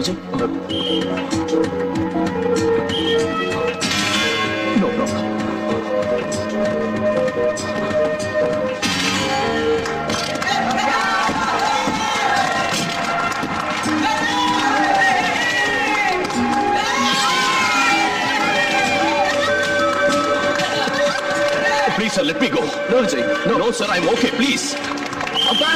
Vijay. No problem. Please, sir, let me go. No, Vijay. No. No, sir, I'm okay. Please. Abba.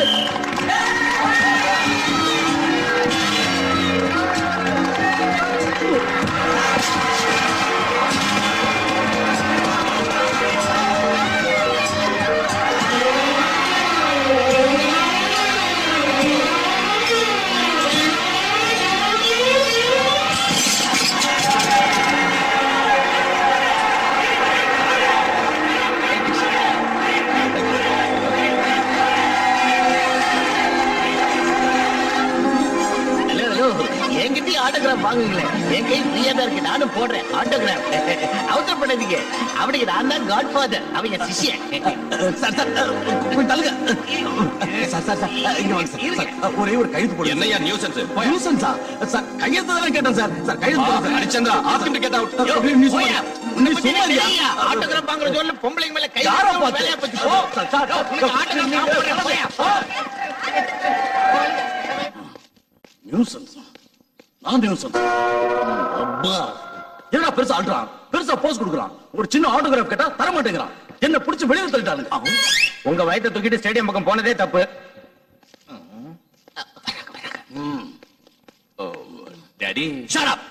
Autograph வாங்குங்களேன். என் கை ஃப்ரீயா தான் இருக்கு, நானும் போடுறேன் ஆட்டோகிராஃப். அவசரப்படாதீங்க, அவனுக்கு நான் தான் காட் ஃபாதர், அவங்க சிஷ்யன். சார் சார் தள்ளுங்க. சார் சார் சார் இங்க வாங்க சார். சார் ஒரே ஒரு கைது போடுங்க. என்னையா நியூசன்ஸ்? நியூசன்ஸா? சார் கையெழுத்து தானே கேட்டேன் சார். சார் கையெழுத்து போடுங்க. Harishchandra, ask him to get out. நீ சும்மாரியா? ஆட்டோகிராஃப் வாங்குற சொல்ல பொம்பளைங்க மேல கை யாரா பாத்து? வேலையா போச்சு. Sir sir nuisance. நான் நியூசன்ஸ். அப்பா என்ன பெருசா ஆடுறான், பெருசா போஸ் கொடுக்குறான். ஒரு சின்ன ஆட்டோகிராஃப் கேட்டா தர மாட்டேங்கிறான். என்ன பிடிச்சு வெளியே தள்ளிட்டானுங்க. உங்க வயித்தை தூக்கிட்டு ஸ்டேடியம் பக்கம் போனதே தப்பு. Daddy, shut up.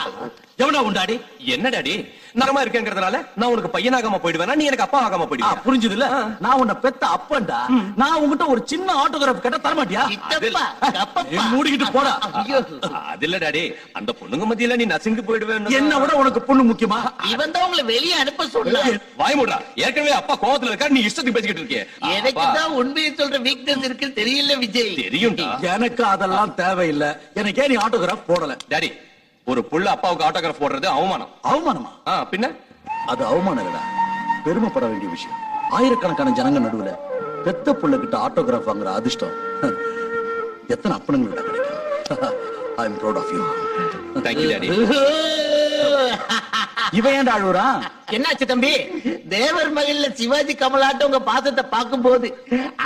எவனா உண்டாடி? என்ன டாடி நரமா இருக்கேங்கிறதுனால நான் உனக்கு பையனாகாம போயிடுவேனா, நீ எனக்கு அப்பா ஆகாம போயிடுவா? புரிஞ்சது இல்ல? நான் உன்னை பெத்த அப்பன்டா. நான் உன்கிட்ட ஒரு சின்ன ஆட்டோகிராஃப் கேட்டா தர மாட்டியா? மூடிக்கிட்டு போடா. அது இல்ல டாடி, அந்த பொண்ணுங்க மத்தியில நீ நசுங்கு போயிடுவேன்னு. என்ன விட உனக்கு பொண்ணு முக்கியமா? இவன் தான் உங்களை வெளியே அனுப்ப சொல்ல. வாய் மூடுறா. ஏற்கனவே அப்பா கோவத்துல இருக்கா, நீ இஷ்டத்துக்கு பேசிக்கிட்டு இருக்கியே. எனக்கு தான் உண்மையை சொல்ற வீக்னஸ் இருக்கு தெரியல விஜய். தெரியும்டா. எனக்கு அதெல்லாம் தேவையில்லை. எனக்கே நீ ஆட்டோகிராஃப் போடல. டாடி, ஒரு புள்ள அப்பாவுக்கு ஆட்டோகிராஃப் போடுறது அவமானம். அவமானமா? பின்ன அது அவமானம் இல்லடா, பெருமைப்பட வேண்டிய விஷயம். ஆயிரக்கணக்கான ஜனங்க நடுவுல பெத்த புள்ள கிட்ட ஆட்டோகிராஃப் வாங்குற அதிர்ஷ்டம் எத்தனை அப்பனுங்களோட கிடைக்கும். I am proud of you. Thank you daddy. இவன் ஏன்டா அழுவுறா? என்னாச்சு தம்பி? தேவர் மகள்ல சிவாஜி கமலாட்டம் உங்க பாசத்தை பார்க்கும் போது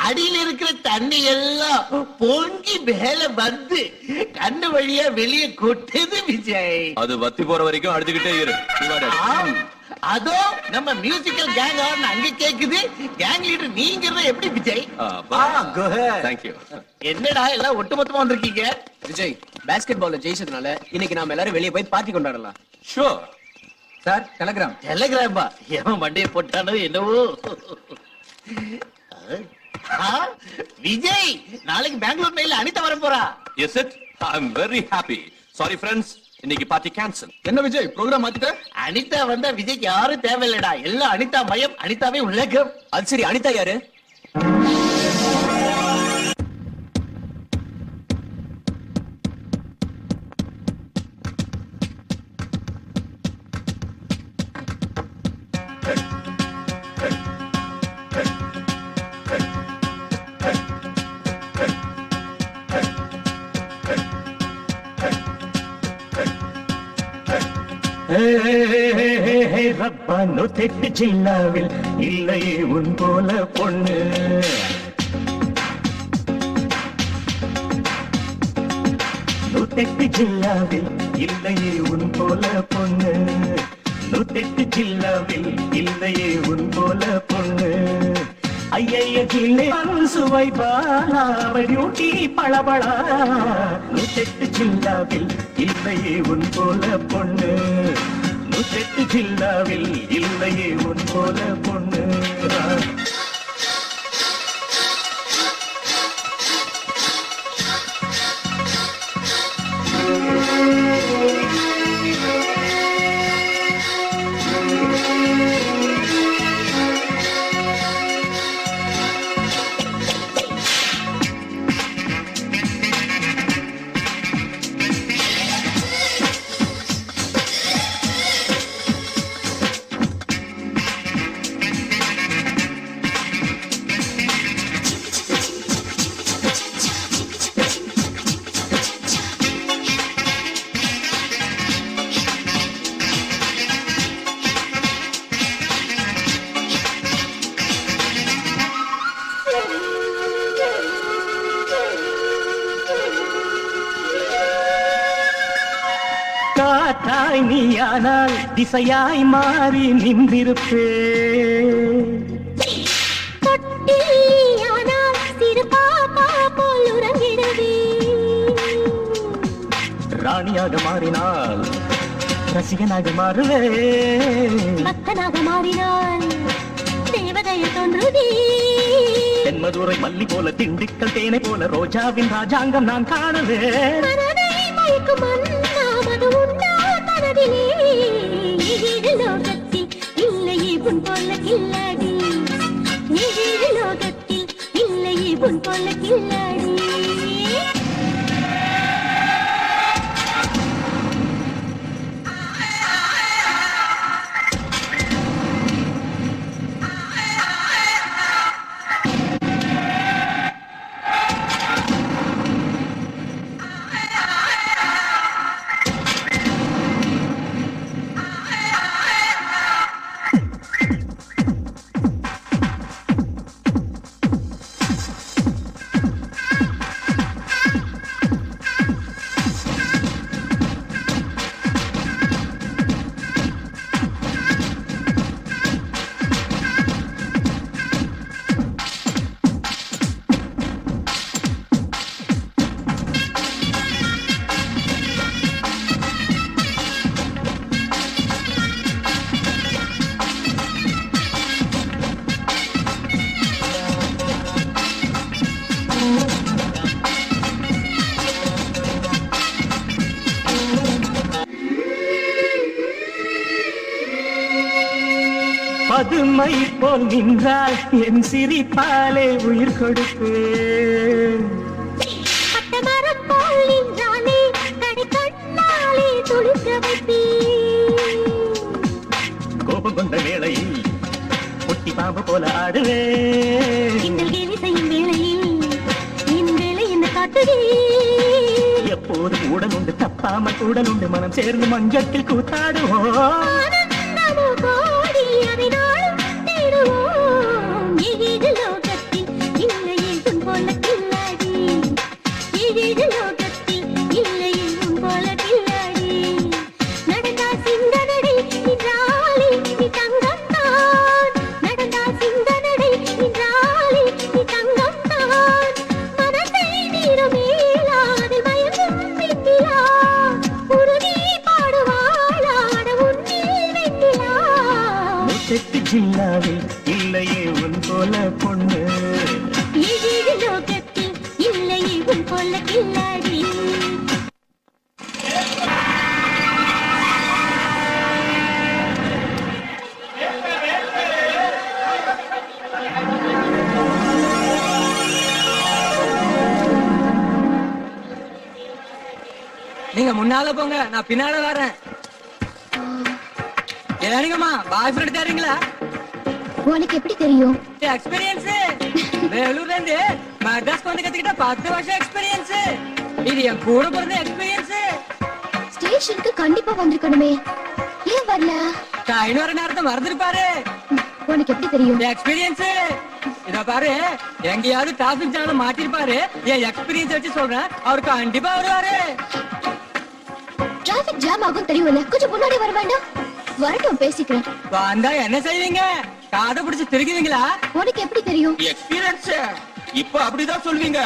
அடியில் இருக்கிற தண்ணி எல்லாம் பொங்கி மேல வந்து கண்ணு வழியா வெளியே கொட்டுது விஜய். அது வத்தி போற வரைக்கும் அழுதுகிட்டே இரு. அதோ நம்ம மியூசிக்கல் கேங் ஆன் அங்க கேக்குது. கேங் லீடர் நீங்க எப்படி விஜய்? Thank you. என்னடா எல்லாம் ஒட்டுமொத்தமா வந்திருக்கீங்க? விஜய், பாஸ்கெட் பால்ல ஜெயிச்சதுனால இன்னைக்கு நாம எல்லாரும் வெளியே போய் பார்ட்டி கொண்டாடலாம். Sure. Sir, telegram. டெலிகிராமா? எவன் மண்டையை போட்டானோ என்னவோ. விஜய், நாளைக்கு பெங்களூர் மெயில அனிதா வர போறா. Is it? I'm very happy. Sorry friends, இன்னைக்கு பார்ட்டி கேன்சல். என்ன விஜய், ப்ரோகிராம் மாத்திட்ட? அனிதா வந்தா விஜய்க்கு யாரும் தேவையில்லடா. எல்லாம் அனிதா மயம், அனிதாவே உலகம். அது சரி, அனிதா யாரு? ரப்பானு தெட்டு சில்லாவில் இல்லையே உன் போல பொண்ணு. நூத்தெட்டு ஜில்லாவில் இல்லையே உன் போல பொண்ணு. நூத்தெட்டு ஜில்லாவில் இல்லையே உன் போல பொண்ணு. ஐய ஜில்லே சுவை பாலாவடியூட்டி பளபளா. நூத்தெட்டு ஜில்லாவில் இல்லையே உன் போல பொண்ணு. நூத்தெட்டு ஜில்லாவில் இல்லையே உன் போல பொண்ணு. காற்றாய் நீயானால் திசையாய் மாறி நின்றிருப்பே. ராணியாக மாறினால் ரசிகனாக மாறுவே. பக்தனாக மாறினால் தேவதைய தோன்றுதே. தென்மதுரை மல்லி போல திண்டுக்கல் தேனை போல ரோஜாவின் ராஜாங்கம் நான் காணவே. மனதை மயக்கும் மன்னாமது உண்டா மனதிலே. ஏழு லோகத்தில் இல்லையே உன் போல கில்லாடி. ஏழு லோகத்தில் இல்லையே உன் போல கில்லாடி. பதுமை போல் நின்றால் என் சிரிப்பாலே உயிர் கொடுப்பு. பட்டமரம் போல் நின்றாலே கடை கண்ணாலே துளிக்க வைப்பே. கோபம் கொண்ட வேளையில் பொட்டி பாம்பு போல ஆடுவே. நீங்கள் கேலி செய்யும் வேளையில் என் வேலை என்ன காட்டுவே. எப்போது ஊடல் உண்டு தப்பாமல் கூடல் உண்டு மனம் சேர்ந்து மஞ்சத்தில் கூத்தாடுவோம். கோடி அதை நாளும் தேடுவோம். ஏழு லோகத்தில் இல்லையே உன் போல கில்லாடி. ஏழு லோகத்தில் இல்லையே உன் போல கில்லாடி. நடந்தா சிந்தனடை நின்றாலே நீ தங்கம் தான். நடந்தா சிந்தனடை நின்றாலே நீ தங்கம் தான். மனத்தை நீரும் மேலாது மயங்கும் வெண்ணிலா. உருகி பாடுவாளாட உன்னில் வெண்ணிலா. செட்டு ஜில்லாவில் இல்லையே உன் போல பொண்ணு. ஏழு லோகத்தில் இல்லையே உன் போல கில்லாடி. நீங்க முன்னால போங்க, நான் பின்னால வரேன். ஏனுங்கம்மா பாய் ஃப்ரெண்ட் தரீங்களா? உனக்கு எப்படி தெரியும்? எக்ஸ்பீரியன்ஸ் வேலூர்ல இருந்து மெட்ராஸ்க்கு வந்து கத்துக்கிட்ட 10 வருஷம் எக்ஸ்பீரியன்ஸ். இது என் கூட பிறந்த எக்ஸ்பீரியன்ஸ். ஸ்டேஷனுக்கு கண்டிப்பா வந்திருக்கணுமே, ஏன் வரல? ட்ரெயின் வர நேரத்தை மறந்துருப்பாரு. உனக்கு எப்படி தெரியும்? எக்ஸ்பீரியன்ஸ் இத பாரு, எங்கேயாவது டிராபிக் ஜாம்ல மாட்டிருப்பாரு. என் எக்ஸ்பீரியன்ஸ் வச்சு சொல்றேன், அவரு கண்டிப்பா வருவாரு. டிராபிக் ஜாம் ஆகும் தெரியும்ல, கொஞ்சம் முன்னாடி வர வேண்டாம்? வரட்டும், பேசிக்கிறேன். வந்தா என்ன செய்வீங்க? காதை பிடிச்சு திருக்குவீங்களா? உனக்கு எப்படி தெரியும்? எக்ஸ்பீரியன்ஸ் இப்ப அப்படிதான் சொல்வீங்க.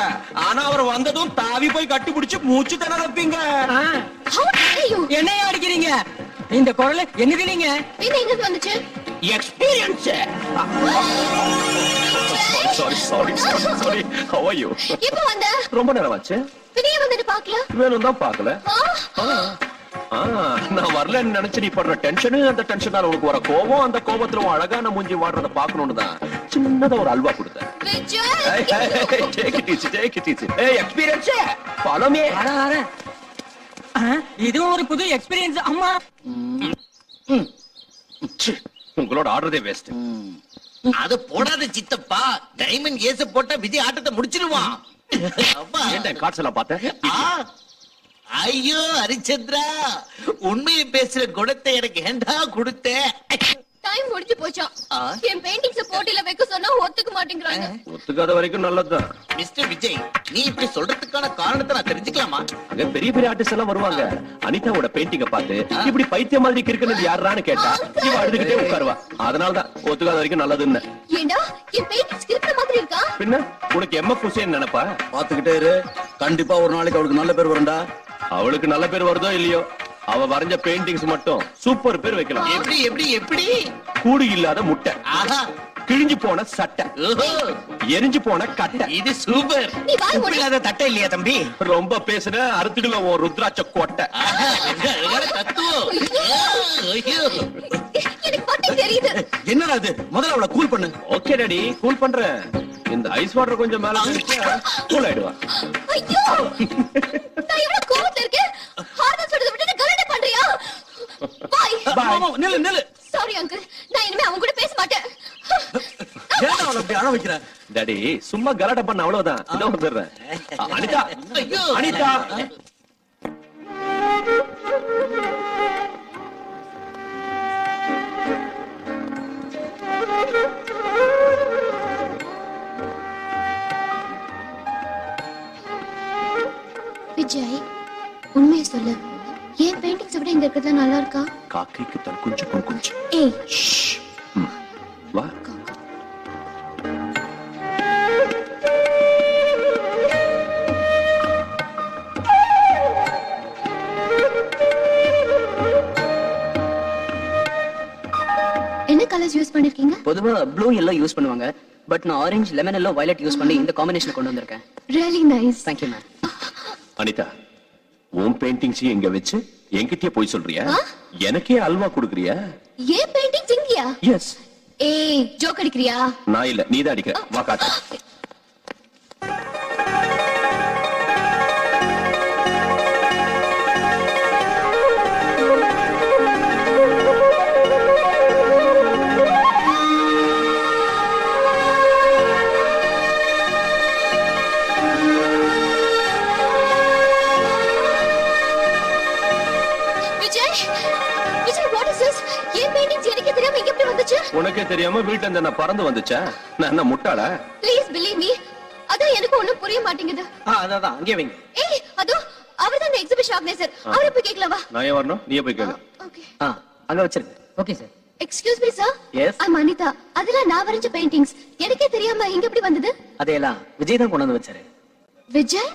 ஆனா அவர் வந்ததும் தாவி போய் கட்டி பிடிச்சு மூச்சு தர வைப்பீங்க. How dare you? என்னைய அடிக்கிறீங்க? இந்த குரல் என்னது? நீங்க இது எங்க வந்துச்சு? Experience. Sorry sorry sorry. How are you? எப்ப வந்த? ரொம்ப நேரம் ஆச்சு. வெளியே வந்துட்டு பாக்கல? வேணும் தான் பாக்கல. நான் வரலன்னு நினைச்சு நீ படுற டென்ஷனு, அந்த டென்ஷனால உனக்கு வர கோபம், அந்த கோபத்துல அழகான மூஞ்சி வாடுறத பாக்கணும்னு தான் சின்னதா ஒரு அல்வா கொடுத்தேன். இதுவும் ஒரு புது எக்ஸ்பீரியன்ஸ். அம்மா உங்களோட ஆடுறதே வேஸ்ட். அது போடாத சித்தப்பா, டைமண்ட் ஏச போட்டா விதி ஆட்டத்தை முடிச்சிருவான். காட்ஸ் எல்லாம் பார்த்தேன். ஐயோ ஹரிச்சந்திரா, உண்மையை பேசுற குணத்தை எனக்கு ஏண்டா கொடுத்த? டைம் முடிஞ்சு போச்சாம். என் பெயிண்டிங்ஸ் போட்டியில வைக்க சொன்னா ஒத்துக்க மாட்டேங்கிறாங்க. ஒத்துக்காத வரைக்கும் நல்லதுதான். மிஸ்டர் விஜய், நீ இப்படி சொல்றதுக்கான காரணத்தை நான் தெரிஞ்சுக்கலாமா? அங்க பெரிய பெரிய ஆர்டிஸ்ட் எல்லாம் வருவாங்க. அனிதாவோட பெயிண்டிங்க பார்த்து இப்படி பைத்திய மாதிரி கிறுக்குனது யாரான்னு கேட்டா இவ அழுதுகிட்டே உட்காருவா. அதனாலதான் ஒத்துக்காத வரைக்கும் நல்லதுன்னு. ஏண்டா என் பெயிண்டிங்ஸ் கிறுக்குன மாதிரி இருக்கா? பின்ன உனக்கு எம்எஃப் ஹுசேன் நினைப்பா? பாத்துக்கிட்டே இரு, கண்டிப்பா ஒரு நாளைக்கு அவளுக்கு நல்ல பேர் வரும்டா. அவளுக்கு நல்ல பேர் வருதோ இல்லையோ, அவ வரைஞ்ச பெயிண்டிங்ஸ் மட்டும் சூப்பர் பேர் வைக்கலாம். எப்படி எப்படி எப்படி? கூடு இல்லாத முட்டை, ஆஹா, கிழிஞ்சு போன சட்டை, ஓஹோ, எரிஞ்சு போன கட்டை. இது சூப்பர். நீ வாய் மூடு. இல்லாத தட்டை இல்லையா தம்பி? ரொம்ப பேசுன அறுத்துடுல உன் ருத்ராட்ச கோட்டை. ஆஹா, அழகான தத்துவம். ஐயோ, எனக்கு பட்டி தெரியுது. என்னடா இது? முதல்ல அவளை கூல் பண்ணு. ஓகே டாடி, கூல் பண்றேன். இந்த ஐஸ் வாட்டர் கொஞ்சம் மேல கூல் ஆயிடுவா. ஐயோ, நான் எவ்வளவு கோவத்துல இருக்கேன். ஹார்ட் சொல்றத விட்டு கலாட்டை பண்றியா? பாய். மாமா, நில்லு நில்லு. சாரி அங்கிள், நான் இனிமே அவங்க கூட பேச மாட்டேன். ஏன்டா அவளை அப்படி அழ வைக்கிற? டாடி சும்மா கலாட்டை பண்ண அவ்வளவுதான். இதோ வந்துடுறேன். அனிதா, ஐயோ. அனிதா. விஜய், உண்மையை சொல்லு. ஏன் பெயிண்டிங்ஸ் விட இங்க இருக்கிறது நல்லா இருக்கா? காக்கைக்கு தன் குஞ்சு பொன் குஞ்சு. ஏய், வா. என்ன கலர்ஸ் யூஸ் பண்ணிருக்கீங்க? பொதுவா ப்ளூ எல்லோ யூஸ் பண்ணுவாங்க, பட் நான் orange, lemon yellow, violet use பண்ணி இந்த காம்பினேஷன் கொண்டு வந்திருக்கேன். Really nice. Thank you ma'am. Anita, உன் பெயிண்டிங்ஸ் எங்க வச்சு என்கிட்டயே போய் சொல்றியா? எனக்கே அல்வா கொடுக்கறியா? ஏன் பெயிண்டிங்ஸ் இங்கயா? எஸ். ஏய், ஜோக் அடிக்கிறியா? நான் இல்ல, நீதான் அடிக்கிற. வா காட்டு. உனக்கே தெரியாம வீட்டுல இருந்து நான் பறந்து வந்துச்சா? நான் என்ன முட்டாளா? Please believe me. அதான் எனக்கு ஒண்ணும் புரிய மாட்டேங்குது. அதான் அங்கே வைங்க. ஏய், அதோ அவர்தான் எக்ஸிபிஷன் ஆர்கனைசர். அவரை போய் கேட்கலாம் வா. நான் ஏன் வரணும்? நீயே போய் கேளு. ஓகே. அங்க வச்சிருங்க. Okay sir. Excuse me sir. Yes. ஐ அம் அனிதா. அதெல்லாம் நான் வரைஞ்ச பெயிண்டிங்ஸ். எனக்கே தெரியாம இங்க எப்படி வந்தது? அதையெல்லாம் விஜய் தான் கொண்டு வந்து வச்சாரு. விஜய்?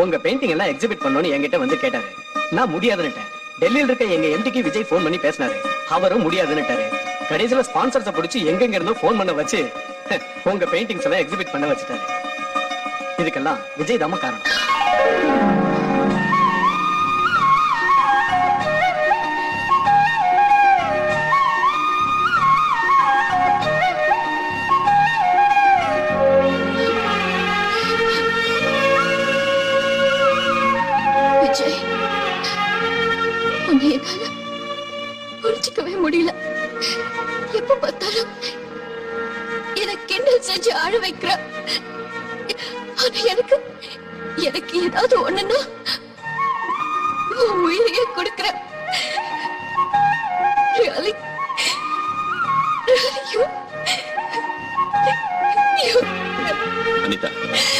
உங்க பெயிண்டிங் எல்லாம் எக்ஸிபிட் பண்ணணும்னு என்கிட்ட வந்து கேட்டாரு. நான் முடியாதுன்னுட்டேன். டெல்லியில் இருக்க எங்க எம்டிக்கு விஜய் போன் பண்ணி பேசினாரு. அவரும் முடியாதுன்னுட்டாரு. கடைசியில ஸ்பான்சர்ஸை பிடிச்சி எங்கெங்க இருந்தோ போன் பண்ண வச்சு உங்க பெயிண்டிங்ஸ் எல்லாம் எக்ஸிபிட் பண்ண வச்சுட்டாரு. இதுக்கெல்லாம் விஜய் தாம காரணம். விஜய், உன்னை என்னால புரிஞ்சுக்கவே முடியல. எப்ப பார்த்தாலும் எனக்கு கிண்டல் செஞ்சு அழ வைக்கிற. ஆனா எனக்கு ஏதாவது ஒண்ணுன்னா உன் உயிரையே கொடுக்கிற. Really? Anitha,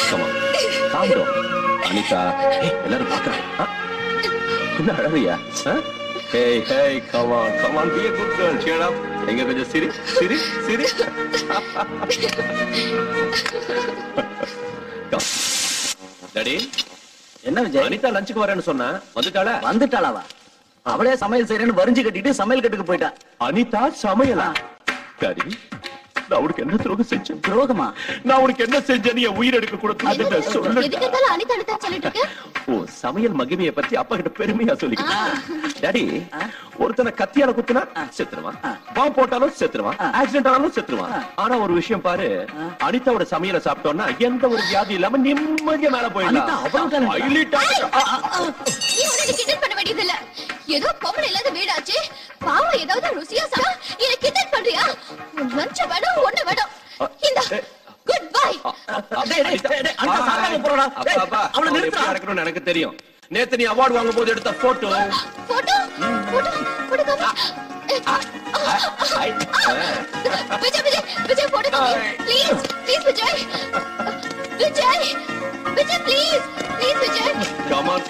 come on. Calm down. Anitha, எல்லாரும் பாக்குறாங்க. என்ன அழறியா? Hey, hey, come on, be a good girl. Cheer up. எங்க கொஞ்சம் சிரி. டாடி, என்ன விஜய்? அனிதா லஞ்சுக்கு வரேன்னு சொன்னா வந்துட்டாளா? வந்துட்டாளாவா? அவளே சமையல் செய்யறேன்னு வரிஞ்சு கட்டிட்டு சமையல் கட்டுக்கு போயிட்டா. அனிதா சமையலா? டாடி, நான் உனக்கு என்ன துரோகம் செஞ்சேன்? துரோகமா? நான் உனக்கு என்ன செஞ்சேன்னு என் உயிர் எடுக்க கூடாது சொல்லு. எதுக்கு அனிதா அனிதா சொல்லிட்டு இருக்க? ஓ, சமையல் மகிமையை பத்தி அப்பா கிட்ட பெருமையா சொல்லிக்கிட்டேன். டாடி, ஒருத்தனை கத்தியால குத்துனா செத்துருவான், பாம்பு போட்டாலும் செத்துருவான், ஆக்சிடென்ட் ஆனாலும் செத்துருவான். ஆனா ஒரு விஷயம் பாரு, அனிதாவோட சமையலை சாப்பிட்டோம்னா எந்த ஒரு வியாதி இல்லாம நிம்மதியா மேல போயிடலாம். நீ உடனே கிண்டல் பண்ண வேண்டியது இல்ல. ஏதோ பொம்பளை இல்லாத வீடாச்சு, பாவம் ஏதாவது ருசியா சாப்பிட்டா என்ன கிண்டல் பண்றியா? உன் லஞ்ச் வேணும், ஒண்ணு வேணும். இந்த குட் பை. எனக்கு தெரியும். நேத்து நீ அவார்டு வாங்கும் போது எடுத்த போட்டோ. விஜய் விஜய் விஜய் போடு please please Vijay Vijay Vijay please please Vijay come on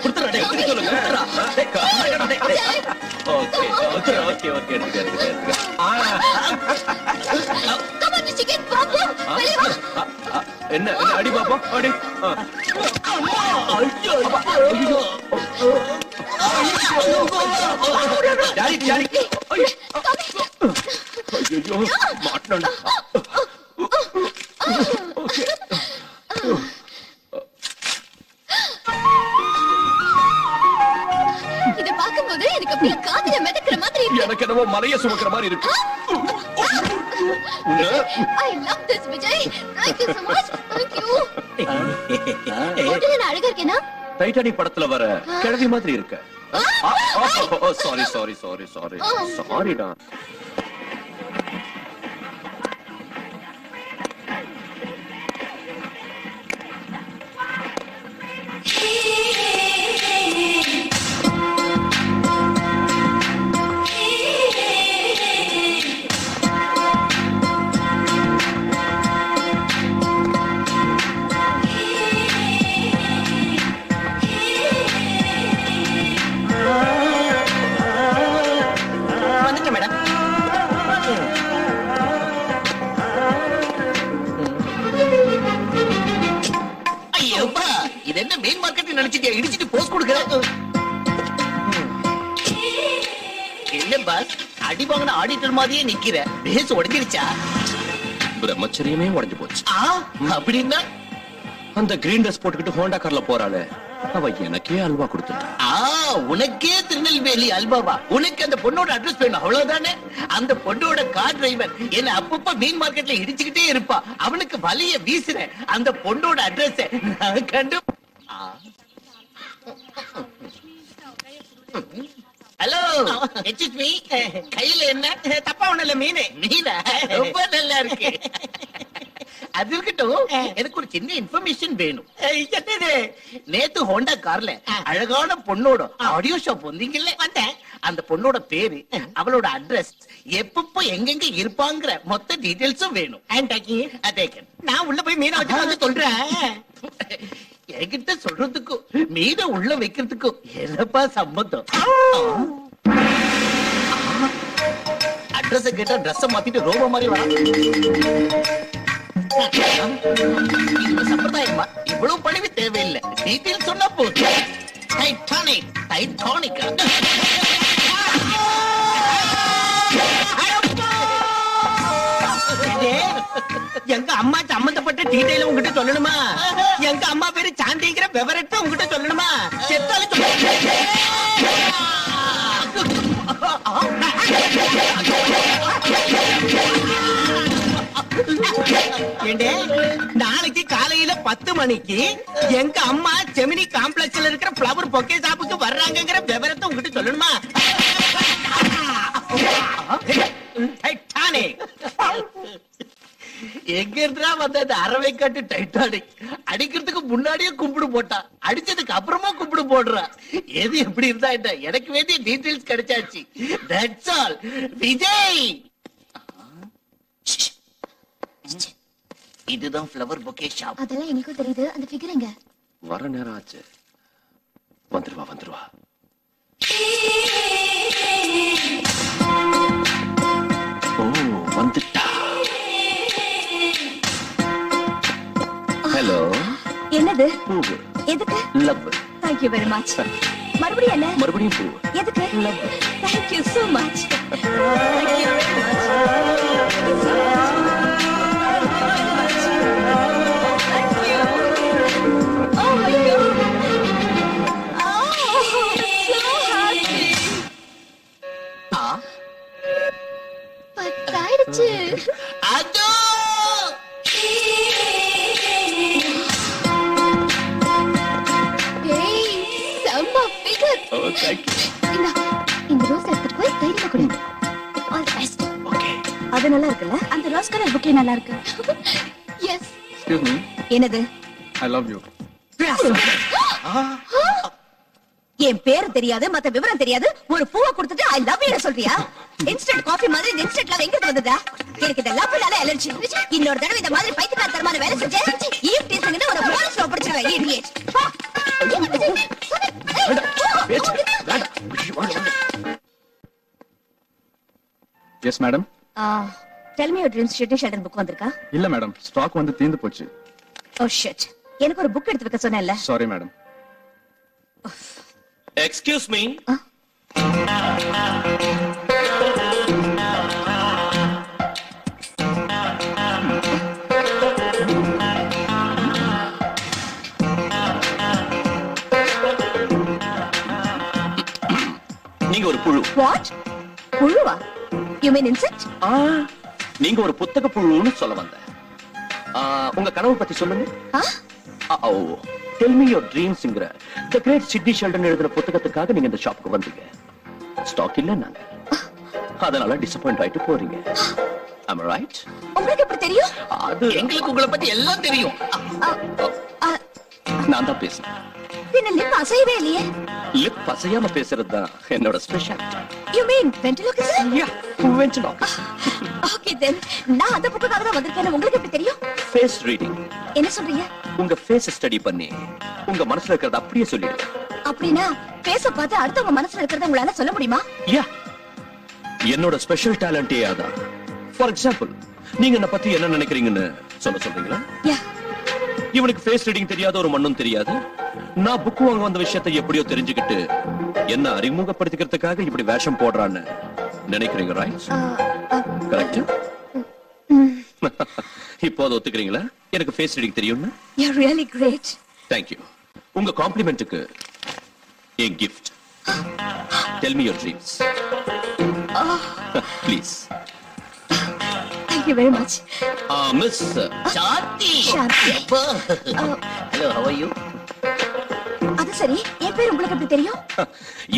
குடுத்துறா டேய் சொல்லுங்க ஓகே எடுத்துக்க கம் ஆன் சிக்கன் பாப்பா வெளிய வா என்ன அடி பாப்பா அடி டாடி ஐயோ மாட்டணும் ஓகே இத பாக்கும்போது எனக்கு அப்படியே காதுல மிதக்குற மாதிரி இருக்கு. எனக்கு என்னவோ மலைய சுமக்கிற மாதிரி இருக்கு. I love this Vijay. Thank you so much. Thank you. நான் அழகா இருக்கேனா? டைட்டானிக் படத்துல வர கிழவி மாதிரி இருக்க. சாரிடா. இடிச்சிட்டு போஸ்ட் கொடுக்கிற என்ன பாஸ் அடி வாங்கின ஆடிட்டர் மாதிரியே நிக்கிற பேஸ் உடைஞ்சிருச்சா? பிரம்மச்சரியமே உடைஞ்சு போச்சு. அப்படின்னா அந்த கிரீன் ட்ரெஸ் போட்டுக்கிட்டு ஹோண்டா கார்ல போறாளே அவ எனக்கே அல்வா கொடுத்துட்டா. உனக்கே திருநெல்வேலி அல்வாவா? உனக்கு அந்த பொண்ணோட அட்ரஸ் வேணும் அவ்வளவுதானே? அந்த பொண்ணோட கார் டிரைவர் என்ன அப்பப்ப மீன் மார்க்கெட்ல இடிச்சுக்கிட்டே இருப்பா. அவனுக்கு வலிய வீசுற அந்த பொண்ணோட அட்ரஸ் கண்டு. ஹலோ HSP, கையில என்ன? தப்பா ஒண்ணு இல்ல, மீனே. மீனா ரொம்ப நல்லா இருக்கு. அது இருக்கட்டும், எனக்கு ஒரு சின்ன இன்ஃபர்மேஷன் வேணும். நேத்து ஹோண்டா கார்ல அழகான பொண்ணோட ஆடியோ ஷாப் வந்தீங்கல்ல? வந்தேன். அந்த பொண்ணோட பேரு, அவளோட அட்ரஸ், எப்பப்ப எங்கெங்க இருப்பாங்கிற மொத்த டீடைல்ஸும் வேணும். நான் உள்ள போய் மீனை வச்சு வந்து சொல்றேன். என்கிட்ட சொல்றதுக்கும் மீனை உள்ள வைக்கிறதுக்கும் என்னப்பா சம்பந்தம்? அட்ரஸ் கேட்டா ட்ரெஸ் மாத்திட்டு ரோபோ மாதிரி வர சம்பிரதாயமா? இவ்வளவு பணிவு தேவையில்லை, டீட்டெயில் சொன்னா போதும். டைட்டானிக் டைட்டானிக் எங்க அம்மா சம்பந்தப்பட்ட டீடைல உங்ககிட்ட சொல்லணுமா? எங்க அம்மா பேரு சாந்திங்கிற விவரத்தை உங்ககிட்ட சொல்லணுமா? செத்தாலும் நாளைக்கு காலையில 10 மணிக்கு எங்க அம்மா ஜெமினி காம்ப்ளெக்ஸ்ல இருக்கிற பிளவர் பொக்கே ஷாப்புக்கு வர்றாங்கங்கிற விவரத்தை உங்ககிட்ட சொல்லணுமா? எங்க இருந்தா வந்த அந்த அறவை காட்டு டைட்டானிக் அடிக்கிறதுக்கு முன்னாடியே கும்பிடு போட்டா, அடிச்சதுக்கு அப்புறமா கும்பிடு போடுறா. எது எப்படி இருந்தா என்ன, எனக்கு வேண்டிய டீடைல்ஸ் கிடைச்சாச்சு. That's all. விஜய், இதுதான் ஃப்ளவர் பொக்கே ஷாப். அதெல்லாம் எனக்கும் தெரியுது. அந்த ஃபிகர் எங்க? வர நேரம் ஆச்சு. வந்துருவா. ஓ, வந்துட்டா. ஹலோ. என்னது? பூவு. எதுக்கு? Love. Thank you very much. மறுபடியும் என்ன? மறுபடியும் பூவு. எதுக்கு? Love. Thank you so much. Thank you very much. Thank you. Oh my God. Oh, so happy. பத்தாயிடுச்சு. அதோ இந்த ரோஸ் எடுத்துட்டு போய் தைரியமா கொடு. All the best. ஓகே. அது நல்லா இருக்குல்ல? அந்த ரோஸ் கலர் புக்கே நல்லா இருக்கு. எஸ். என்னது? I love you. என் பேரு தெரியாது, மத்த விவரம் தெரியாது, ஒரு பூவை கொடுத்துட்டு ஐ லவ் யூ சொல்றியா? இன்ஸ்டன்ட் காஃபி மாதிரி இந்த இன்ஸ்டன்ட் லவ் எங்க வந்ததா? எனக்கு இந்த லவ்னால அலர்ஜி. இன்னொரு தடவை இந்த மாதிரி பைத்தியக்காரத்தனமான வேலை செஞ்சே ஈவ் டீசிங்னு ஒரு போலீஸ்ல ஒப்படைச்சிருவேன். Idiot. Yes madam. Tell me your dreams Sidney Sheldon book வந்திருக்கா? இல்ல மேடம், ஸ்டாக் வந்து தீந்து போச்சு. Oh shit. எனக்கு ஒரு புக் எடுத்து வைக்க சொன்னேன்ல. Sorry madam. Excuse me. நீங்க ஒரு புழு. வாட்? புழுவா? You mean insect? நீங்க ஒரு புத்தக புழுன்னு சொல்ல வந்தேன். உங்க கனவு பத்தி சொல்லுங்க. Tell me your dreamsங்கற The Great Sidney Sheldon எழுதின புத்தகத்துக்காக நீங்க இந்த ஷாப்புக்கு வந்தீங்க. ஸ்டாக் இல்ல நாங்க. அதனால டிசப்பாயிண்ட் ஆயிட்டு போறீங்க. Am I right? உங்களுக்கு எப்படி தெரியும்? அது எங்களுக்கு உங்களை பத்தி எல்லாம் தெரியும். நான் தான் பேசுறேன். என்ன லிப் அசையவே இல்லையே? லிப் அசையாம பேசுறது தான் என்னோட speciality. You mean ventriloquism? Yeah, ventriloquism. Okay then. நான் அந்த புத்தகத்துக்காக தான் வந்திருக்கேன். உங்களுக்கு எப்படி தெரியும்? Face reading. என்ன சொல்றீங்க? உங்க ஃபேஸ் ஸ்டடி பண்ணி உங்க மனசுல இருக்கிறத அப்படியே சொல்லிடுங்க. அப்படினா ஃபேஸ பார்த்து அடுத்தவங்க மனசுல இருக்கிறத உங்களால சொல்ல முடியுமா? யா. என்னோட ஸ்பெஷல் டாலண்டே அதான். ஃபார் எக்ஸாம்பிள், நீங்க என்ன பத்தி என்ன நினைக்கிறீங்கன்னு சொல்றீங்களா? யா. இவனுக்கு ஃபேஸ் ரீடிங் தெரியாத ஒரு மண்ணும் தெரியாது. நான் புக் வாங்க வந்த விஷயத்தை எப்படியோ தெரிஞ்சுக்கிட்டு என்ன அறிமுகப்படுத்திக்கிறதுக்காக இப்படி வேஷம் போடுறான்னு நினைக்கிறீங்க, ரைட்? கரெக்ட். இப்போ அதை ஒத்துக்கிறீங்களா? எனக்கு ஃபேஸ் ரீடிங் தெரியும்னா? You're really great. Thank you. உங்க காம்ப்ளிமெண்ட்டுக்கு a gift. Tell me your dreams. Please. Thank you very much. Miss Shanti. Shanti. Hello, how are you? அது சரி, என் பேர் உங்களுக்கு எப்படி தெரியும்?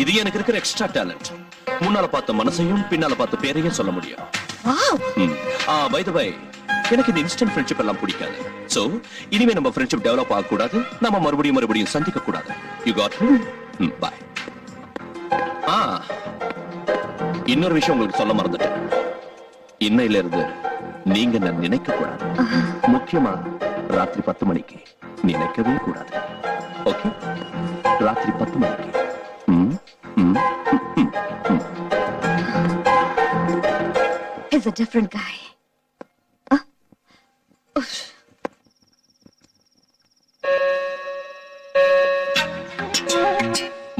இது எனக்கு இருக்கிற எக்ஸ்ட்ரா டேலண்ட். முன்னால பார்த்த மனசையும் பின்னால பார்த்த பேரையும் சொல்ல முடியும். வாவ். பை தி வே, எனக்கு இந்த இன்ஸ்டன்ட் ஃப்ரெண்ட்ஷிப் எல்லாம் பிடிக்காது. சோ இனிமே நம்ம ஃப்ரெண்ட்ஷிப் டெவலப் ஆக கூடாது. நம்ம மறுபடியும் சந்திக்க கூடாது. You got me? பை. இன்னொரு விஷயம் உங்களுக்கு சொல்ல மறந்துட்டேன். இன்னையில இருந்து நீங்க நான் நினைக்க கூடாது. முக்கியமா ராத்திரி 10 மணிக்கு நினைக்கவே கூடாது. ஓகே? ராத்திரி 10 மணிக்கு. He's a different guy.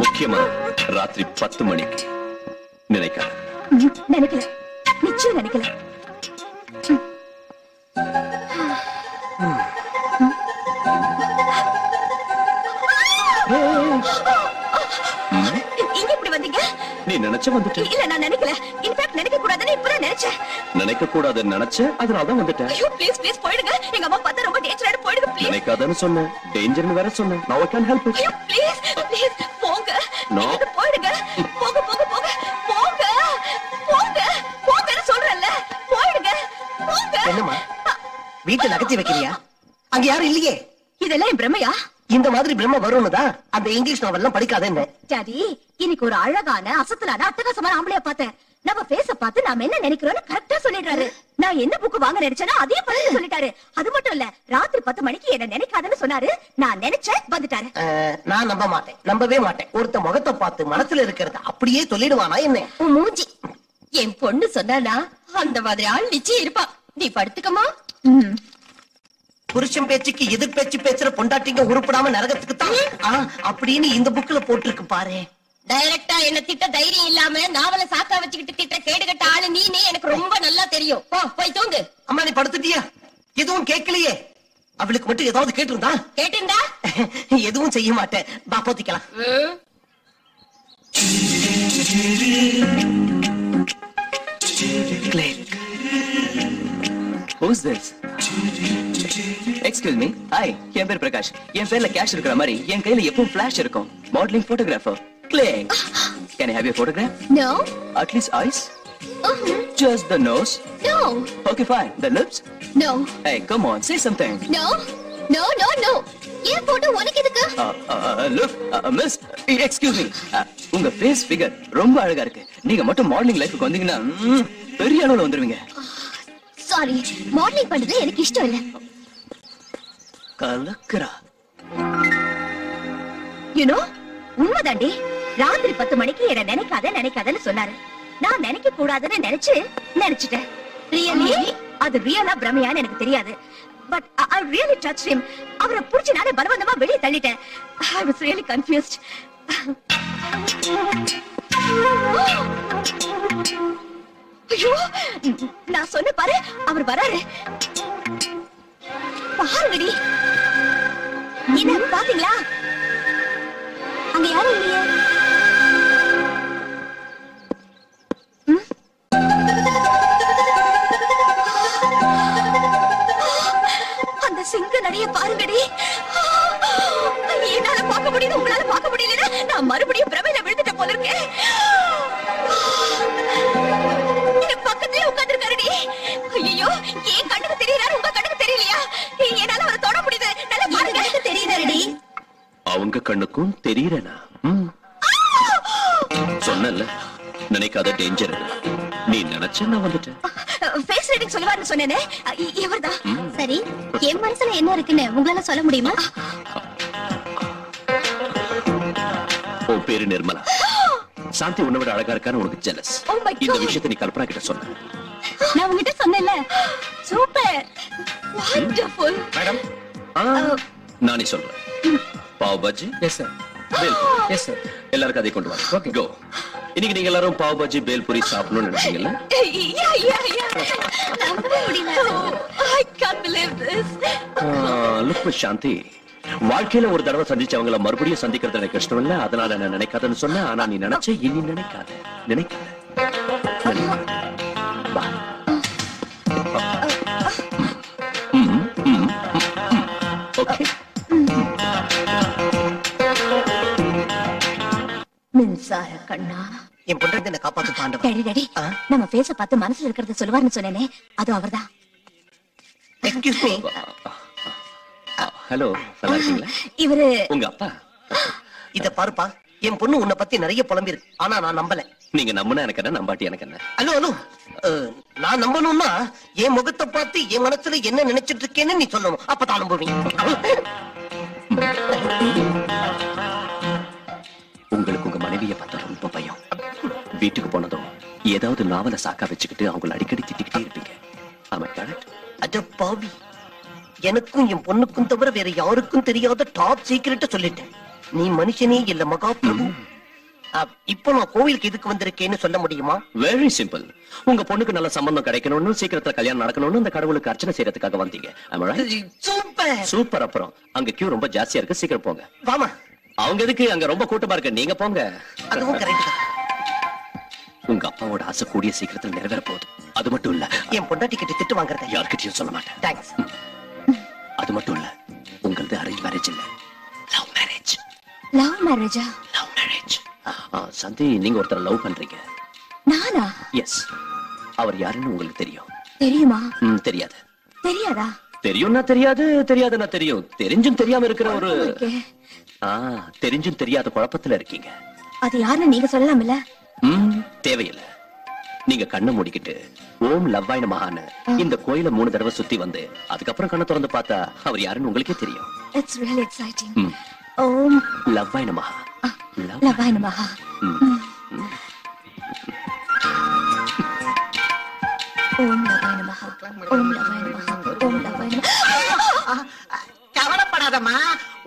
முக்கியமா ராத்திரி 10 மணிக்கு நினைக்காத. நினைக்கல, நிச்சயம் நினைக்கல. இங்க இப்படி வந்தீங்க? நீ நினைச்ச வந்துட்ட. இல்ல, நான் நினைக்கல. இன்ஃபேக்ட் நினைக்க கூடாதுன்னு இப்பதான் நினைச்சேன். நினைக்க கூடாதுன்னு நினைச்ச, அதனால தான் வந்துட்டேன். ஐயோ ப்ளீஸ் ப்ளீஸ் போயிடுங்க. எங்க அம்மா பார்த்தா ரொம்ப டேஞ்சரான, போயிடுங்க ப்ளீஸ். நினைக்காதன்னு சொன்னேன், டேஞ்சர்னு வேற சொன்னேன். Now I can't help it. ஐயோ ப்ளீஸ் ப்ளீஸ் போங்க. No. நீங்க போயிடுங்க. போங்க போங்க போங்க போங்க போங்க போங்கன்னு சொல்றேன்ல. போயிடுங்க போங்க. என்னம்மா வீட்டை நகர்த்தி வைக்கிறியா? அங்க யாரும் இல்லையே. இதெல்லாம் என் பிரமையா? இந்த மாதிரி பிரம்ம வரும்னுதான் அந்த இங்கிலீஷ் நாவல்லாம் படிக்காதேன்னு. டாடி, இன்னைக்கு ஒரு அழகான அசத்தலான அட்டகாசமான ஆம்பளைய பார்த்தேன். நம்ம ஃபேஸ பார்த்து நாம என்ன நினைக்கிறோம்னு கரெக்டா சொல்லிடுறாரு. நான் என்ன புக் வாங்க நினைச்சேனோ அதே பத்தி சொல்லிட்டாரு. அது மட்டும் இல்ல, ராத்திரி 10 மணிக்கு என்ன நினைக்காதன்னு சொன்னாரு. நான் நினைச்சேன், வந்துட்டாரு. நான் நம்ப மாட்டேன், நம்பவே மாட்டேன். ஒருத்த முகத்தை பார்த்து மனசுல இருக்கிறத அப்படியே சொல்லிடுவானா என்ன? உன் மூஞ்சி. என் பொண்ணு சொன்னானா அந்த மாதிரி ஆள் நிச்சயம் இருப்பா. நீ படுத்துக்கமா. புருஷன் பேச்சுக்கு எதிர் பேச்சு பேசுற பொண்டாட்டிங்க உருப்படாம நரகத்துக்கு தான் அப்படின்னு இந்த புக்ல போட்டிருக்கு பாரு. டைரக்டா என்ன திட்ட தைரியம் இல்லாம நாவல சாக்கா வச்சுக்கிட்டு திட்ட கேடுகட்ட ஆளு நீ எனக்கு ரொம்ப நல்லா தெரியும். போய் தூங்கு. அம்மா நீ படுத்துட்டியா? எதுவும் கேட்கலையே. அவளுக்கு மட்டும் ஏதாவது கேட்டிருந்தா? கேட்டிருந்தா எதுவும் செய்ய மாட்டேன். பாப்போத்திக்கலாம். Who's this? Excuse me. Hi, என் பேர் பிரகாஷ். என் பேர்ல கேஷ் இருக்கிற மாதிரி என் கையில எப்பவும் ஃபிளாஷ் இருக்கும். Modelling photographer. Clay. Can I have your photograph? No. At least eyes? Just the nose? No. Okay, fine. The lips? No. Hey, come on, say something. No. No, no, no. ஏன் photo உனக்கு எதுக்கு? Miss excuse me, உங்க face figure ரொம்ப அழகா இருக்கு. நீங்க மட்டும் modelling லைஃப்க்கு வந்தீங்கன்னா பெரிய அளவுல வந்துருவீங்க. சாரி, மாடலிங் பண்றது எனக்கு இஷ்டம் இல்ல. கலக்கரா யூனோ, உண்மைதாண்டி. ராத்திரி 10 மணிக்கு என்ன நினைக்காதன்னு சொன்னாரு. நான் நினைக்க கூடாதுன்னு நினைச்சிட்டேன். ரியலி அது ரியலா பிரமையான்னு எனக்கு தெரியாது. But I really touched him. அவரை புடிச்சனால பலவந்தமா வெளியே தள்ளிட்டேன். I was really confused. ஐயோ, நான் சொன்ன பாரு, அவர் வராரு. பாருங்கடி. என்ன பாத்தீங்களா? அங்க யாரும் இல்லையே. அந்த சிங்க நடைய பாருங்கடி. என்னால பார்க்க முடியுது, உங்களால பார்க்க முடியல. நான் மறுபடியும் பிரமையில விழுந்துட்ட போல இருக்கேன். பக்கத்துல உட்கார்ந்திருக்காருடி. ஐயோ, என் கண்ணுக்கு தெரியறாரு, உங்க கண்ணுக்கு தெரியலையா? என்னால அவரை தொட முடியுது. நல்லா பாருங்க, தெரியுதாடி? அவங்க கண்ணுக்கும் தெரியறனா? சொன்னல, நினைக்காத டேஞ்சர். நீ நினைச்ச நான் வந்துட்டேன். ஃபேஸ் ரீடிங் சொல்லுவாருன்னு சொன்னேனே, இவர்தான். சரி, என் மனசுல என்ன இருக்குன்னு உங்களால சொல்ல முடியுமா? உன் பேரு நிர்மலா. சாந்தி உன்னை விட அழகா இருக்கான்னு உனக்கு ஜெலஸ். இந்த விஷயத்தை நீ கல்பனா கிட்ட சொன்ன. நான் உங்ககிட்ட சொன்னேன்ல. Super, wonderful. மேடம், நானே சொல்றேன். Pav bhaji. Yes sir. Bhel. Yes sir. எல்லாருக்கும் அதை கொண்டு வாங்க. Okay, go. இன்னைக்கு நீங்க எல்லாரும் பாவ் பாஜி பேல்பூரி சாப்பிடணும்னு நினைச்சீங்கல்ல? நம்பவே முடியல. I can't believe this. Look Shanti, வாழ்க்கையில ஒரு தடவை சந்திச்சவங்கள மறுபடியும் சந்திக்கிறது எனக்கு இஷ்டம் இல்ல. அதனால நான் நினைக்காதன்னு சொன்னேன். ஆனா நீ நினைச்ச, இனி நினைக்காத. பா. ஓகே. மின்சார கண்ணா, என் பொண்டாட்டி என்ன காப்பாத்து பாண்டவன். டேடி டேடி, நம்ம ஃபேஸ பார்த்து மனசுல இருக்கிறத சொல்லுவாருன்னு சொன்னேனே, அது அவர்தான். Excuse me. ஹலோ, நல்லா இருக்கீங்களா? இவரு உங்க அப்பா. இத பாருப்பா, என் பொண்ணு உன்னை பத்தி நிறைய புலம்பிருக்கு. ஆனா நான் நம்பல. நீங்க நம்பினா எனக்கு என்ன, நம்பாட்டி எனக்கு என்ன? ஹலோ, நான் நம்பணும்னா என் முகத்தை பார்த்து என் மனசுல என்ன நினைச்சிட்டு இருக்கேன்னு நீ சொல்லணும். அப்பதான் நம்புவீங்க. உங்களுக்கு உங்க மனைவியை பார்த்தா ரொம்ப பயம். வீட்டுக்கு போனதும் ஏதாவது நாவல சாக்கா வச்சுக்கிட்டு அவங்களை அடிக்கடி திட்டிக்கிட்டே இருப்பீங்க. ஆமா, கரெக்ட்? அட பாவி, எனக்கும் என் பொண்ணுக்கும் தவிர வேற யாருக்கும் தெரியாத டாப் சீக்கிரட்ட சொல்லிட்டேன். நீ மனுஷனே இல்ல மகாபிரபு. இப்போ நான் கோவிலுக்கு எதுக்கு வந்திருக்கேன்னு சொல்ல முடியுமா? Very simple. உங்க பொண்ணுக்கு நல்ல சம்பந்தம் கிடைக்கணும்னு, சீக்கிரத்துல கல்யாணம் நடக்கணும்னு அந்த கடவுளுக்கு அர்ச்சனை செய்யறதுக்காக வந்தீங்க. Super super. அப்புறம் அங்க கியூ ரொம்ப ஜாஸ்தியா இருக்கு, சீக்கிரம் போங்க. வாமா. அவங்க எதுக்கு, அங்க ரொம்ப கூட்டமா இருக்கு, நீங்க போங்க. அதுவும் கரெக்ட் தான். உங்க அப்பாவோட ஆசை கூடிய சீக்கிரத்துல நிறைவேற போகுது. அது மட்டும் இல்ல, என் பொண்டாட்டி கிட்ட திட்டு வாங்குறத யார்கிட்டயும் சொல்ல மாட்டேன். தேங்க்ஸ். அது மட்டும் இல்ல, உங்களது அரேஞ்ச் மேரேஜ் இல்ல, லவ் மேரேஜ். லவ் மேரேஜா? Love marriage. சந்தி, நீங்க ஒருத்தர் லவ் பண்றீங்க. நானா? எஸ். அவர் யாருன்னு உங்களுக்கு தெரியும்? தெரியுமா? தெரியாது. தெரியாதா? தெரியும்னா தெரியாது, தெரியாதுன்னா தெரியும். தெரிஞ்சும் தெரியாம இருக்கிற ஒரு தெரிஞ்சும் தெரியாத குழப்பத்துல இருக்கீங்க. அது யாருன்னு நீங்க சொல்லலாம்ல? தேவையில்லை. நீங்க கண்ணை மூடிக்கிட்டு ஓம் லவ்வாய் நமஹான்னு இந்த கோயில 3 தடவை சுத்தி வந்து அதுக்கப்புறம் கண்ணை திறந்து பார்த்தா அவர் யாருன்னு உங்களுக்கே தெரியும். It's really exciting. ஓம் லவ்வாய் நமஹா. லவ்வாய் நமஹா. ஓம் லவ்வாய் நமஹா. ஓம் லவ்வாய் நமஹா. ஓம் லவ்வாய் நமஹா. கவலைப்படாதம்மா,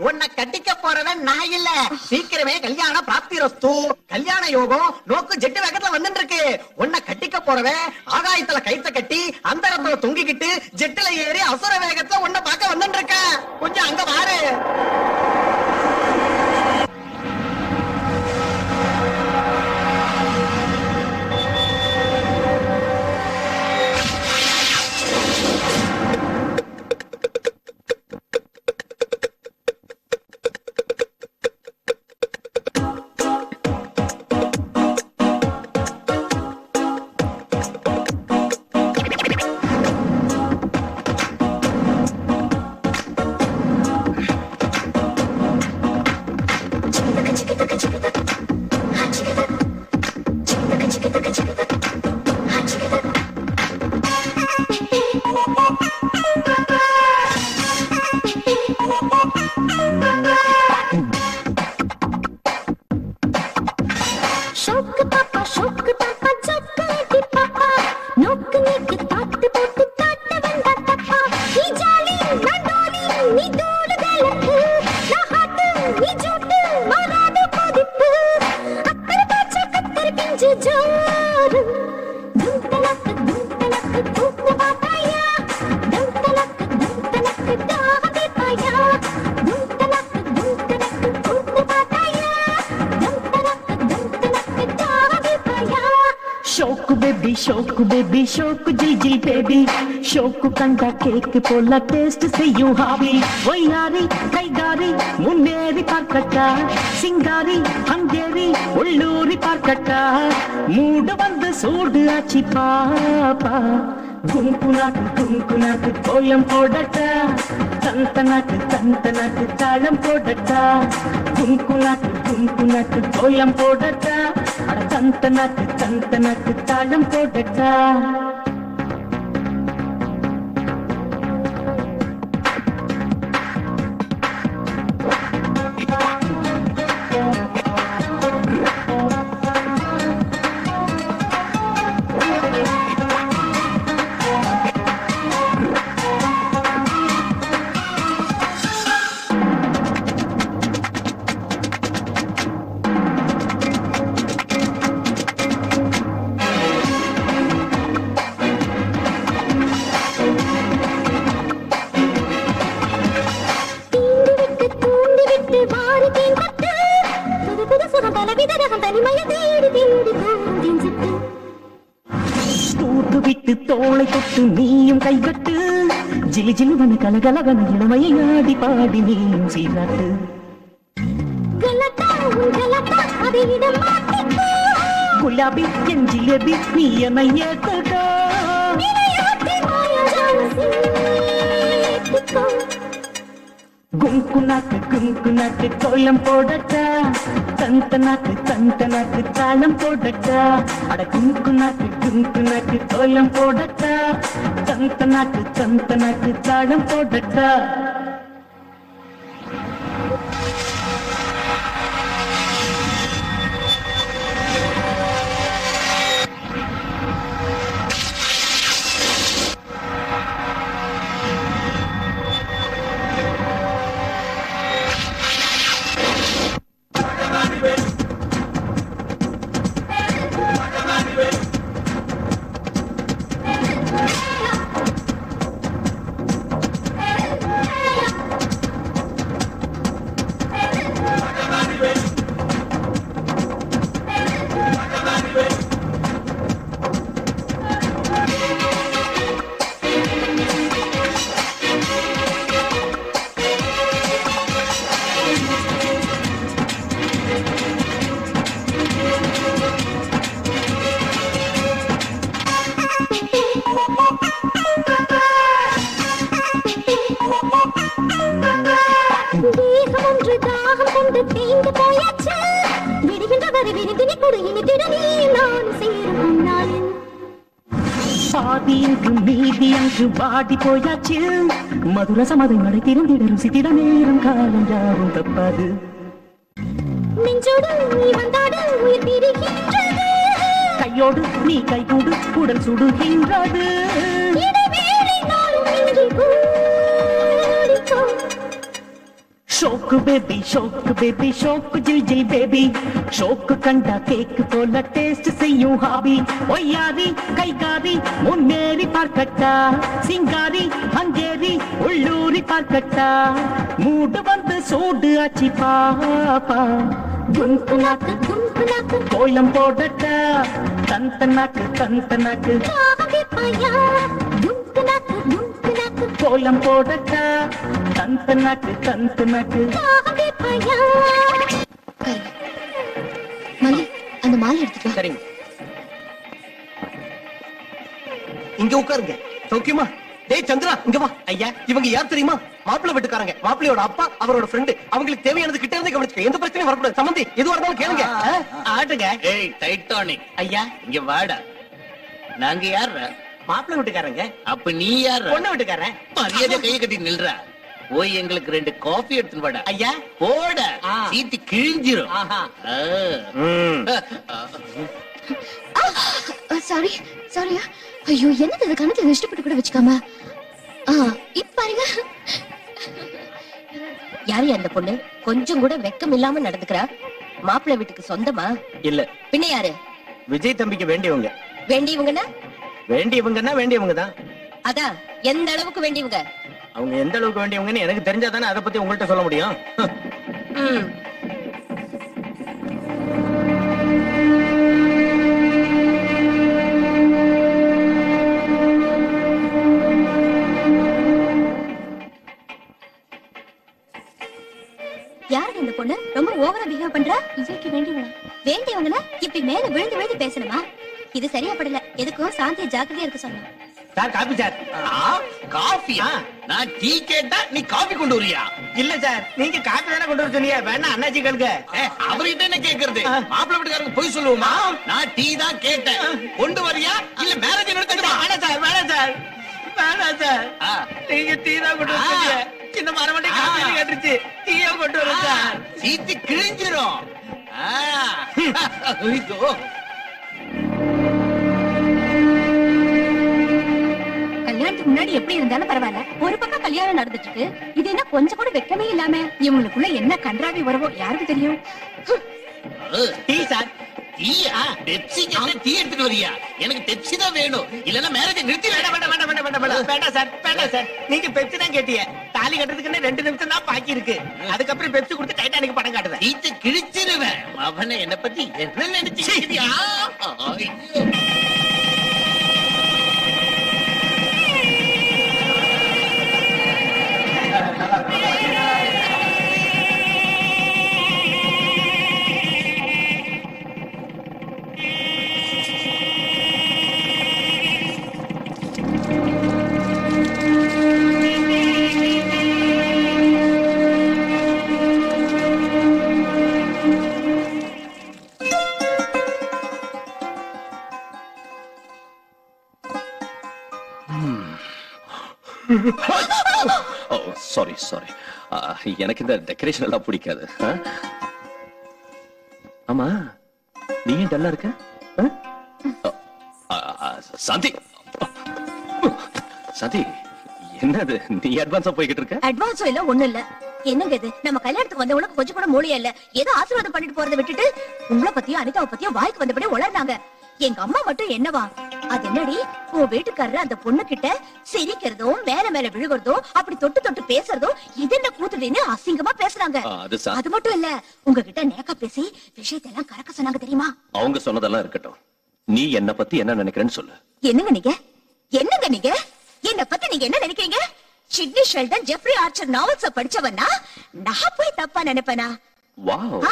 உன்னை கட்டிக்க போறவன் நான் இல்ல. சீக்கிரமே கல்யாண பிராப்திரஸ்து. கல்யாண யோகம் நோக்கு ஜெட்டு வேகத்துல வந்துட்டு இருக்கு. உன்னை கட்டிக்க போறவன் ஆகாயத்துல கைத்த கட்டி அந்தரத்துல தொங்கிக்கிட்டு ஜெட்டுல ஏறி அசுர வேகத்துல உன்னை பார்க்க வந்துட்டு இருக்க. கொஞ்சம் அங்க பாரு. ஷோக்கு பாப்பா சாக்லேட்டி பாப்பா நோக்கு நீக்கு தாட்டு போட்டு காட்ட வந்தா தப்பா நீ ஜாலி நான் டாலி நீ தூளு கலப்பு நான் ஹாட்டு நீ ஜூட்டு மாறாத கொதிப்பு அக்கறை பாச்சா கத்தரி பிஞ்சு ஜோரு தும்தலக்கு தூக்கு பாப்பாயா தும்தலக்கு தாகதி பாயா தும்தலக்கு தூக்கு பாப்பாயா தும்தலக்கு தாகதி பாயா शौक बेबी शौक जिल जिल बेबी शौक कंडा केक पोला टेस्ट से यूं हावी वैयारी कैगारी मुन्नेरी पार्कट्टा सिंगारी हंगेरी उल्लूरी पार्कट्टा मूड बंद सूड आची पापा குங்குனாக்கு கோலம் போடட்டா தந்தனாக்கு தாளம் போடட்டா குங்குனாக்கு கோலம் போடட்டா அட தந்தனாக்கு தாளம் போடட்டா தோளை தொட்டு நீயும் கைகட்டு ஜிலி ஜிலுவன கலகலவன இளமையை ஆடி பாடி நீயும் சீராட்டு குலாபி என் ஜிலேபி நீ என்னை ஏத்துக்கோ குங்குனாக்கு கோலம் போடட்டா தந்தனாக்கு தாளம் போடட்டா அட குங்குனாக்கு கோலம் போடட்டா தந்தனாக்கு தாளம் போடட்டா பாடி போயாச்சு மதுர சமதை மழை திறந்திட ருசித்திட நேரம் காலம் யாரும் தப்பாது கையோடு நீ கைகூடு உடல் சுடுகின்றது शौक बेबी शौक जिल जिल बेबी शौक कंडा केक पोला टेस्ट से यूं हावी वैयारी कैगारी मुन्नेरी पार्कट्टा सिंगारी हंगेरी उल्लूरी पार्कट्टा मूड बंद सूड आची पापा गुंकुनाक कोलम पोडट्टा तंतनाक கோலம் போடட்டா தந்தனாக்கு மல்லி அந்த மாலை எடுத்துட்டு வா. சரிங்க. இங்க உட்காருங்க. சௌக்கியமா? டேய் சந்திரா இங்க வா. ஐயா இவங்க யார் தெரியுமா? மாப்பிள்ளை வீட்டுக்காரங்க. மாப்பிள்ளையோட அப்பா அவரோட ஃப்ரெண்ட். அவங்களுக்கு தேவையானது கிட்ட இருந்து கவனிச்சுக்க. எந்த பிரச்சனையும் வரக்கூடாது. சம்பந்தி எதுவா இருந்தாலும் கேளுங்க. ஆட்டுங்க. ஏய் டைட்டானிக் ஐயா இங்க வாடா. நாங்க யாரு? மாப்பிள்ளை வீட்டுக்காரங்க. அப்ப நீ யாரு? பொண்ணு வீட்டுக்காரன். மரியாதை கையை கட்டி நில்றா. போய் எங்களுக்கு 2 காஃபி எடுத்துன்னு வாடா. ஐயா போட சீட்டு கிழிஞ்சிரும். சாரி சாரியா. ஐயோ என்னது இது கணத்துல இஷ்டப்பட்டு கூட வச்சுக்காம. இப்ப பாருங்க. யாரு அந்த பொண்ணு? கொஞ்சம் கூட வெக்கம் இல்லாம நடந்துக்கிறா. மாப்பிள்ளை வீட்டுக்கு சொந்தமா? இல்ல. பின்ன யாரு? விஜய் தம்பிக்கு வேண்டியவங்க. வேண்டியவங்கன்னா? வேண்டியவங்கன்னா வேண்டியவங்க தான். அதான் எந்த அளவுக்கு வேண்டியவங்க? அவங்க எந்த அளவுக்கு வேண்டியவங்கன்னு எனக்கு தெரிஞ்சாதானே அதை பத்தி உங்கள்கிட்ட சொல்ல முடியும். யாரு இந்த பொண்ணு? ரொம்ப ஓவரா பிஹேவ் பண்றா. விஜய்க்கு வேண்டியவங்க. வேண்டியவங்கள இப்படி மேல விழுந்து விழுந்து பேசணுமா? இது சரியா படல. எதுக்கும் சாந்தியா ஜாக்கிரதையா இருக்க சொன்னா. Sir coffee sir. காஃபியா? நான் டீ கேட்டா நீ காபி கொண்டு வரியா? இல்ல சார், நீங்க காபி தானே கொண்டு வர சொன்னீங்க. வேணா அண்ணாச்சி கேளுங்க. அவர்கிட்ட என்ன கேக்குறது? மாப்பிள்ளை வீட்டுக்காரங்க போய் சொல்லுவோமா? நான் டீ தான் கேட்டேன். கொண்டு வரியா இல்ல மேரேஜ் நடத்துமா? வேணாம் சார், வேணாம் சார், வேணாம் சார். நீங்க டீ தான் கொண்டு வர. இந்த மரமண்டை காபி கேட்டுருச்சு. டீயா கொண்டு வர சார். சீத்து கிழிஞ்சிரும். கல்யாணத்துக்கு முன்னாடி எப்படி இருந்தாலும் பரவாயில்ல. ஒரு பக்கம் கல்யாணம் நடந்துட்டு இருக்கு. இது என்ன கொஞ்சம் கூட வெக்கமே இல்லாம? இவங்களுக்குள்ள என்ன கன்றாவி வரவோ யாருக்கு தெரியும்? Tea sir. டீயா? பெப்சி கேட்டா டீ எடுத்துட்டு வரியா? எனக்கு பெப்சி தான் வேணும். இல்லன்னா மேரேஜ் நிறுத்தி. வேண்டாம் வேண்டாம் வேண்டாம் வேண்டாம் வேண்டாம் வேண்டாம் சார், வேண்டாம் சார். நீங்க பெப்சி தான் கேட்டீங்க. தாலி கட்டுறதுக்குன்னு 2 நிமிஷம் தான் பாக்கி இருக்கு. அதுக்கப்புறம் பெப்சி கொடுத்து டைட்டானிக் படம் காட்டுவேன். சீத்து கிழிச்சிருவேன். அவனை என்ன பத்தி என்ன நினைச்சியா? Sorry sorry. எனக்கு இந்த டெக்கரேஷன் எல்லாம் பிடிக்காது. ஆமா, நீ ஏன் டல்லா இருக்க? சாந்தி, சாந்தி, என்னது நீ அட்வான்ஸா போய்கிட்டு இருக்க? அட்வான்ஸும் இல்ல ஒண்ணும் இல்ல. என்னங்க இது? நம்ம கல்யாணத்துக்கு வந்த உனக்கு கொஞ்சம் கூட மூளையே இல்ல. ஏதோ ஆசீர்வாதம் பண்ணிட்டு போறதை விட்டுட்டு உங்களை பத்தியும் அனிதாவை பத்தியும் வாய்க்கு வந்தபடி உளர்னாங்க. எங்க அம்மா மட்டும் என்னவா? அது என்னடி உன் வீட்டுக்காரர் அந்த பொண்ணு கிட்ட சிரிக்கிறதும் மேல மேல விழுகிறதும் அப்படி தொட்டு தொட்டு பேசுறதும் இது என்ன கூத்துடின்னு அசிங்கமா பேசுறாங்க. அது மட்டும் இல்ல, உங்ககிட்ட நேக்கா பேசி விஷயத்தெல்லாம் கறக்க சொன்னாங்க தெரியுமா? அவங்க சொன்னதெல்லாம் இருக்கட்டும். நீ என்ன பத்தி என்ன நினைக்கிறேன்னு சொல்லு. என்னங்க நீங்க? என்னங்க நீங்க? என்ன பத்தி நீங்க என்ன நினைக்கிறீங்க? சிட்னி ஷெல்டன், ஜெஃப்ரி ஆர்ச்சர் நாவல்ஸ படிச்சவனா? நான் போய் தப்பா நினைப்பேனா? வாவ்.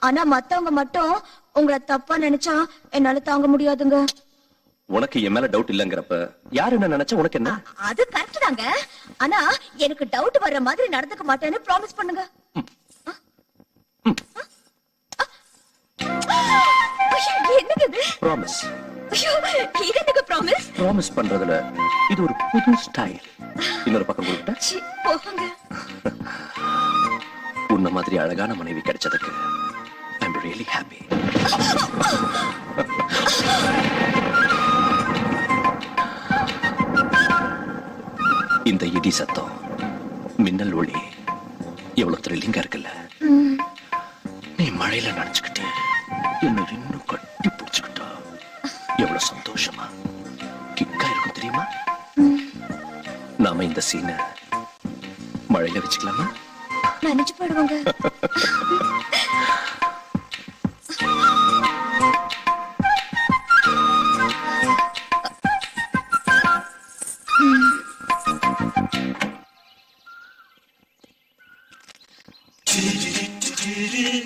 ஆனா மத்தவங்க மட்டும் உங்களை தப்பா நினைச்சா என்னால தாங்க முடியாதுங்க. உனக்கு என் மேல டவுட் இல்லங்கறப்ப யார் என்ன நினைச்சா உனக்கு என்ன? அது கரெக்ட் தாங்க. ஆனா எனக்கு டவுட் வர்ற மாதிரி நடந்துக்க மாட்டேன்னு ப்ராமிஸ் பண்ணுங்க. என்னங்க இது? ப்ராமிஸ். ஐயோ, இது என்னங்க ப்ராமிஸ்? ப்ராமிஸ் பண்றதுல இது ஒரு புது ஸ்டைல். இன்னொரு பக்கம் கொடுத்தா போங்க. உன்ன மாதிரி அழகான மனைவி கிடைச்சதுக்கு I'm really happy. இந்த இடி சத்தம், மின்னல் ஒளி எவ்வளவு த்ரில்லிங்கா இருக்குல்ல? நீ மழையில நனைச்சுக்கிட்டு என்ன இன்னும் கட்டி பிடிச்சுக்கிட்டா எவ்வளவு சந்தோஷமா கிக்கா இருக்கும் தெரியுமா? நாம இந்த சீனை மழையில வச்சுக்கலாமா? நினைச்சு போடுவாங்க.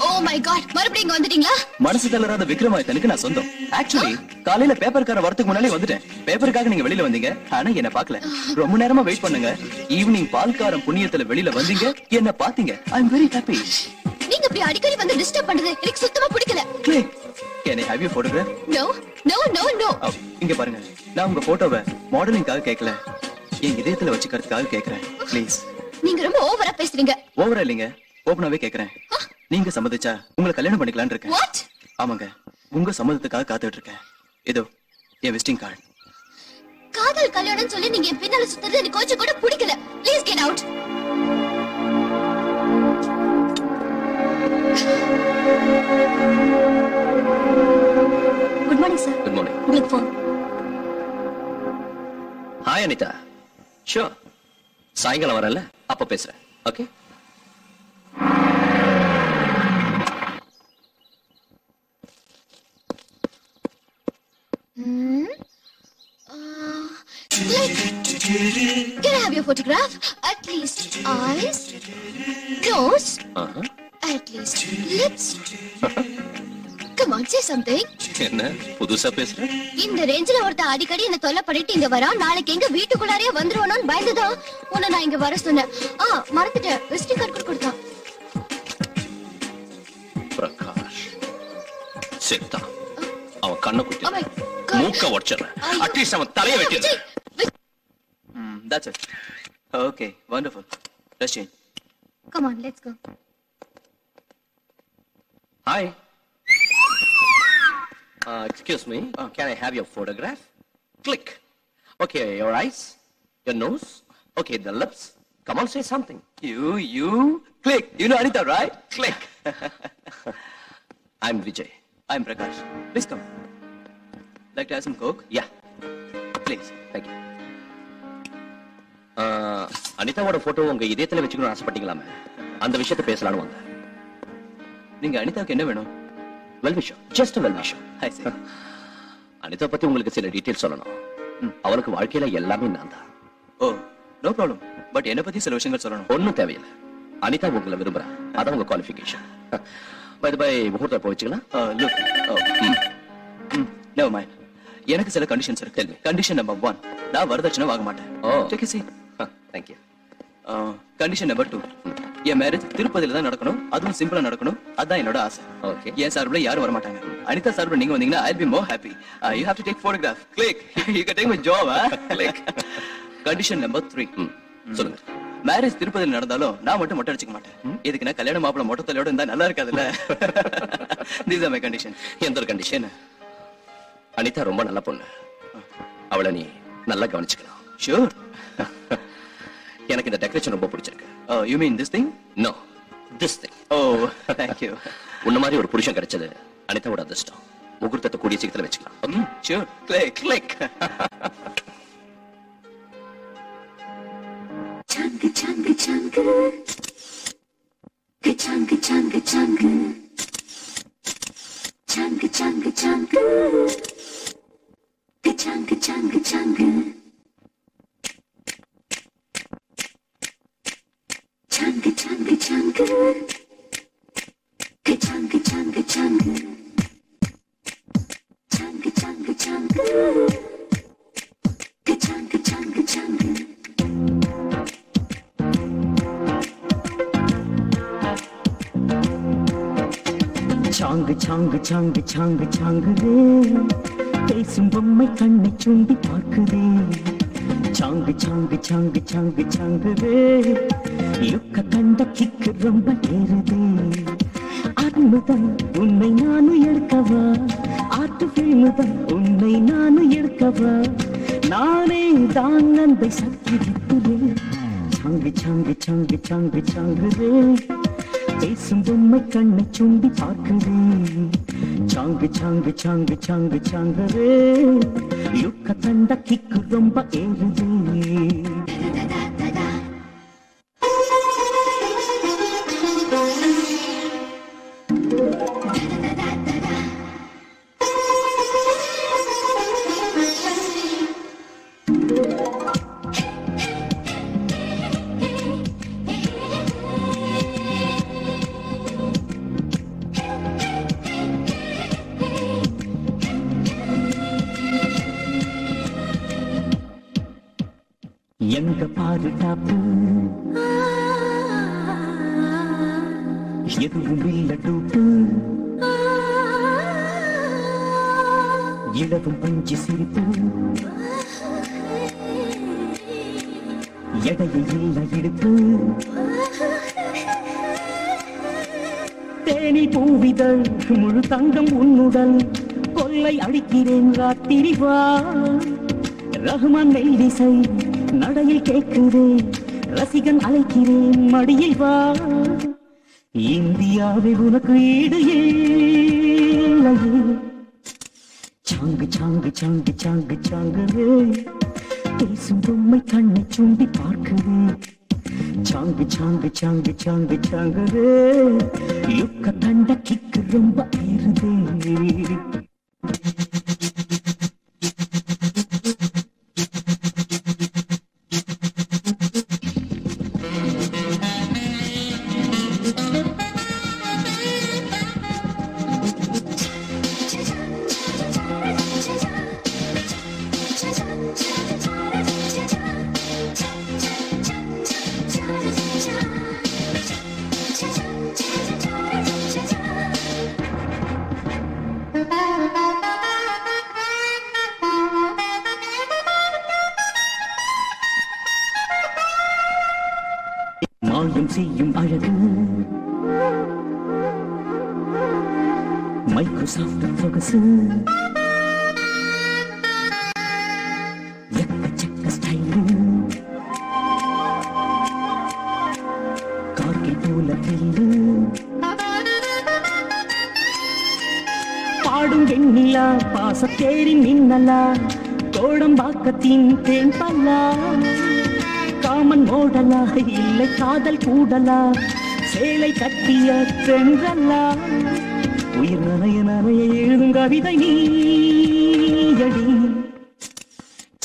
ஓ மை காட், மறுபடியும் இங்க வந்துட்டீங்களா? மனசு தளராத விக்ரமாதித்தனுக்கு நான் சொந்தம். ஆக்சுவலி காலையில பேப்பர்கார வரதுக்கு முன்னாலே வந்துட்டேன். பேப்பருக்காக நீங்க வெளியில வந்தீங்க, ஆனா என்ன பார்க்கல. ரொம்ப நேரமா வெயிட் பண்ணுங்க. ஈவினிங் பால்காரம் புண்ணியத்துல வெளியில வந்தீங்க, என்ன பாத்தீங்க. ஐ அம் வெரி ஹாப்பி. நீங்க இப்படி அடிக்கடி வந்து டிஸ்டர்ப் பண்றது எனக்கு சுத்தமா பிடிக்கல. Can I have your photograph? No, no, no, no. இங்க பாருங்க, நான் உங்க போட்டோவை மாடலிங்காக கேட்கல, என் இதயத்துல வச்சுக்கிறதுக்காக கேக்குறேன். ப்ளீஸ். நீங்க ரொம்ப ஓவரா பேசுறீங்க. ஓவரா இல்லைங்க, ஓபனாவே கேக்குறேன். நீங்க சம்மதிச்சா உங்களை கல்யாணம் பண்ணிக்கலாம்னு இருக்கேன். What? ஆமாங்க, உங்க சம்மதத்துக்காக காத்துட்டு இருக்கேன். இதோ என் விசிட்டிங் கார்டு. காதல் கல்யாணம் சொல்லி நீங்க என் பின்னால சுத்துறது எனக்கு கொஞ்சம் கூட பிடிக்கல. Please get out. Good morning sir. Good morning. உங்களுக்கு ஃபோன். ஹாய் அனிதா. ஷூர். சாயங்காலம் வரல, அப்ப பேசுறேன். Okay. Can I have your photograph? At least eyes, nose, at least lips. Come on, say something. என்ன புதுசா பேசுற? இந்த ரேஞ்சில ஒருத்த அடிக்கடி என்ன தொல்லை பண்ணிட்டு இங்க வரா. நாளைக்கு எங்க வீட்டுக்குள்ளாரே வந்துருவானோன்னு பயந்துதான் உன்னை நான் இங்க வர சொன்னேன். மறந்துட்டேன். விசிட்டிங் கார்டு கொடுத்தான். பிரகாஷ் செத்தா. அவன் கண்ணை குத்தி மூக்க உடைச்சிடுறேன். அட்லீஸ்ட் அவன் தலையை வெட்டிடுறேன். That's it. Okay, wonderful. Let's change. Come on, let's go. Hi. Excuse me. Can I have your photograph? Click. Okay, your eyes, your nose. Okay, the lips. Come on, say something. You. Click. You know Anita, right? Click. I'm Vijay. I'm Prakash. Please come. Like to have some Coke? Yeah. Please. Thank you. அனிதாவோட photo உங்க இதயத்துல வச்சுக்கணும்னு ஆசைப்பட்டீங்களாமே, அந்த விஷயத்தை பேசலாம்னு வந்தேன். நீங்க அனிதாவுக்கு என்ன வேணும்? வெல் விஷயம். ஜஸ்ட் வெல் விஷயம். I see. அனிதா பத்தி உங்களுக்கு சில டீடைல்ஸ் சொல்லணும். அவளுக்கு வாழ்க்கையில எல்லாமே நான் தான். ஓ, நோ ப்ராப்ளம். பட் என்ன பத்தி சில விஷயங்கள் சொல்லணும். ஒன்னும் தேவையில்லை. அனிதா உங்களை விரும்புறா. அதான் உங்க குவாலிஃபிகேஷன். பை தி பை, முகூர்த்தம் போய் வச்சுக்கலாம். லுக். Never mind. எனக்கு சில கண்டிஷன்ஸ் இருக்கு. கண்டிஷன் நம்பர் 1, நான் வரதட்சணை வாங்க மாட்டேன். Take a seat. Thank you. Condition number 2, என் மேரேஜ் திருப்பதியில தான் நடக்கணும். அதுவும் சிம்பிளா நடக்கணும். அதான் என்னோட ஆசை. ஓகே. என் சார்பில் யாரும் வர மாட்டாங்க. அனிதா சார்பில் நீங்க வந்தீங்கன்னா I'll be more happy. You have to take photograph. Click. You can take my job. Click. Condition number 3. சொல்லுங்க. மேரேஜ் திருப்பதியில் நடந்தாலும் நான் மட்டும் மொட்டை அடிச்சுக்க மாட்டேன். இதுக்கு நான் கல்யாண மாப்பிள்ள மொட்டை தலையோட இருந்தா நல்லா இருக்காதுல்ல. These are my condition. எந்த ஒரு கண்டிஷன்? அனிதா ரொம்ப நல்ல பொண்ணு. அவளை நீ நல்லா கவனிச்சுக்கணும். Sure. எனக்கு இந்த டெக்கரேஷன் ரொம்ப பிடிச்சிருக்கு. You mean this thing? No, this thing. Oh, thank you. உன்ன மாதிரி ஒரு புருஷன் கிடைச்சது அனிதாவோட அதிர்ஷ்டம். முகூர்த்தத்தை கூடிய சீக்கிரத்துல வச்சுக்கலாம். Okay, sure. Click. Changa changa changa, changa changa changa, changa changa changa, changa changa changa. Changa changa changa, changa changa changa, changa changa changa, changa changa changa. சாங்கு சாங்கு சாங்கு சாங்கு சாங்குதே, பேசும் பொம்மை கண்ணை சுண்டி பார்க்குதே. சாங்கு சாங்கு சாங்கு சாங்கு சாங்குதே, லுக்க கண்ட கிக்கு ரொம்ப ஏறுதே. அருமுதன் உன்னை நானும் எடுக்கவா, ஆட்டு பிள்முதன் உன்னை நானும் எடுக்கவா. நானே தான் அந்த சக்தி விட்டுதே. சாங்கு சாங்கு சாங்கு சாங்கு சாங்குதே, பேசும் பொம்மை கண்ணை சுண்டி பார்க்குதே. சாங்கு சாங்கு சாங்கு சாங்கு சாங்குதே, லுக்க கண்ட கிக்கு ரொம்ப ஏறுதே. எங்க பாரு டாப்பு, எதுவும் இல்ல டூப்பு. இளவும் பஞ்சு சிரிப்பு, எடையில் இல்ல இடுப்பு. தேனி பூவிதழ் முழு தங்கம் உன்னுடல் கொள்ளை அடிக்கிறேன் ராத்திரி வா ரஹ்மான் மெல்லிசை நடையில் கேட்குதே ரசிகன் அழைக்கிறேன் மடியில் வா இந்தியாவை உனக்கு ஈடு இல்லையே சாங்கு சாங்கு சாங்கு சாங்கு சாங்கு பேசும் பொம்மை கண்ணை சுண்டி பார்க்குது சாங்கு சாங்கு சாங்கு சாங்கு சாங்கு லுக்க தண்ட கிக்கு ரொம்ப ஏறுதே மாயம் செய்யும் அழகு மைக்ரோசாஃப்ட் சொகசு எக்கச்சக்க ஸ்டைலு கார்கில் போல தில்லு பாடும் வெண்ணிலா பாசத்தேரின் மின்னலா கோடம்பாக்கத்தின் தேன் பல்லா காமன் ஓடலா இல்லை காதல் கூடலா சேலை கட்டிய சென்றல்லா உயிர் நனைய நனைய எழுதும் கவிதை நீயடி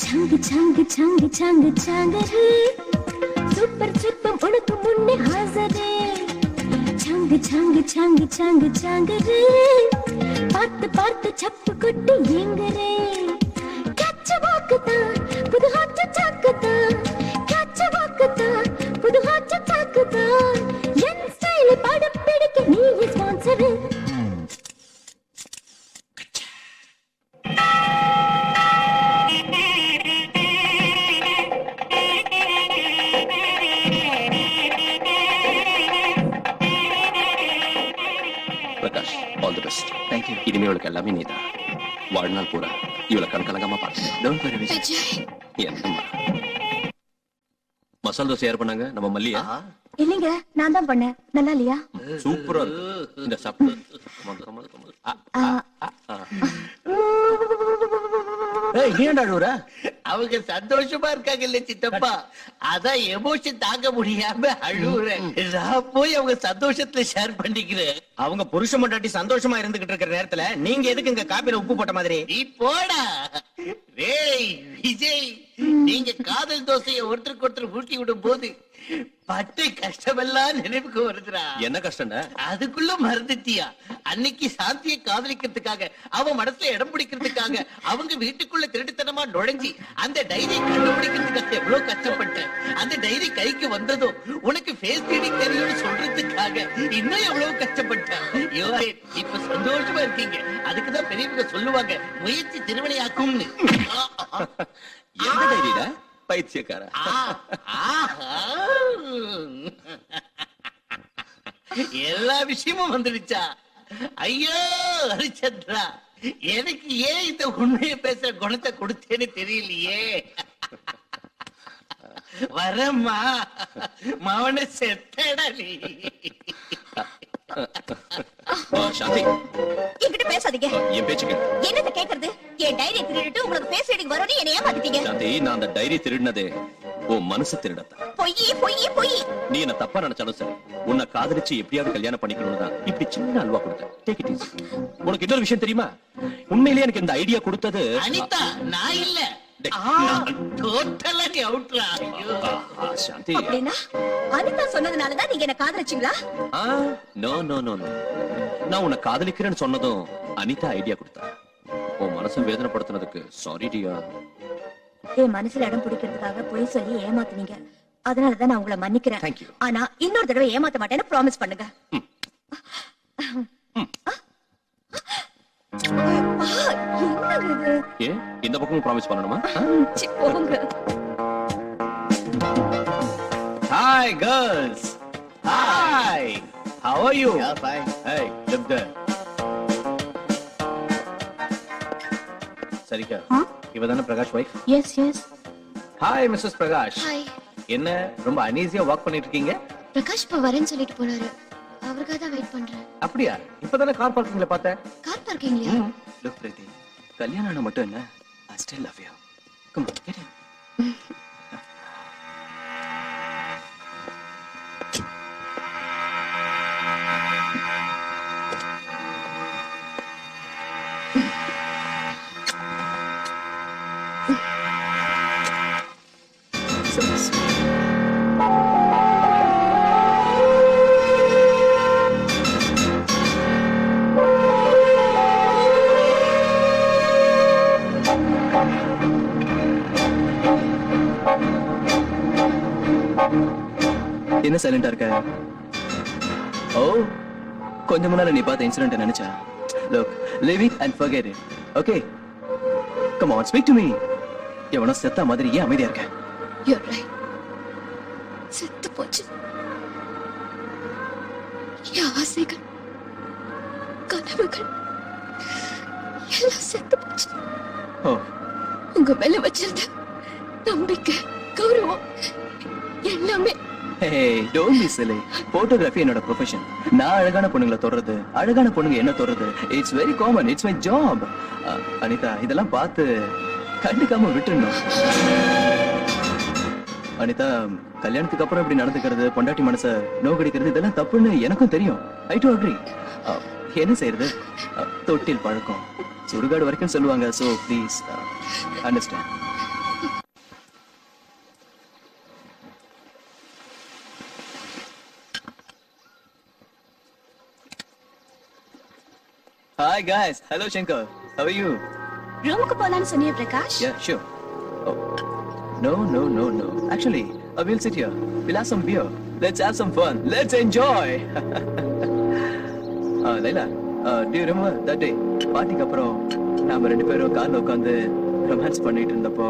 சாங்கு சாங்கு சாங்கு சாங்கு சாங்கரே சூப்பர் சிற்பம் உனக்கு முன்னே ஹாசரே சாங்கு சாங்கு சாங்கு சாங்கு சாங்கரே பார்த்து பார்த்து சப்பு கொட்டு ஏங்கரே கச்ச வாக்குதான் புது ஹாட்டு சாக்குதான் கச்ச வாக்குதான் புது ஹாட்டு சாக்குதான் என் ஸ்டைலை படம் பிடிக்க நீ sponsor Prakash all the best thank you இனிமே இவளுக்கு எல்லாமே நீதான் வாழ்நாள் பூரா இவளை கணக்கலங்கமா பார்த்து டோன்ட் வரி என்னம்மா மசாலா தோசை யார் பண்ணாங்க நம்ம மல்லியா இல்லைங்க நான் தான் பண்ணேன் நல்லா இல்லையா சூப்பரா இருக்கு இந்த சாப்பிடு அவங்க சந்தோஷமா இருக்காங்க இல்ல சித்தப்பா அதான் எமோஷன் தாங்க முடியாம அழுவுறேன் நான் போய் அவங்க சந்தோஷத்துல ஷேர் பண்ணிக்கிறேன் அவங்க புருஷ மண்டாட்டி சந்தோஷமா இருந்துகிட்டு இருக்கிற நேரத்துல நீங்க எதுக்கு இங்க காப்பில உப்பு போட்ட மாதிரி நீ போடா டேய் விஜய் நீங்க காதல் தோசையை ஒருத்தருக்கு ஒருத்தர் ஊட்டி விடும் போது பட்டு கஷ்டமெல்லாம் நினைவுக்கு வருதுடா என்ன கஷ்டம்டா அதுக்குள்ள மறந்துட்டியா அன்னைக்கு சாந்தியை காதலிக்கிறதுக்காக அவன் மனசுல இடம் பிடிக்கிறதுக்காக அவங்க வீட்டுக்குள்ள திருட்டுத்தனமா நுழைஞ்சி அந்த டைரி கண்டுபிடிக்கிறதுக்காக எவ்வளவு கஷ்டப்பட்டேன் அந்த டைரி கைக்கு வந்ததும் உனக்கு ஃபேஸ் ரீடிங் தெரியும்னு சொல்றதுக்காக இன்னும் எவ்வளவு கஷ்டப்பட்டேன் ஐயோ இப்ப சந்தோஷமா இருக்கீங்க அதுக்குதான் பெரியவங்க சொல்லுவாங்க முயற்சி திருவினையாக்கும்னு எந்த டைரிடா பைத்தியக்கார எல்லா விஷயமும் வந்துடுச்சா ஐயோ ஹரிச்சந்திரா எனக்கு ஏன் இந்த உண்மையை பேசுற குணத்தை கொடுத்தேன்னு தெரியலையே வரம்மா மவனை செத்தடா நீ சாந்தி என்கிட்ட பேசாதீங்க என் பேச்சுக்கு என்னது கேக்குறது என் டைரி திருடிட்டு உங்களுக்கு பேஸ் ரீடிங் வரும்னு என்னைய ஏமாத்திட்டீங்க சாந்தி நான் அந்த டைரி திருடினதே உன் மனசு திருடத்தான் பொய் பொய் பொய் நீ என்ன தப்பா நினைச்சாலும் சரி உன்னை காதலிச்சு எப்படியாவது கல்யாணம் பண்ணிக்கணும்னு தான் இப்படி சின்ன அல்வா கொடுத்தேன் டேக் இட் ஈஸி உனக்கு இன்னொரு விஷயம் தெரியுமா உண்மையிலேயே எனக்கு இந்த ஐடியா கொடுத்தது அனிதா நான் இல்ல டோட்டலா நீ அவுட்ரா சாந்தி அப்படின்னா அனிதா சொன்னதுனால தான் நீங்க என்ன காதலிச்சீங்களா நோ நோ நோ நோ நான் உன்னை காதலிக்கிறேன்னு சொன்னதும் அனிதா ஐடியா கொடுத்தா உன் மனசை வேதனைப்படுத்தினதுக்கு சாரி டியா என் மனசுல இடம் பிடிக்கிறதுக்காக பொய் சொல்லி ஏமாத்துனீங்க அதனாலதான் நான் உங்களை மன்னிக்கிறேன் Thank you. ஆனா இன்னொரு தடவை ஏமாத்த மாட்டேன்னு ப்ராமிஸ் பண்ணுங்க ஏ இந்த பக்கமும் ப்ராமிஸ் பண்ணணுமா hi girls hi How are you? Yeah, fine. Hey, look there. சரிக்கா, இவதானே Prakash wife? Yes, yes. Hi Mrs Prakash. Hi. என்ன ரொம்ப அனீசியா வாக் பண்ணிட்டு இருக்கீங்க? பிரகாஷ் இப்ப வரேன்னு சொல்லிட்டு போனாரு. அவருக்காக தான் வெயிட் பண்றேன். அப்படியா? இப்பதானே கார் பார்க்கிங்ல பார்த்தேன். கார் பார்க்கிங்லயா? Look, Preeti, கல்யாணம் ஆன மட்டும் என்ன? I still love you. Come on, get in. என்ன சைலண்டா இருக்க? ஓ, கொஞ்சம் முன்னால நீ பார்த்த இன்சிடென்ட் நினைச்சா? Look, leave it and forget it. Okay? Come on, speak to me. எவனோ செத்த மாதிரி ஏன் அமைதியா இருக்க? You're right. செத்து போச்சு. என் ஆசைகள், கனவுகள் எல்லாம் செத்து போச்சு. ஓ, உங்க மேல வச்சிருந்த நம்பிக்கை, கௌரவம் எல்லாமே. Hey, don't be silly. Photography என்னோட ப்ரொஃபஷன். நான் அழகான பொண்ணுங்களை தொடறது, அழகான பொண்ணுங்க என்ன தொடறது, it's very common. It's my job. Anita, இதெல்லாம் பார்த்து கண்டுக்காம விட்டுடணும். அனிதா, கல்யாணத்துக்கு அப்புறம் இப்படி நடந்துக்கிறது, பொண்டாட்டி மனசை நோக்கடிக்கிறது, இதெல்லாம் தப்புன்னு எனக்கும் தெரியும். ஐ டு அக்ரி. என்ன செய்யறது? தொட்டில் பழக்கம் சுடுகாடு வரைக்கும் சொல்லுவாங்க. So please understand. Hi guys. Hello Shankar. How are you? ரூமுக்கு போலான்னு சொன்னியே Prakash? Yeah, sure. Oh. No. Actually, we'll sit here. We'll have some beer. Let's have some fun. Let's enjoy. Laila, do you remember that day? பார்ட்டிக்கு அப்புறம் நாம ரெண்டு பேரும் கார்ல உட்கார்ந்து ரொமான்ஸ் பண்ணிட்டு இருந்தப்போ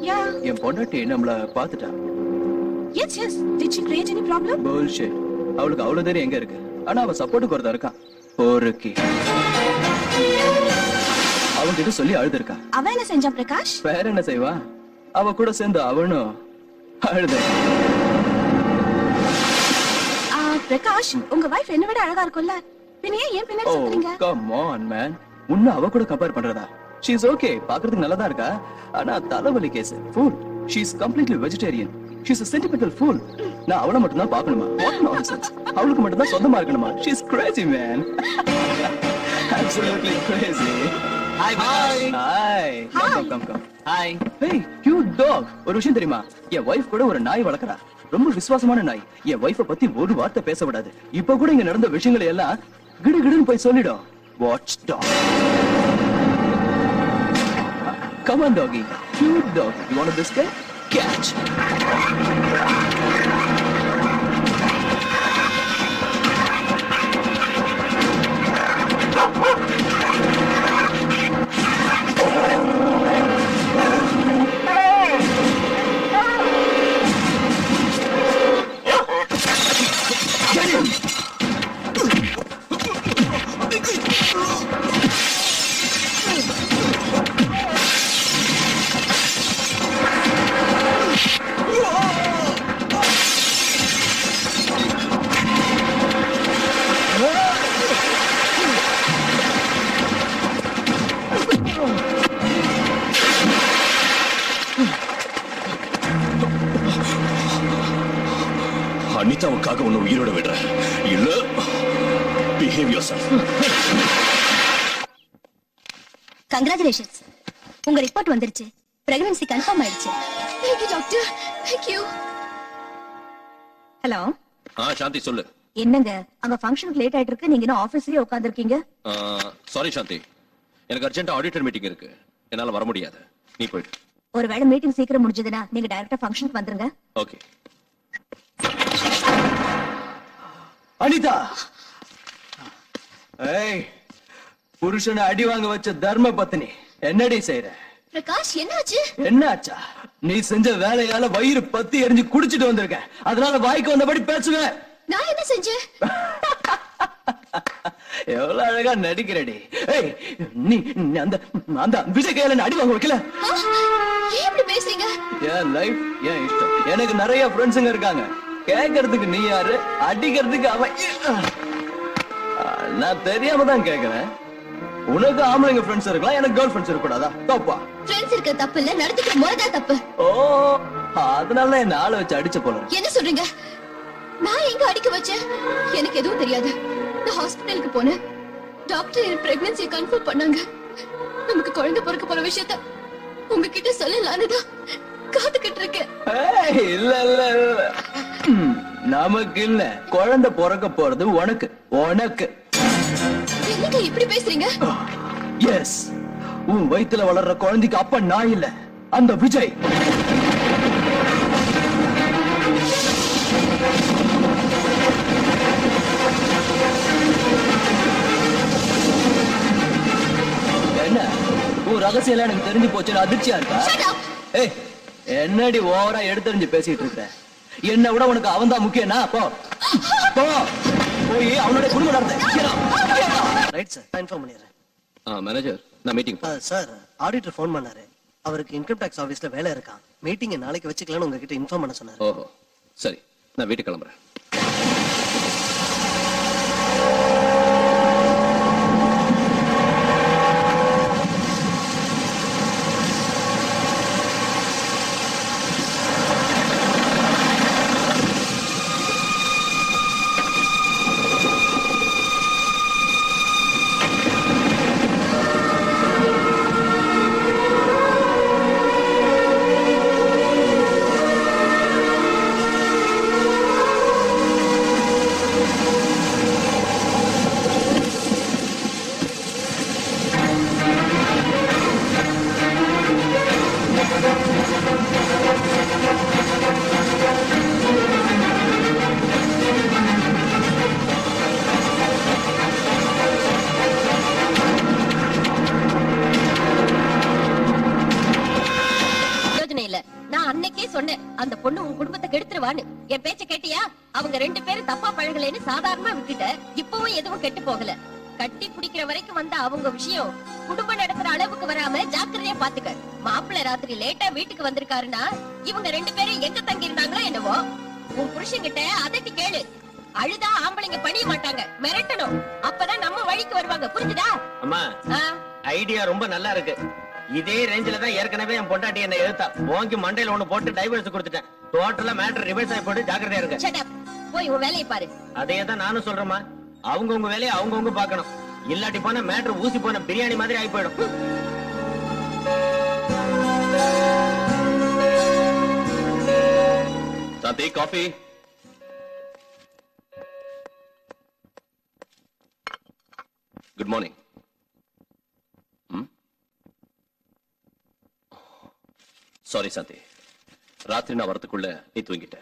Yeah. என் பொண்டாட்டி நம்மள பார்த்துட்டா. Yes. Did she create any problem? Bullshit. அவளுக்கு அவ்வளவு தைரியம் எங்க இருக்கு? ஆனா அவ சப்போர்ட்டுக்கு ஒருத்தர் இருக்கான். போருக்கி. அவன் கிட்ட சொல்லி அழுதுருக்கா. அவ என்ன செஞ்சா பிரகாஷ்? வேற என்ன செய்வா? அவ கூட சேர்ந்து அவனும் அழுது. பிரகாஷ், உங்க வைஃப் என்ன விட அழகா இருக்கும்ல? பின்ன ஏன் பின்னாடி சுத்துறீங்க? Come on man. உன்னை அவ கூட கம்பேர் பண்றதா? She is okay. பாக்குறதுக்கு நல்லதா இருக்கா. ஆனா தலைவலி case. Food. She is completely vegetarian. She is a sentimental fool. நான் அவளை மட்டும் தான் பார்க்கணுமா? What nonsense. அவளுக்கு மட்டும் தான் சொந்தமா இருக்கணுமா? She is crazy man. Absolutely crazy. Hi. Come. Hi. Hey, cute dog. ஒரு விஷயம் தெரியுமா? என் வைஃப் கூட ஒரு நாய் வளர்க்கறா. ரொம்ப விசுவாசமான நாய். என் வைஃபை பத்தி ஒரு வார்த்தை பேச விடாது. இப்ப கூட இங்க நடந்த விஷயங்களை எல்லாம் கிடுகிடுன்னு போய் சொல்லிடும். Watch dog. Come on doggy. Cute dog. You want a biscuit? Catch. Get him! அனிதாவுக்காக உன்னை உயிரோட விடுற இல்ல? Behave yourself. Congratulations. உங்க ரிப்போர்ட் வந்துருச்சு. பிரெக்னன்சி கன்ஃபார்ம் ஆயிடுச்சு. Thank you doctor. Thank you. Hello. Shanti சொல்லு. என்னங்க அங்க ஃபங்க்ஷனுக்கு லேட் ஆயிட்டு இருக்கு, நீங்க இன்னும் ஆபீஸ்லயே உட்கார்ந்திருக்கீங்க? சாரி சாந்தி, எனக்கு அர்ஜென்ட்டா ஆடிட்டர் மீட்டிங் இருக்கு, என்னால வர முடியாது. நீ போயிடு. ஒருவேளை மீட்டிங் சீக்கிரம் முடிஞ்சதுன்னா நீங்க டைரக்டா ஃபங்க்ஷனுக்கு வந்துருங்க. ஓகே. அனிதா, ஏய், புருஷனை அடி வாங்க வச்ச தர்ம பத்னி என்னடி செய்யற? பிரகாஷ் என்னாச்சு? என்னாச்சா? நீ செஞ்ச வேலையால வயிறு பத்தி எரிஞ்சு குடிச்சிட்டு வந்திருக்க, அதனால வாய்க்கு வந்தபடி பேசுவேன். நான் என்ன செஞ்சேன்? எவ்வளவு அழகா நடிக்கிறடி. ஏய், நீ அந்த அந்த விஜய் கையில அடி வாங்க வைக்கல. ஏன் இப்படி பேசுறீங்க? என் லைஃப் என் இஷ்டம். எனக்கு நிறைய ஃப்ரெண்ட்ஸுங்க இருக்காங்க. கேட்கறதுக்கு நீ யாரு, அடிக்கிறதுக்கு அவன். நான் தெரியாம தான் கேக்குறேன். உனக்கு ஆம்பளைங்க ஃப்ரெண்ட்ஸ் இருக்கலாம், எனக்கு கேர்ள் ஃப்ரெண்ட்ஸ் இருக்கக்கூடாதா? தப்பா? ஃப்ரெண்ட்ஸ் இருக்க தப்பு இல்ல, நடந்துக்கிற முறைதான் தப்பு. ஓ, அதனால என்ன ஆளை வச்சு அடிச்ச போல. என்ன சொல்றீங்க? நான் எங்க அடிக்க வச்சேன்? எனக்கு எதுவும் தெரியாது. நான் ஹாஸ்பிட்டலுக்கு போனேன். டாக்டர் என் பிரெக்னன்சியை கன்ஃபார்ம் பண்ணாங்க. நமக்கு குழந்தை பிறக்க போற விஷயத்த உங்ககிட்ட சொல்லலான்னு தான் காத்துக்கிட்டு இருக்கேன். இல்ல இல்ல இல்ல, நமக்கு இல்ல, குழந்தை பிறக்க போறது உனக்கு. உனக்கு என்னங்க இப்படி பேசுறீங்க? எஸ், உன் வயித்துல வளர்ற குழந்தைக்கு அப்ப நான் இல்ல, அந்த விஜய். என்ன உன் ரகசியம் எல்லாம் எனக்கு தெரிஞ்சு போச்சு, அதிர்ச்சியா இருக்கா? ஏய், என்னடி ஓவரா எடுத்தறிஞ்சு பேசிட்டு இருக்க? என்ன விட உனக்கு அவன் தான் முக்கியம்னா? போ போ, போய் அவனோட குடும்பம் நடத்த. ரைட் சார், இன்ஃபார்ம் பண்ணிடுறேன். மேனேஜர், நான் மீட்டிங் சார், ஆடிட்டர் ஃபோன் பண்ணாரு. அவருக்கு இன்கம் டாக்ஸ் ஆபீஸ்ல வேலை இருக்கான். மீட்டிங்கை நாளைக்கு வச்சுக்கலாம்னு உங்ககிட்ட இன்ஃபார்ம் பண்ண சொன்னாரு. ஓஹோ, சரி, நான் வீட்டுக்கு கிளம்புறேன். அந்த பொண்ணு உன் குடும்பத்தை கெடுத்துருவான்னு. என் பேச்ச கேட்டியா? அவங்க 2 பேரும் தப்பா பழகலைன்னு சாதாரணமா விட்டுட்ட. இப்பவும் எதுவும் கெட்டு போகல. கட்டி பிடிக்கிற வரைக்கும் வந்த அவங்க விஷயம் குடும்பம் நடத்துற அளவுக்கு வராம ஜாக்கிரதையா பாத்துக்க. மாப்பிள்ளை ராத்திரி லேட்டா வீட்டுக்கு வந்திருக்காருன்னா இவங்க 2 பேரும் எங்க தங்கி இருந்தாங்களோ என்னவோ. உன் புருஷன்கிட்ட அதட்டி கேளு. அழுதா ஆம்பளைங்க பணிய மாட்டாங்க, மிரட்டணும். அப்பதான் நம்ம வழிக்கு வருவாங்க. புரிஞ்சுதா? அம்மா, ஐடியா ரொம்ப நல்லா இருக்கு. இதே ரேஞ்சில தான் ஏற்கனவே என் பொண்டாட்டி என்ன எழுத்தா வாங்கி மண்டையில ஒண்ணு போட்டு டைவர்ஸ் கொடுத்துட்டேன். டோட்டலா மேட்டர் ரிவர்ஸ் ஆகி போட்டு ஜாக்கிரதையா இருக்கு. Shut up. போய் உன் வேலையை பாரு. அதே தான் நானும் சொல்றேம்மா. அவங்க உங்க வேலையை அவங்கவுங்க பார்க்கணும். இல்லாட்டி போனா மேட்டர் ஊசி போன பிரியாணி மாதிரி ஆகி போயிடும். சாந்தி, காஃபி. Good morning. சாரி சாந்தி, ராத்திரி நான் வரதுக்குள்ள நீ தூங்கிட்ட.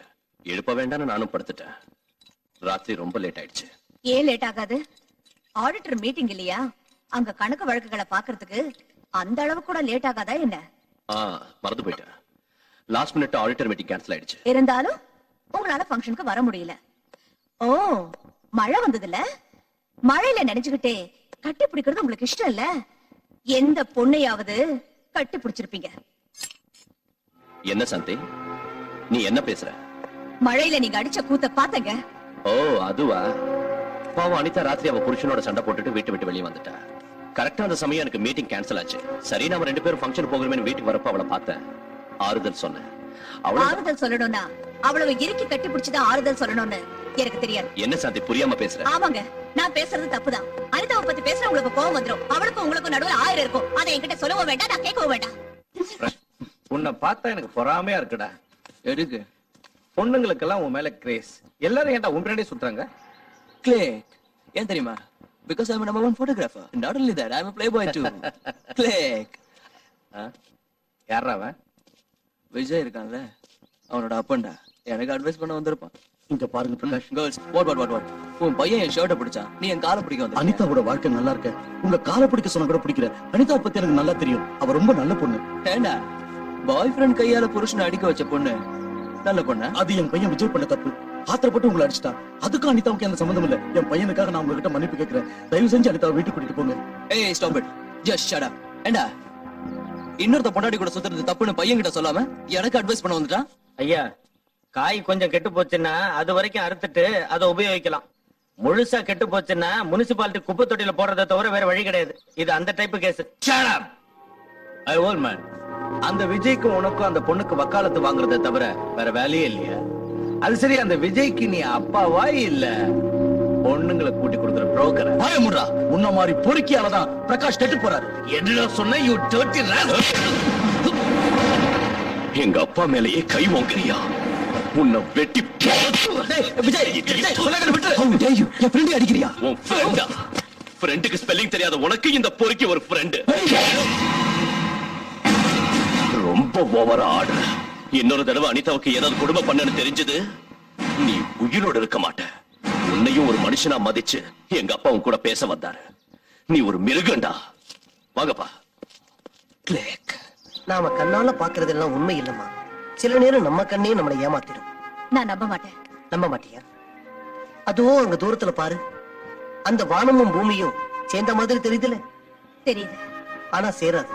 எழுப்ப வேண்டாம்னு நானும் படுத்துட்டேன். ராத்திரி ரொம்ப லேட் ஆயிடுச்சு. ஏன் லேட் ஆகாது? ஆடிட்டர் மீட்டிங் இல்லையா? அங்க கணக்கு வழக்குகளை பாக்குறதுக்கு அந்த அளவு கூட லேட் ஆகாதா என்ன? மறந்து போயிட்டேன். Last minute auditor meeting cancel ஆயிடுச்சு. இருந்தாலும் உங்களால ஃபங்க்ஷனுக்கு வர முடியல. ஓ, மழை வந்ததுல மழையில நினைச்சுக்கிட்டே கட்டி பிடிக்கிறது உங்களுக்கு இஷ்டம் இல்ல? எந்த பொண்ணையாவது கட்டி பிடிச்சிருப்பீங்க? என்ன சாந்தி, நீ என்ன பேசுற? மழையில நீங்க அடிச்ச கூத்த பாத்தங்க. ஓ, அதுவா? பாவம் அனிதா ராத்திரி அவ புருஷனோட சண்டை போட்டுட்டு வீட்டு விட்டு வெளியே வந்துட்டா. கரெக்டா அந்த சமயம் எனக்கு மீட்டிங் கேன்சல் ஆச்சு. சரி, நாம 2 பேரும் ஃபங்க்ஷன் போகிறோமே வீட்டுக்கு வரப்ப அவளை பார்த்தேன். ஆறுதல் சொன்னேன். ஆறுதல் சொல்லணும்னா அவ்வளவு இறுக்கி கட்டி பிடிச்சுதான் ஆறுதல் சொல்லணும்னு எனக்கு தெரியாது. என்ன சாந்தி, புரியாம பேசுற? ஆமாங்க, நான் பேசுறது தப்புதான். அனிதாவை பத்தி பேசுற உங்களுக்கு கோவம் வந்துரும். அவளுக்கும் உங்களுக்கும் நடுவுல 1000 இருக்கும். அதை என்கிட்ட சொல்லவும் வேண்டாம், நான் கேட்கவும் வேண்டாம். உன்னை பார்த்தா எனக்கு பொறாமையா இருக்குடா. எதுக்கு? பொண்ணுங்களுக்கெல்லாம் உன் மேல கிரேஸ். எல்லாரும் ஏன்டா உன் பின்னாடியே சுத்துறாங்க? Click. ஏன் தெரியுமா? Because I'm a number 1 photographer. Not only that, I'm a playboy too. Click. யாரா அவன்? விஜய் இருக்கான்ல, அவனோட அப்பன்டா. எனக்கு அட்வைஸ் பண்ண வந்திருப்பான். இங்க பாருங்க பிரகாஷ். Girls, what? உன் பையன் என் ஷர்ட்டை பிடிச்சான், நீ என் காலை பிடிக்க வந்த. அனிதாவோட வாழ்க்கை நல்லா இருக்க. உங்க காலை பிடிக்க சொன்னா கூட பிடிக்கிற. அனிதா பத்தி எனக்கு நல்லா தெரியும். அவ ரொம்ப நல்ல பொண்ணு. ஏண்டா, பாய் ஃப்ரெண்ட் கையால புருஷனை அடிக்க வச்ச பொண்ணு நல்ல பொண்ணு? அது என் பையன் விஜய் பண்ண தப்பு. ஆத்திரப்பட்டு உங்களை அடிச்சிட்டான். அதுக்கும் அனிதாவுக்கு எந்த சம்பந்தம் இல்ல. என் பையனுக்காக நான் உங்ககிட்ட மன்னிப்பு கேட்கிறேன். தயவு செஞ்சு அனிதாவை வீட்டுக்கு கூட்டிட்டு போங்க. ஏய் stop it, just shut up. ஏண்டா இன்னொருத்த பொண்டாட்டி கூட சுத்துறது தப்புன்னு பையன் கிட்ட சொல்லாம எனக்கு அட்வைஸ் பண்ண வந்துட்டான். ஐயா, காய் கொஞ்சம் கெட்டு போச்சுன்னா அது வரைக்கும் அறுத்துட்டு அதை உபயோகிக்கலாம். முழுசா கெட்டு போச்சுன்னா முனிசிபாலிட்டி குப்பை தொட்டியில போடுறதை தவிர வேற வழி கிடையாது. இது அந்த டைப் கேஸ். ஐ ஓல் மேன், அந்த விஜய்க்கும் உனக்கும் அந்த பொண்ணுக்கு வக்காலத்து வாங்குறதை தவிர வேற வேலையே இல்லையா? அது சரி, அந்த விஜய்க்கு நீ அப்பாவா இல்ல பொண்ணுங்களை கூட்டி கொடுக்குற புரோக்கர்? பயமுடா, உன்ன மாதிரி பொறுக்கியாலதான் பிரகாஷ் கெட்டு போறாரு. என்ன சொன்ன யூ டர்ட்டி ராஸ்கல்? எங்க அப்பா மேலேயே கை வாங்குறியா? உன்னை வெட்டி அடிக்கிறியா? உன் ஃப்ரெண்டா? ஃப்ரெண்டுக்கு ஸ்பெல்லிங் தெரியாத உனக்கு இந்த பொறுக்கி ஒரு ஃப்ரெண்டு. ரொம்ப ஓவரா ஆடு. இன்னொரு தடவை அனிதாவுக்கு ஏதாவது கொடுமை பண்ணனு தெரிஞ்சது நீ உயிரோடு இருக்க மாட்ட. உன்னையும் ஒரு மனுஷனா மதிச்சு எங்க அப்பாவும் கூட பேச வந்தாரு. நீ ஒரு மிருகண்டா. வாங்கப்பா. கிளிக். நாம கண்ணால பாக்குறதெல்லாம் உண்மை இல்லம்மா. சில நேரம் நம்ம கண்ணே நம்மளை ஏமாத்திடும். நான் நம்ப மாட்டேன். நம்ப மாட்டியா? அதுவும் அங்க தூரத்துல பாரு, அந்த வானமும் பூமியும் சேர்ந்த மாதிரி தெரியுதுல? தெரியுது. ஆனா சேராது.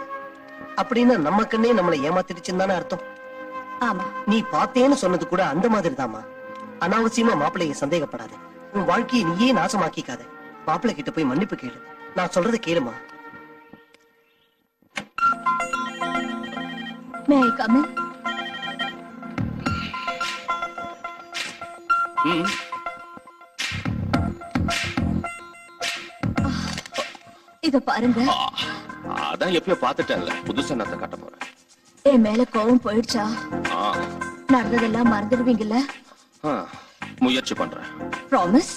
அப்படின்னா நம்ம கண்ணே நம்மளை ஏமாத்திடுச்சுன்னு தானே அர்த்தம். ஆமா, நீ பார்த்தேன்னு சொன்னது கூட அந்த மாதிரி தாமா. அனாவசியமா மாப்பிள்ளைய சந்தேகப்படாத. உன் வாழ்க்கையை நீயே நாசமாக்கிக்காத. மாப்பிள்ளை கிட்ட போய் மன்னிப்பு கேளு. நான் சொல்றதை கேளுமா. May I come in? இத பாருங்க. அதான் எப்பயோ பாத்துட்டேன்ல, புதுசா நான் காட்ட போறேன். என் மேல கோவம் போயிடுச்சா? நடந்ததெல்லாம் மறந்துடுவீங்கல்ல? முயற்சி பண்றேன். ப்ராமிஸ்?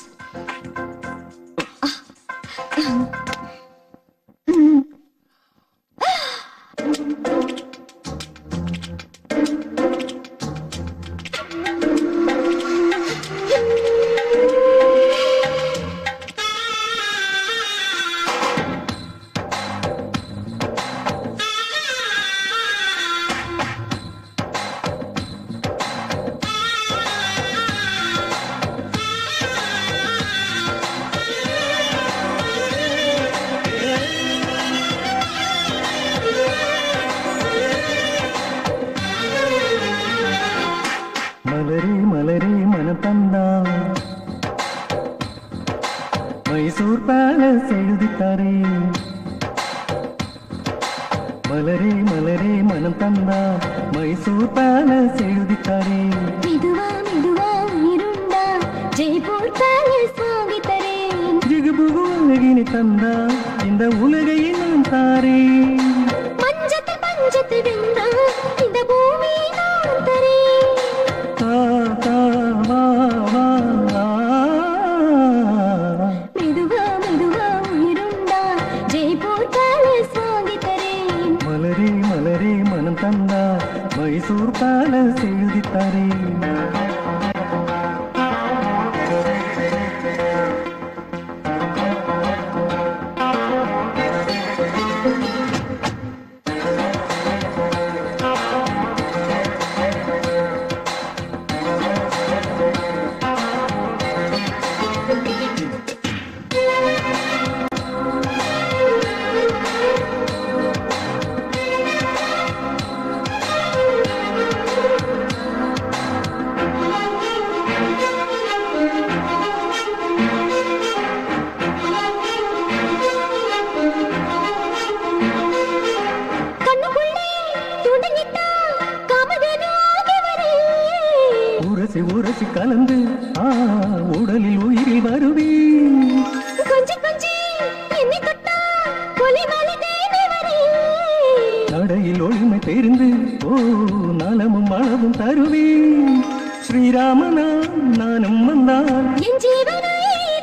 மலரே மலரே மனம் தந்தா மைசூர் பேலஸ் எழுதித்தாரே. மலரே மலரே மனம் தந்தா மைசூர் பேலஸ் எழுதித்தாரே. மெதுவா மெதுவா உயிருண்டா ஜெய்ப்பூர் பேலஸ் வாங்கி தரேன். ஜிகுபுகு அழகினை தந்தா இந்த உலகையை நான் தாரே. பஞ்சத்தை பஞ்சத்தை வென்றா இந்த பூமி நான் தரேன். மெதுவா மெதுவா உயிருண்டா ஜெய்ப்பூர் பேலஸ் வாங்கி தரேன். மலரே மலரே மனம் தந்தா மைசூர் பேலஸ் எழுதித்தாரே. உரசி உரசி கலந்து உடலில் உயிரில் வருவே. கொஞ்சி கொஞ்சி என்னை தொட்டா கொலி மலதே வரே. நடையில் ஒளிமை தெரிந்து நலமும் வளமும் தருவே. ஸ்ரீராமனா நானும் வந்தால் என் ஜீவனை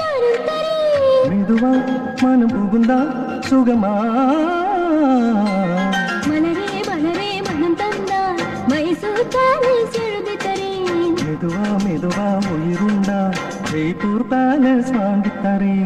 நானும் தரேன். மெதுவா மனம் புகுந்தா சுகமா. மலரே மலரே மனம் தந்தால் மைசூர் பேலஸ் எழுதி தரேன். மெதுவா மெதுவா உயிருண்டா ஜெய்ப்பூர் பேலஸ் வாங்கித்தரே.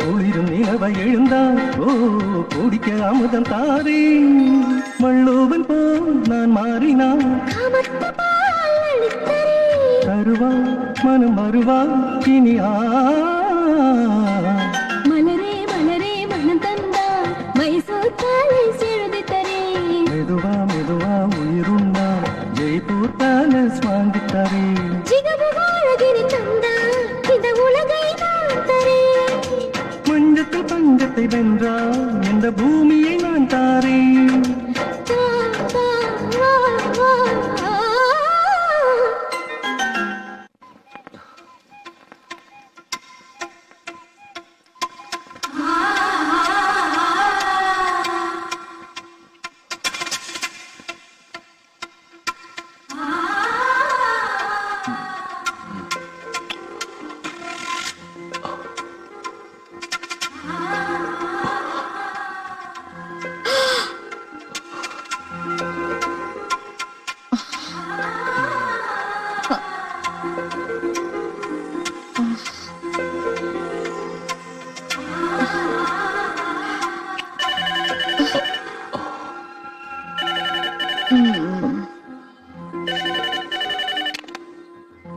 குளிரும் நிலவை எழுந்தான் ஓ குடிக்க அமுதம் தாரே மல்லோவன் போல் நான் மாறினான் தருவா மனம் வருவா இனி மலரே மலரே மனம் தந்தா மைசூர் பேலஸ் எழுதி தரே மெதுவா மெதுவா உயிருண்டா ஜெய்ப்பூர் பேலஸ் வாங்கி தரே ஜிகபுகாழகிரி தந்தா இந்த உலகை நான் தரே மஞ்சத்தில் பஞ்சத்தை வென்றா இந்த பூமியை நான் தாரேன் தா தா வா வா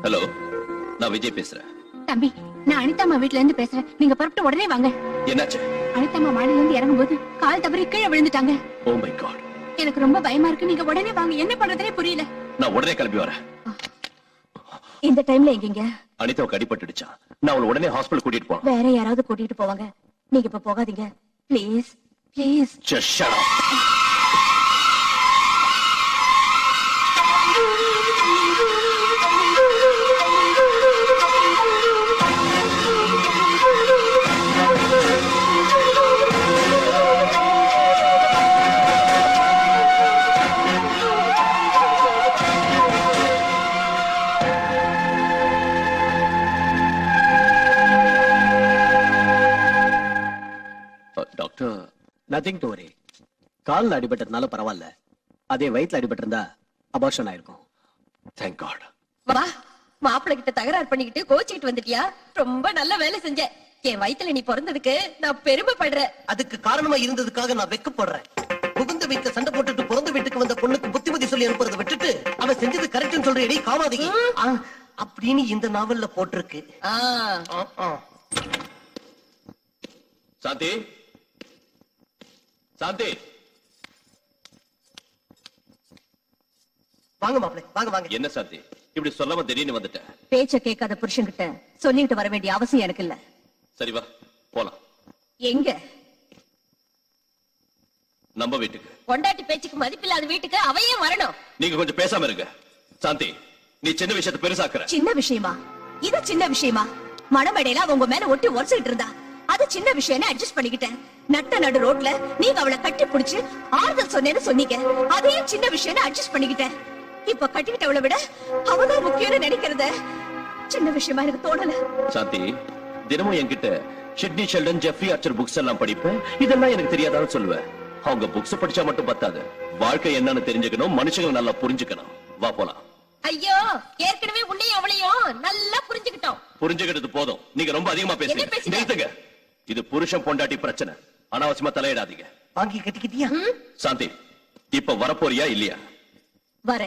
ஹலோ, நான் விஜய் பேசுறேன். தம்பி, நான் அனிதாமா வீட்ல இருந்து பேசுறேன். நீங்க புறப்பட்டு உடனே வாங்க. என்னாச்சு? அனிதாமா மாடியில இருந்து இறங்கும்போது கால் தவறி கீழே விழுந்துட்டாங்க. Oh my God. எனக்கு ரொம்ப பயமா இருக்கு. நீங்க உடனே வாங்க. என்ன பண்றதுனே புரியல. நான் உடனே கிளம்பி வரேன். இந்த டைம்ல எங்கீங்க? அனிதாவுக்கு அடிபட்டுடுச்சா? நான் அவளை உடனே ஹாஸ்பிடல் கூட்டிட்டு போறேன். வேற யாராவது கூட்டிட்டு போவாங்க. நீங்க இப்ப போகாதீங்க please please. Just shut up. Doctor, nothing to worry. கால்ல அடிபட்டதுனால பரவாயில்ல. அதே வயித்துல அடிபட்டிருந்தா அபார்ஷன் ஆயிருக்கும். Thank God. வா, மாப்பிள்ளை கிட்ட தகராறு பண்ணிக்கிட்டு கோச்சிக்கிட்டு வந்துட்டியா? ரொம்ப நல்ல வேலை செஞ்ச. என் வயித்துல நீ பிறந்ததுக்கு நான் பெருமைப்படுறேன். அதுக்கு காரணமா இருந்ததுக்காக நான் வெக்கப்படுறேன். புகுந்த வீட்டுல சண்டை போட்டுட்டு பிறந்த வீட்டுக்கு வந்த பொண்ணுக்கு புத்திமதி சொல்லி அனுப்புறதை விட்டுட்டு அவன் செஞ்சது கரெக்ட்னு சொல்றேடி காமாதீங்க அப்படின்னு இந்த நாவல்ல போட்டிருக்கு. சாந்தி, சாந்தி, வாங்க மாப்பிள்ளை, வாங்க வாங்க. என்ன சாந்தி இப்படி சொல்லாம திடீர்னு வந்துட்ட? பேச்ச கேட்காத புருஷன் கிட்ட சொல்லிட்டு வர வேண்டிய அவசியம் எனக்கு இல்ல. சரி வா போலாம். எங்க? நம்ம வீட்டுக்கு. பொண்டாட்டி பேச்சுக்கு மதிப்பில்லாத வீட்டுக்கு அவையே வரணும். நீங்க கொஞ்சம் பேசாம இருங்க. சாந்தி, நீ சின்ன விஷயத்தை பெருசாக்குற. சின்ன விஷயமா? இது சின்ன விஷயமா? மணமேடையில அவங்க மேல ஒட்டி உரசிட்டு இருந்தா அது சின்ன விஷயம் அட்ஜஸ்ட் பண்ணிக்கிட்டேன். நட்ட நடு ரோட்ல நீங்க அவளை கட்டி பிடிச்சு ஆறுதல் சொன்னேன்னு சொன்னீங்க. அதையும் சின்ன விஷயம் அட்ஜஸ்ட் பண்ணிக்கிட்டேன். இப்ப கட்டிக்கிட்டவளை விட அவதான் முக்கியம்னு நினைக்கிறத சின்ன விஷயமா எனக்கு தோணல. சாந்தி, தினமும் என்கிட்ட Sidney Sheldon, Jeffrey Archer books எல்லாம் படிப்பேன். இதெல்லாம் எனக்கு தெரியாதான்னு சொல்லுவேன். அவங்க புக்ஸ் படிச்சா மட்டும் பத்தாது, வாழ்க்கை என்னன்னு தெரிஞ்சுக்கணும், மனுஷங்களை நல்லா புரிஞ்சுக்கணும். வா போலாம். ஐயோ, ஏற்கனவே உன்னையும் அவளையும் நல்லா புரிஞ்சுக்கிட்டோம். புரிஞ்சுக்கிட்டது போதும். நீங்க ரொம்ப அதிகமா பேசுறீங்க. நிறுத்துங்க. இது புருஷன் பொண்டாட்டி பிரச்சனை. அனாவசியமா தலையிடாதீங்க. வாங்கி கட்டிக்கிட்டியா? சாந்தி, இப்ப வரப்போறியா இல்லையா? வர.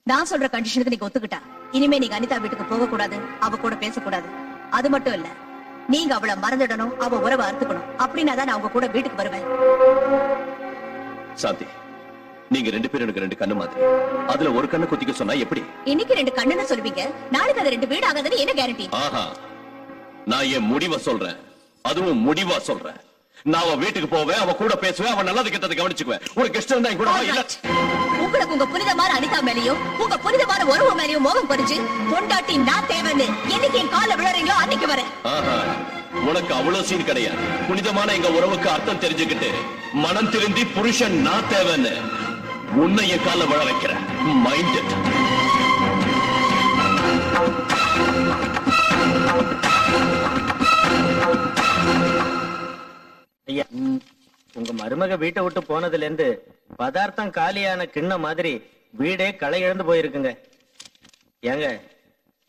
நான் சொல்ற கண்டிஷனுக்கு நீங்க ஒத்துக்கிட்டா இனிமே நீங்க அனிதா வீட்டுக்கு போக கூடாது, அவ கூட பேசக்கூடாது. அது மட்டும் இல்ல, நீங்க அவளை மறந்துடணும், அவ உறவை அறுத்துக்கணும். அப்படின்னா தான் நான் அவங்க கூட வீட்டுக்கு வருவேன். சாந்தி, நீங்க ரெண்டு பேரும் எனக்கு ரெண்டு கண்ணு மாதிரி. அதுல ஒரு கண்ணு குத்திக்க சொன்னா எப்படி? இன்னைக்கு ரெண்டு கண்ணுன்னு சொல்லுவீங்க, நாளைக்கு அது ரெண்டு வீடு ஆகாதுன்னு என்ன கேரண்டி? ஆஹா, நான் என் முடிவை சொல்றேன். அதுவும் முடிவா சொல்றேன். நான் அவன் வீட்டுக்கு போவேன், அவன் கூட பேசுவேன், அவன் நல்லது கெட்டதை கவனிச்சுக்குவேன். உனக்கு இஷ்டம் இருந்தா என் கூட வா. இல்ல உங்களுக்கு உங்க புனிதமான அனிதா மேலையும் உங்க புனிதமான உறவு மேலையும் மோகம் பறிச்சு பொண்டாட்டி நான் தேவைன்னு என்னைக்கு என் கால விழறீங்களோ அன்னைக்கு வரேன். ஆஹா, உனக்கு அவ்வளவு சீன் கிடையாது. புனிதமான எங்க உறவுக்கு அர்த்தம் தெரிஞ்சுக்கிட்டு மனம் திருந்தி புருஷன் நான் தேவைன்னு உன்னை என் கால விழ வைக்கிறேன். Mind it. ஐயா, உங்க மருமக வீட்டை விட்டு போனதுல இருந்து பதார்த்தம் காலியான கிண்ண மாதிரி வீடே களை இழந்து போயிருக்குங்க. ஏங்க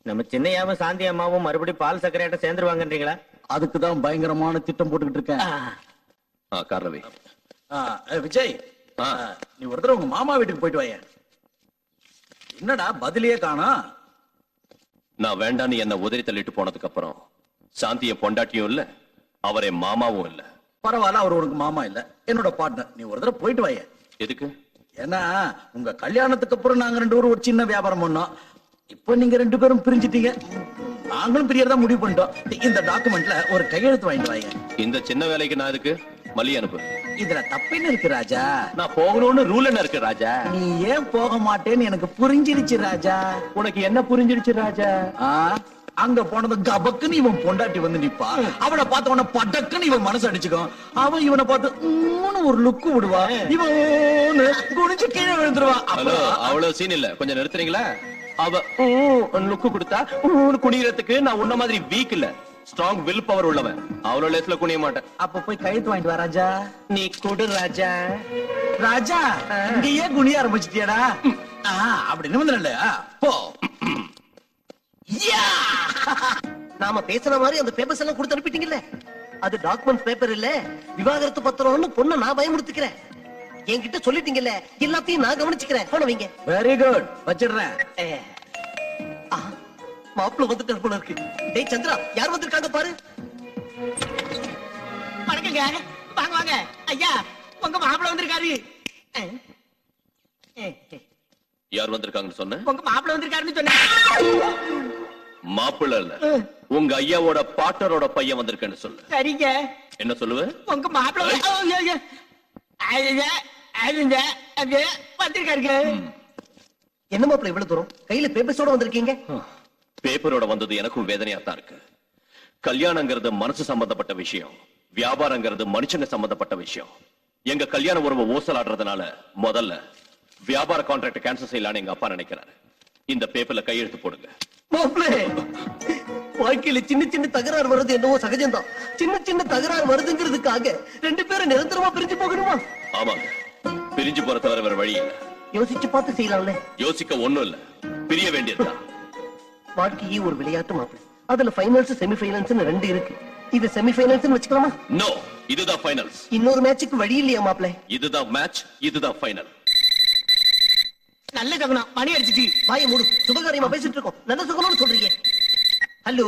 நம்ம சின்னையாவும் சாந்தி அம்மாவும் மறுபடியும் பால் சக்கரையாட்ட சேர்ந்துருவாங்கன்றீங்களா? அதுக்குதான் பயங்கரமான திட்டம் போட்டுக்கிட்டு இருக்கேன். காரணவே விஜய், நீ ஒரு தடவை உங்க மாமா வீட்டுக்கு போயிட்டு வாய. என்னடா பதிலையே காணோம்? நான் வேண்டான்னு என்ன உதறி தள்ளிட்டு போனதுக்கு அப்புறம் சாந்திய பொண்டாட்டியும் இல்ல, அவரே மாமாவும் இல்ல. பரவாயில்ல, அவர் உனக்கு மாமா இல்ல, என்னோட பார்ட்னர். நீ ஒரு தடவை போயிட்டு வாய. எதுக்கு? ஏன்னா உங்க கல்யாணத்துக்கு அப்புறம் நாங்க 2 பேரும் ஒரு சின்ன வியாபாரம் பண்ணோம். இப்ப நீங்க 2 பேரும் பிரிஞ்சிட்டீங்க, நாங்களும் பிரியறதா முடிவு பண்ணிட்டோம். இந்த டாக்குமெண்ட்ல ஒரு கையெழுத்து வாங்கிட்டு வாங்க. இந்த சின்ன வேலைக்கு நான் இதுக்கு மல்லி அனுப்பு. இதுல தப்புன்னு இருக்கு ராஜா. நான் போகணும்னு ரூல் என்ன இருக்கு ராஜா? நீ ஏன் போக மாட்டேன்னு எனக்கு புரிஞ்சிருச்சு ராஜா. உனக்கு என்ன புரிஞ்சிருச்சு ராஜா? அங்க போனது கபக்குன்னு இவன் பொண்டாட்டி வந்து நிப்பா. அவனை பார்த்த உடனே படக்குன்னு இவன் மனசு அடிச்சுக்கும். அவன் இவனை பார்த்து ஒரு லுக்கு விடுவா, இவன் குடிச்சு கீழே விழுந்துருவா. ஹலோ, அவ்வளவு சீன் இல்ல, கொஞ்சம் நிறுத்துறீங்களா? அவ லுக்கு கொடுத்தா குனியறதுக்கு நான் உன்ன மாதிரி வீக் இல்ல, ஸ்ட்ராங் வில் பவர் உள்ளவன். அவ்வளவு லேஸ்ல குனிய மாட்டேன். அப்ப போய் கையெழுத்து வாங்கிட்டு வா ராஜா. நீ கொடு ராஜா. ராஜா, இங்கேயே குனிய ஆரம்பிச்சிட்டியாடா? அப்படி நிமிந்தல போ. நாம பேசுற மாதிரி அந்த பேப்பர்ஸ் எல்லாம் கொடுத்து அனுப்பிட்டீங்கல்ல, அது டாக்குமெண்ட் பேப்பர் இல்ல, விவாகரத்து பத்திரம்னு பொண்ணை நான் பயமுறுத்திக்கிறேன். என்கிட்ட சொல்லிட்டீங்கல்ல, எல்லாத்தையும் நான் கவனிச்சுக்கிறேன். போன வைங்க. வெரி குட், வச்சிடுறேன். மாப்பிள்ள வந்துட்டார் போல இருக்கு. டேய் சந்திரா, யார் வந்திருக்காங்க பாரு. வணக்கங்க, வாங்க வாங்க. ஐயா, உங்க மாப்பிள்ள வந்திருக்காரு. யார் வந்திருக்காங்கன்னு சொன்ன? உங்க மாப்பிள்ள வந்திருக்காருன்னு சொன்னேன். மாப்பிள்ள இல்ல, உங்க ஐயாவோட பாட்டரோட பையன் வந்திருக்கேன்னு சொல்லு. சரிங்க. என்ன சொல்லுவ? உங்க மாப்பிள்ள வந்திருக்காருங்க. என்ன மாப்பிள்ள இவ்வளவு தூரம் கையில பேப்பர்ஸோட வந்திருக்கீங்க? பேப்பரோட வந்தது எனக்கும் வேதனையா தான் இருக்கு. கல்யாணங்கிறது மனசு சம்பந்தப்பட்ட விஷயம், வியாபாரங்கிறது மனுஷங்க சம்பந்தப்பட்ட விஷயம். எங்க கல்யாண உறவை ஓசலாடுறதுனால முதல்ல வியாபார கான்ட்ராக்ட் கேன்சல் செய்யலான்னு எங்க அப்பா நினைக்கிறாரு. இந்த பேப்பர்ல கையெழுத்து போடுங்க. வாழ்க்கையில சின்ன சின்ன தகராறு வருது என்னவோ சகஜம்தான். சின்ன சின்ன தகராறு வருதுங்கிறதுக்காக 2 பேரும் நிரந்தரமா பிரிஞ்சு போகணுமா? ஆமாங்க, பிரிஞ்சு போற தவிர வேற வழி இல்ல. யோசிச்சு பார்த்து செய்யலாம்ல. யோசிக்க ஒண்ணும் இல்ல, பிரிய வேண்டியதுதான். வாழ்க்கையே ஒரு விளையாட்டு மாப்பிள்ளை. அதுல ஃபைனல்ஸ் செமி ஃபைனல்ஸ் 2 இருக்கு. இது செமி ஃபைனல்ஸ் வச்சுக்கலாமா? நோ, இதுதான் ஃபைனல்ஸ். இன்னொரு மேட்சுக்கு வழி இல்லையா மாப்பிள்ளை? இதுதான் மேட்ச், இதுதான் ஃபைனல். நல்ல சகுனம், மணி அடிச்சிட்டு. வாயை மூடு, சுபகாரியமா பேசிட்டு இருக்கோம். நல்ல சுகம்னு சொல்றீங்க. ஹலோ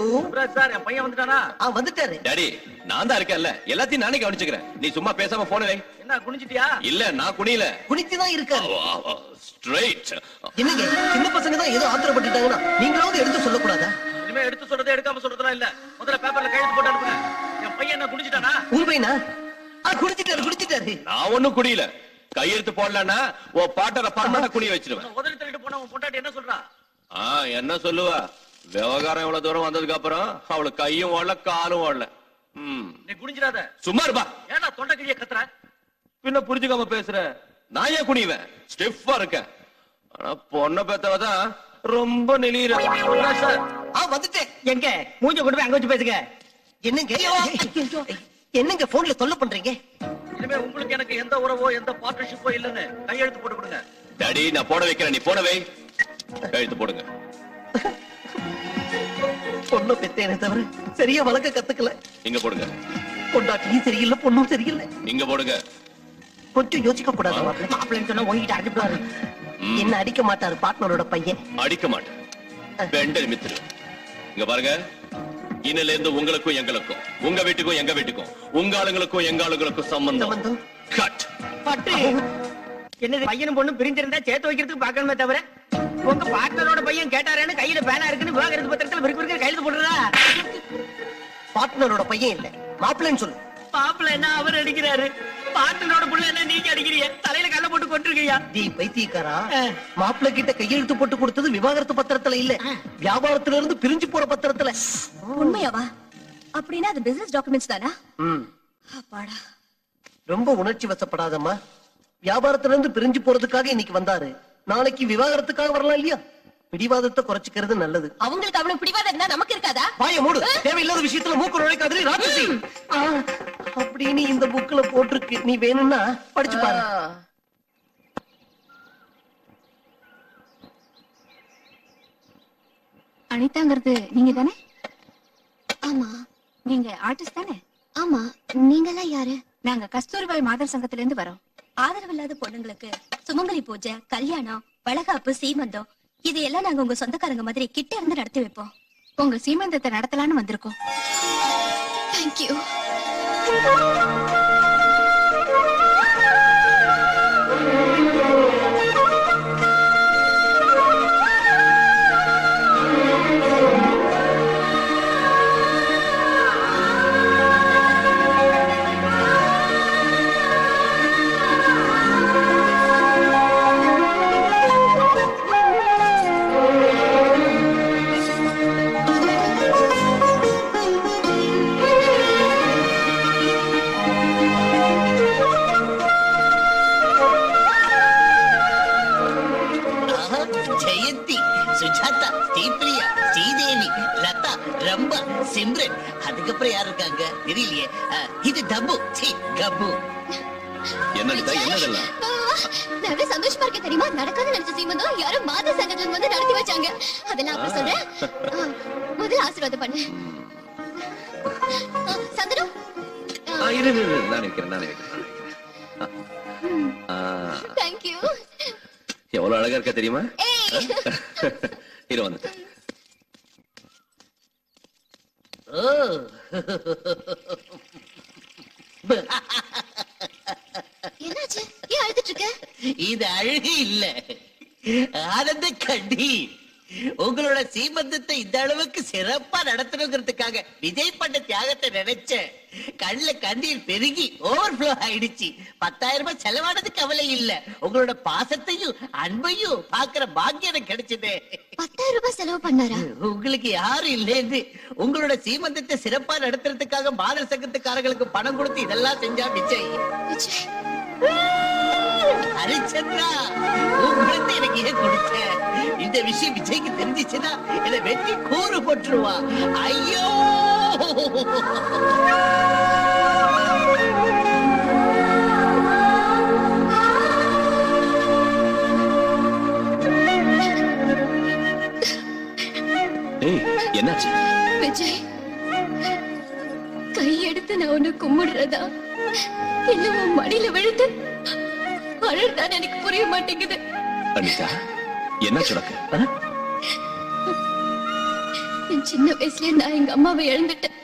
சார், என் பையன் வந்துட்டானா? வந்துட்டாரு. டாடி, நான் தான் இருக்கேன்ல, எல்லாத்தையும் நானே கவனிச்சுக்கிறேன். நீ சும்மா பேசாம போன வை. என்ன குனிஞ்சிட்டியா? இல்ல, நான் குனியல, குனிச்சுதான் இருக்காரு. ஸ்ட்ரைட். என்னங்க, சின்ன பசங்க தான் ஏதோ ஆத்திரப்பட்டுட்டாங்கன்னா நீங்களாவது எடுத்து சொல்லக்கூடாதா? இனிமே எடுத்து சொல்றது எடுக்காம சொல்றதுலாம் இல்ல. முதல்ல பேப்பர்ல கையெழுத்து போட்டு அனுப்புங்க. என் பையன் என்ன குனிஞ்சிட்டானா? உங்க பையனா? குடிச்சிட்டாரு. நான் ஒண்ணும் குடியல. கையெழுத்து போடலன்னா ஓ பாட்டரை பர்மனண்டா குனிய வச்சிருவேன். உதறி தள்ளிட்டு போனா உன் பொண்டாட்டி என்ன சொல்றா? என்ன சொல்லுவா? விவகாரம் இவ்வளவு தூரம் வந்ததுக்கு அப்புறம் அவளுக்கு கையும் ஓடல, காலும் ஓடல. நீ குனிஞ்சிடாத. சும்மா இருப்பா. ஏன்னா தொண்டை கிழிய கத்துற? பின்ன புரிஞ்சுக்காம பேசுற. நான் ஏன் குனிவேன்? ஸ்டிஃபா இருக்கேன். ஆனா பொண்ணை பெத்தவதான் ரொம்ப நெளியிற. வந்துட்டேன். எங்க மூஞ்ச கொண்டு போய் அங்க வச்சு பேசுங்க. என்னங்க போன்ல தொல்லை பண்றீங்க? இனிமே உங்களுக்கு எனக்கு எந்த உறவோ எந்த பார்ட்னர்ஷிப்போ இல்லன்னு கையெழுத்து போட்டு கொடுங்க. டாடி, நான் போட வைக்கிறேன், நீ போட வை. கையெழுத்து போடுங்க. பொண்ணு பெத்தேனே தவிர சரியா வளர்க்க கத்துக்கல. இங்க போடுங்க. பொண்டாட்டியும் சரியில்லை, பொண்ணும் சரியில்லை. இங்க போடுங்க. கொஞ்சம் யோசிக்க கூடாது மாப்பிள்ளைன்னு சொன்னா உங்ககிட்ட அடிப்பாரு. என்ன அடிக்க மாட்டாரு பார்ட்னரோட பையன். அடிக்க மாட்டேன், பெண்டல் மித்ரு. இங்க பாருங்க, இன்னில இருந்து உங்களுக்கும் எங்களுக்கும், உங்க வீட்டுக்கும் எங்க வீட்டுக்கும், உங்க ஆளுங்களுக்கும் எங்க ஆளுங்களுக்கும் சம்பந்தம் கட். பட்டு என்னது, பையனும் பொண்ணும் பிரிஞ்சிருந்தா சேர்த்து வைக்கிறதுக்கு பாக்கணுமே தவிர உங்க பார்ட்னரோட பையன் கேட்டாரேன்னு கையில பேனா இருக்குன்னு விவாகரத்து பத்திரத்துல விருக்கு கையெழுத்து போடுறா. பார்ட்னரோட பையன் இல்ல, மாப்பிள்ளைன்னு சொல்லு. மாப்பிள்ள என்ன அவர் அடிக்கிறாரு, பார்ட்னரோட புள்ள என்ன நீங்க அடிக்கிறீங்க? தலையில கல்ல போட்டு கொண்டிருக்கீங்க. நீ பைத்தியக்காரா, மாப்பிள்ளை கிட்ட கையெழுத்து போட்டு கொடுத்தது விவாகரத்து பத்திரத்துல இல்ல, வியாபாரத்துல இருந்து பிரிஞ்சு போற பத்திரத்துல. உண்மையாவா? அப்படின்னா அது பிசினஸ் டாக்குமெண்ட்ஸ் தானா? அப்பாடா. ரொம்ப உணர்ச்சி வசப்படாதம்மா. வியாபாரத்துல இருந்து பிரிஞ்சு போறதுக்காக இன்னைக்கு வந்தாரு, நாளைக்கு விவாகரத்துக்காக வரலாம் இல்லையா? பிடிவாதத்தை குறைச்சிக்கிறது நல்லது. அவங்களுக்கு அவ்வளவு பிடிவாதம் இருந்தா நமக்கு இருக்காதா? வாய மூடு, தேவையில்லாத விஷயத்துல மூக்கு நுழைக்காதே ராட்சசி. அப்படின்னு இந்த புக்ல போட்டிருக்கு, நீ வேணும்னா படிச்சு பாரு. அனிதாங்கிறது நீங்க தானே? ஆமா. நீங்க ஆர்டிஸ்ட் தானே? ஆமா. நீங்கெல்லாம் யாரு? நாங்க கஸ்தூரிபாய் மாதர் சங்கத்துல இருந்து வரோம். ஆதரவில்லாத பொண்ணுங்களுக்கு சுமங்கலி பூஜை, கல்யாணம், வளகாப்பு, சீமந்தம் இதையெல்லாம் நாங்க உங்க சொந்தக்காரங்க மாதிரி கிட்ட இருந்து நடத்தி வைப்போம். உங்க சீமந்தத்தை நடத்தலான்னு வந்திருக்கோம். தேங்க்யூ. ஜெயந்தி, சுஜாதா, ஸ்ரீபிரியா, ஸ்ரீதேவி, லதா, ரம்பா, சிம்ரன், அதுக்கப்புறம் யார் இருக்காங்க தெரியலையே. இது டப்பு, கப்பு. என்னதெல்லாம் நான் சந்தோஷமா இருக்க தெரியுமா? நடக்காத நினைச்ச சீமந்தம் யாரும் மாத சங்கத்துல வந்து நடத்தி வச்சாங்க. அதெல்லாம் அப்புறம் சொல்றேன். முதல்ல ஆசீர்வாதம் பண்ணு. சந்தனம் நான் இருக்கிறேன். தேங்க்யூ. எவ்வளவு அழகா இருக்க தெரியுமா? இரு வந்து. என்னாச்சு? ஏன் அழுதுட்டு இருக்க? இது அழுகு இல்ல, ஆனந்த கண்டி. உங்களோட சீமந்தத்தை இந்த அளவுக்கு சிறப்பா நடத்தணுங்கிறதுக்காக விஜய் பண்ண தியாகத்தை நினைச்சேன். கண்ணுல கண்ணீர் பெருகி ஓவர்ஃப்ளோ ஆயிடுச்சு. 10,000 ரூபாய் செலவானது கவலை இல்ல, உங்களோட பாசத்தையும் அன்பையும் பாக்குற பாக்கியம் எனக்கு கிடைச்சது. 10,000 ரூபாய் செலவு பண்ணாரா? உங்களுக்கு யாரும் இல்லைன்னு உங்களோட சீமந்தத்தை சிறப்பா நடத்துறதுக்காக மாதர் சங்கத்துக்காரங்களுக்கு பணம் கொடுத்து இதெல்லாம் செஞ்சா விஜய். ஹரிச்சந்திரா, உங்களுக்கு எனக்கு ஏன் கொடுத்த? இந்த விஷயம் விஜய்க்கு தெரிஞ்சிச்சுன்னா என்ன வெட்டி கூறு போட்டுருவா. ஐயோ, என்னாச்சு? விஜய், கையெடுத்து நான் உன்னை கும்பிடுறதா இல்ல உன் மடியில விழுந்து அழறதான் எனக்கு புரிய மாட்டேங்குது. அனிதா, என்ன சுடக்கு? என் சின்ன வயசுல நான் எங்க அம்மாவை இழந்துட்டேன்.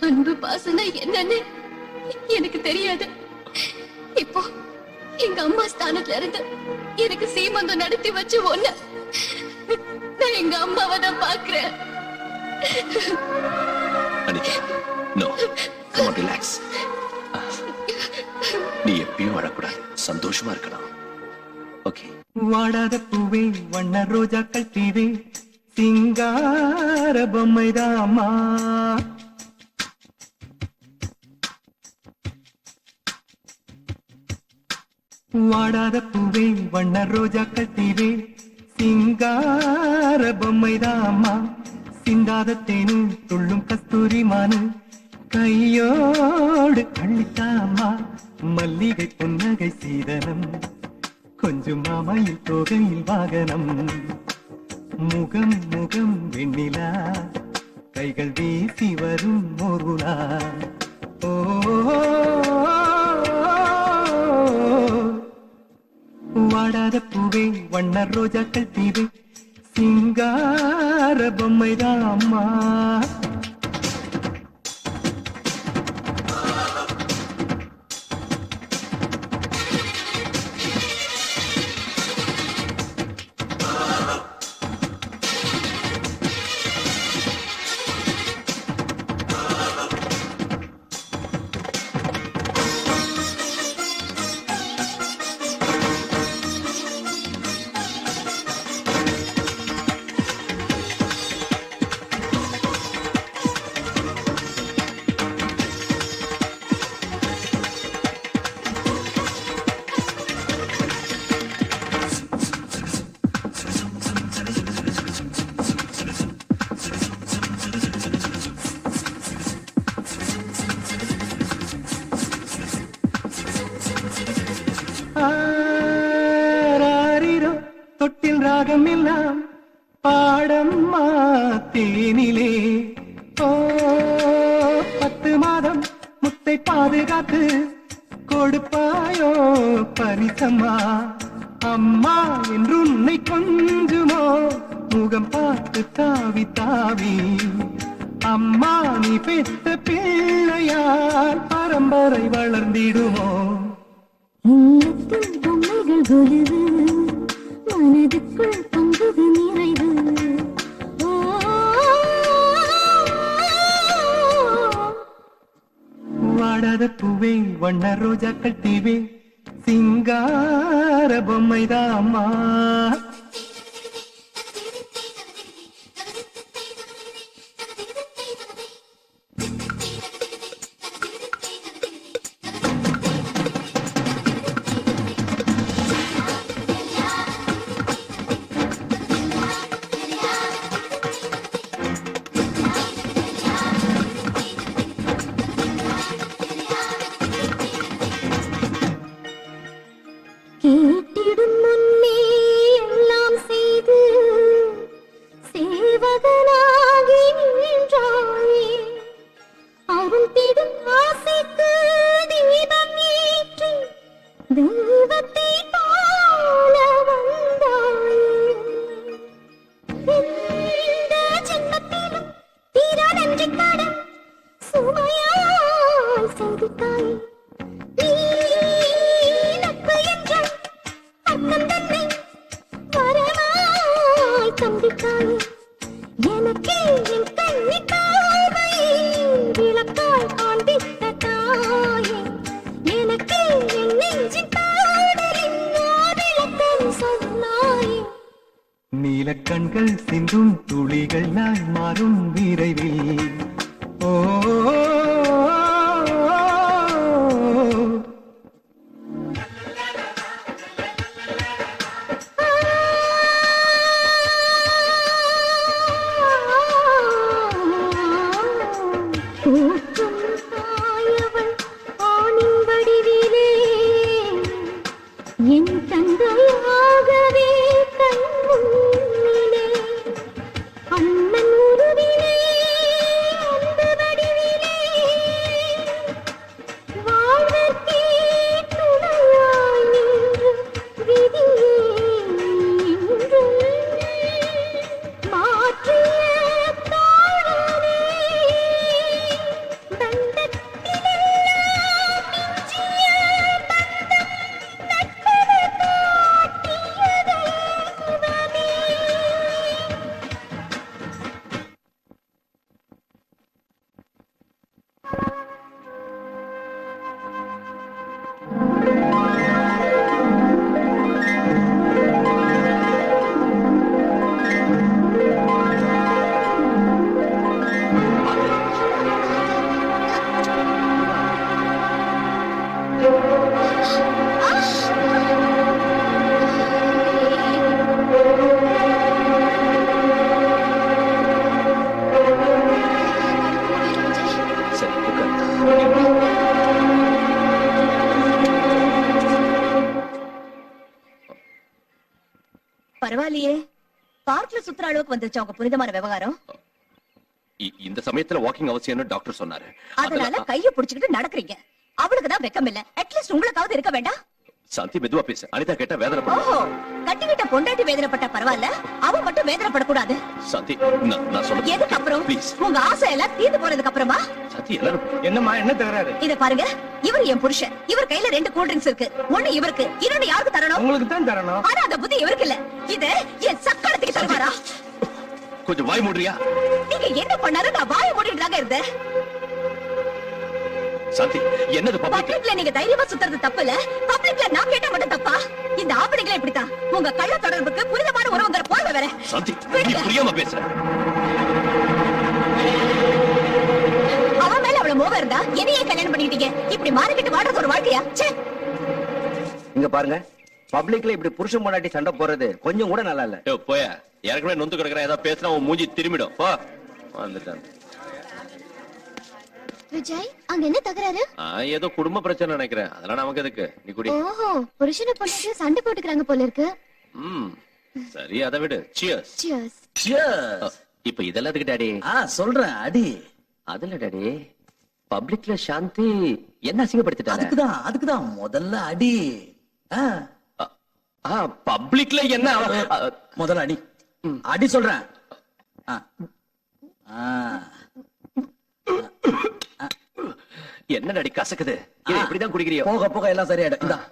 அன்பு பாசம்னா என்னன்னு எனக்கு தெரியாது. இப்போ எங்க அம்மா ஸ்தானத்துல இருந்து எனக்கு சீமந்தம் நடத்தி வச்சு ஒண்ணு நான் எங்க அம்மாவை தான் பாக்குறேன். Anita, no, come on, relax. நீ எப்பயும் அழக்கூடாது, சந்தோஷமா இருக்கலாம். ஓகே. வாடாத பூவே, வண்ண ரோஜாக்கள் தீவே, சிங்கார பொம்மைதாமா. வாடாத பூவே, வண்ண ரோஜாக்கள் தீவே, சிங்கார பொம்மைதாமா. சிந்தாத தேனு, துள்ளும் கஸ்தூரி மானு, கையோடு அள்ளித்தாமா. மல்லிகை புன்னகை சீதனம், கொஞ்சம் மாமையில் தோகையில் வாகனம். முகம் முகம் வெண்ணிலா, கைகள் வீசி வரும் மோருலா. ஓ, வாடாத பூவே, வண்ண ரோஜாக்கள் தீவே, சிங்கார பொம்மைதான் அம்மா. தொட்டில் ராகம் எல்லாம் பாட பாடம்மா தேனிலே ஓ 10 மாதம் முத்தை பாதுகாத்து கொடுப்பாயோ பரிசம்மா அம்மா என்று உன்னை கொஞ்சுமோ முகம் பார்த்து தாவி தாவி அம்மா நீ பெத்த பிள்ளையார் பரம்பரை வளர்ந்திடுமோ உள்ளத்தில் பொம்மைகள் கொலுவு மனதுக்குள் பொங்குது நிறைவு வாடாத பூவே வண்ண ரோஜாக்கள் தீவே சிங்கார பொம்மைதாம்மா கேட்டிடும் முன்னே எல்லாம் செய்து சேவகனாகி நின்றாயே அருந்திடும் ஆசைக்கு தீபம் ஏற்றி தெய்வத்தை போல வந்தாயே இந்த ஜென்மத்திலும் தீரா நன்றி கடன் சுமையால் சந்தித்தாயே எனக்கே என் கண்ணி தாயை விளக்காய் காண்பித்த தாயே எனக்கே என் நெஞ்சின் பாடலின் விளக்கம் சொன்னாயே நீலக்கண்கள் சிந்தும் துளிகள் நாய் மாறும் விரைவில் ஓ என் தந்தையாகவே கண்முன்னிலே அண்ணன் உருவிலே அந்த வடிவிலே வாழ்வதற்கே துணையாய் நின்று விதியே இன்றும் மாற்றிய தாழவே பந்தத்திலெல்லாம் மிஞ்சிய பந்தம் பரவாயில்லையே பார்க்ல சுத்துற அளவுக்கு வந்துருச்சு அவங்க புனிதமான விவகாரம் இந்த சமயத்துல வாக்கிங் அவசியம்னு டாக்டர் சொன்னாரு அதனால கைய புடிச்சுக்கிட்டு நடக்கிறீங்க அவளுக்கு தான் வெக்கம் இல்ல அட்லீஸ்ட் உங்களுக்காவது இருக்க வேண்டாம் சாந்தி மெதுவா பேசு அனிதா கேட்டா வேதனை ஓஹோ கட்டிக்கிட்ட பொண்டாட்டி வேதனைப்பட்ட பரவாயில்ல அவ மட்டும் வேதனைப்படக்கூடாது சாந்தி நான் சொல்றேன் எதுக்கு அப்புறம் உங்க ஆசை எல்லாம் தீர்ந்து போனதுக்கு அப்புறமா சாந்தி எல்லாரும் என்னம்மா என்ன தகராறு இத பாருங்க இவர் என் புருஷன் இவர் கையில 2 கூல் ட்ரிங்க்ஸ் இருக்கு ஒண்ணு இவருக்கு இன்னொன்னு யாருக்கு தரணும் உங்களுக்கு தான் தரணும் ஆனா அந்த புத்தி இவருக்கு இல்ல இது என் சக்கரத்துக்கு தருவாரா கொஞ்சம் வாய் மூடுறியா நீங்க என்ன பண்ணாரு நான் வாய மூடிட்டு இருந்தேன் சாந்தி என்னது பப்ளிக்ல நீங்க தைரியமா சுத்துறது தப்பு இல்ல பப்ளிக்ல நான் கேட்டா மட்டும் தப்பா இந்த ஆம்பளைங்களே இப்படித்தான் உங்க கள்ள தொடர்புக்கு புனிதமான உறவுங்கிற போர்வை வேற சாந்தி நீ புரியாம பேசுற அவன் மேல அவ்வளவு மோகம் இருந்தா என்னையே கல்யாணம் பண்ணிட்டீங்க இப்படி மாறிக்கிட்டு வாடுறது ஒரு வாழ்க்கையா ச்சே இங்க பாருங்க பப்ளிக்ல இப்படி புருஷன் பொண்டாட்டி சண்டை போறது கொஞ்சம் கூட நல்லா இல்ல போய ஏற்கனவே நொந்து கிடக்குற ஏதாவது பேசினா உன் மூஞ்சி திரும்பிடும் போ வந்துட்டான் விஜய் அங்க என்ன தகராறு ஏதோ குடும்ப பிரச்சனை நினைக்கிறேன் அதெல்லாம் நமக்கு எதுக்கு நீ குடி ஓஹோ புருஷனை பொண்ணு சண்டை போட்டுக்கிறாங்க போல இருக்கு சரி அதை விடு. சியர்ஸ். சியர்ஸ். சியர்ஸ். இப்ப இதெல்லாம் எதுக்கு டாடி? சொல்றேன் அடி. அதுல டாடி பப்ளிக்ல சாந்தி என்ன அசிங்கப்படுத்திட்டாங்க. அதுக்குதான் முதல்ல அடி. பப்ளிக்ல என்ன முதல்ல அடி. அடி சொல்றேன். என்ன டாடி கசக்குது? இப்படிதான் குடிக்கிறியோ? போக போக எல்லாம் சரியாயிடும்.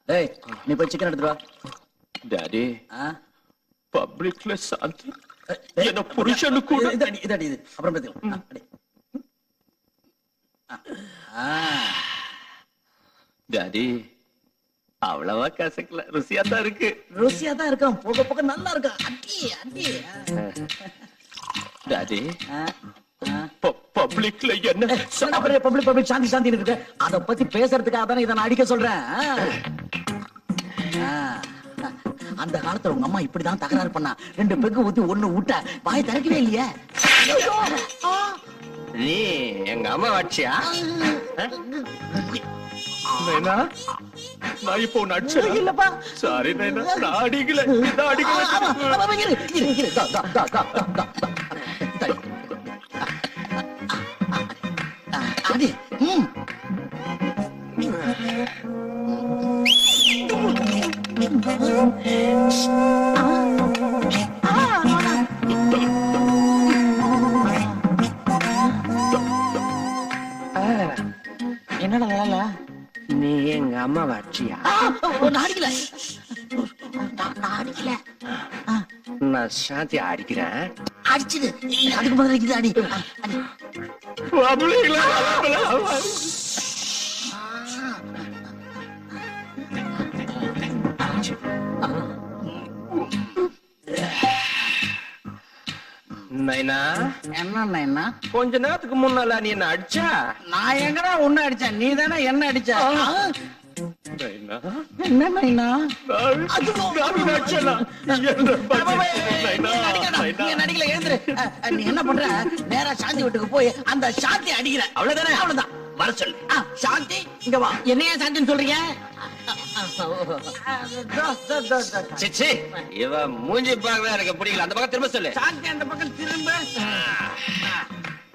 டேய் நீ போய் சிக்கன் எடுத்துட்டு வா. டாடி பப்ளிக்ல சாந்தி என்ன புருஷனு கூட இது அப்புறம் பார்த்துக்கலாம். டாடி அவ்வளவா கசக்கல. ருசியா தான் இருக்கு. ருசியா தான் இருக்கான். போக போக நல்லா இருக்கா. அடி அடி. டாடி பப்ளிக்ல என்ன பப்ளிக் சாந்தி சாந்தி இருக்கு. அத பத்தி பேசுறதுக்காக தானே இதை நான் அடிக்க சொல்றேன். அந்த காலத்துல உங்க அம்மா இப்படிதான் தகராறு பண்ணா. 2 பெக்கு ஊத்தி 1 விட்ட வாய் திறக்கவே இல்லையே. நீ எங்க அம்மா வாட்சியா? நான் இப்போ அடிச்சேன். இல்லப்பா சாரி நைனா, நான் அடிக்கல. இதான் அடிக்கல. அடி. என்னடா வேலை? நீ எங்க அம்மா வாட்சியா? நான் அடிக்கல. நான் சாந்தி அடிக்கிறேன். அடிச்சுது. அதுக்கு பதில் இது அடி. நைனா என்ன நைனா? கொஞ்ச நேரத்துக்கு முன்னால நீ என்ன அடிச்சா? நான் எங்கடா உன்ன அடிச்சேன்? நீ தானே என்ன அடிச்ச? நைனா என்ன நைனா? நடிக்கல. எழுந்துரு. நீ என்ன பண்ற? நேரா சாந்தி வீட்டுக்கு போய் அந்த சாந்தி அடிக்கிற. அவ்வளவுதானே? அவ்வளவுதான். வர சொல்லு. சாந்தி இங்க வா. என்னையா சாந்தின்னு சொல்றீங்க? சிச்சி இவ மூஞ்சி பார்க்கவே எனக்கு பிடிக்கல. அந்த பக்கம் திரும்ப சொல்லு. சாந்தி அந்த பக்கம் திரும்ப.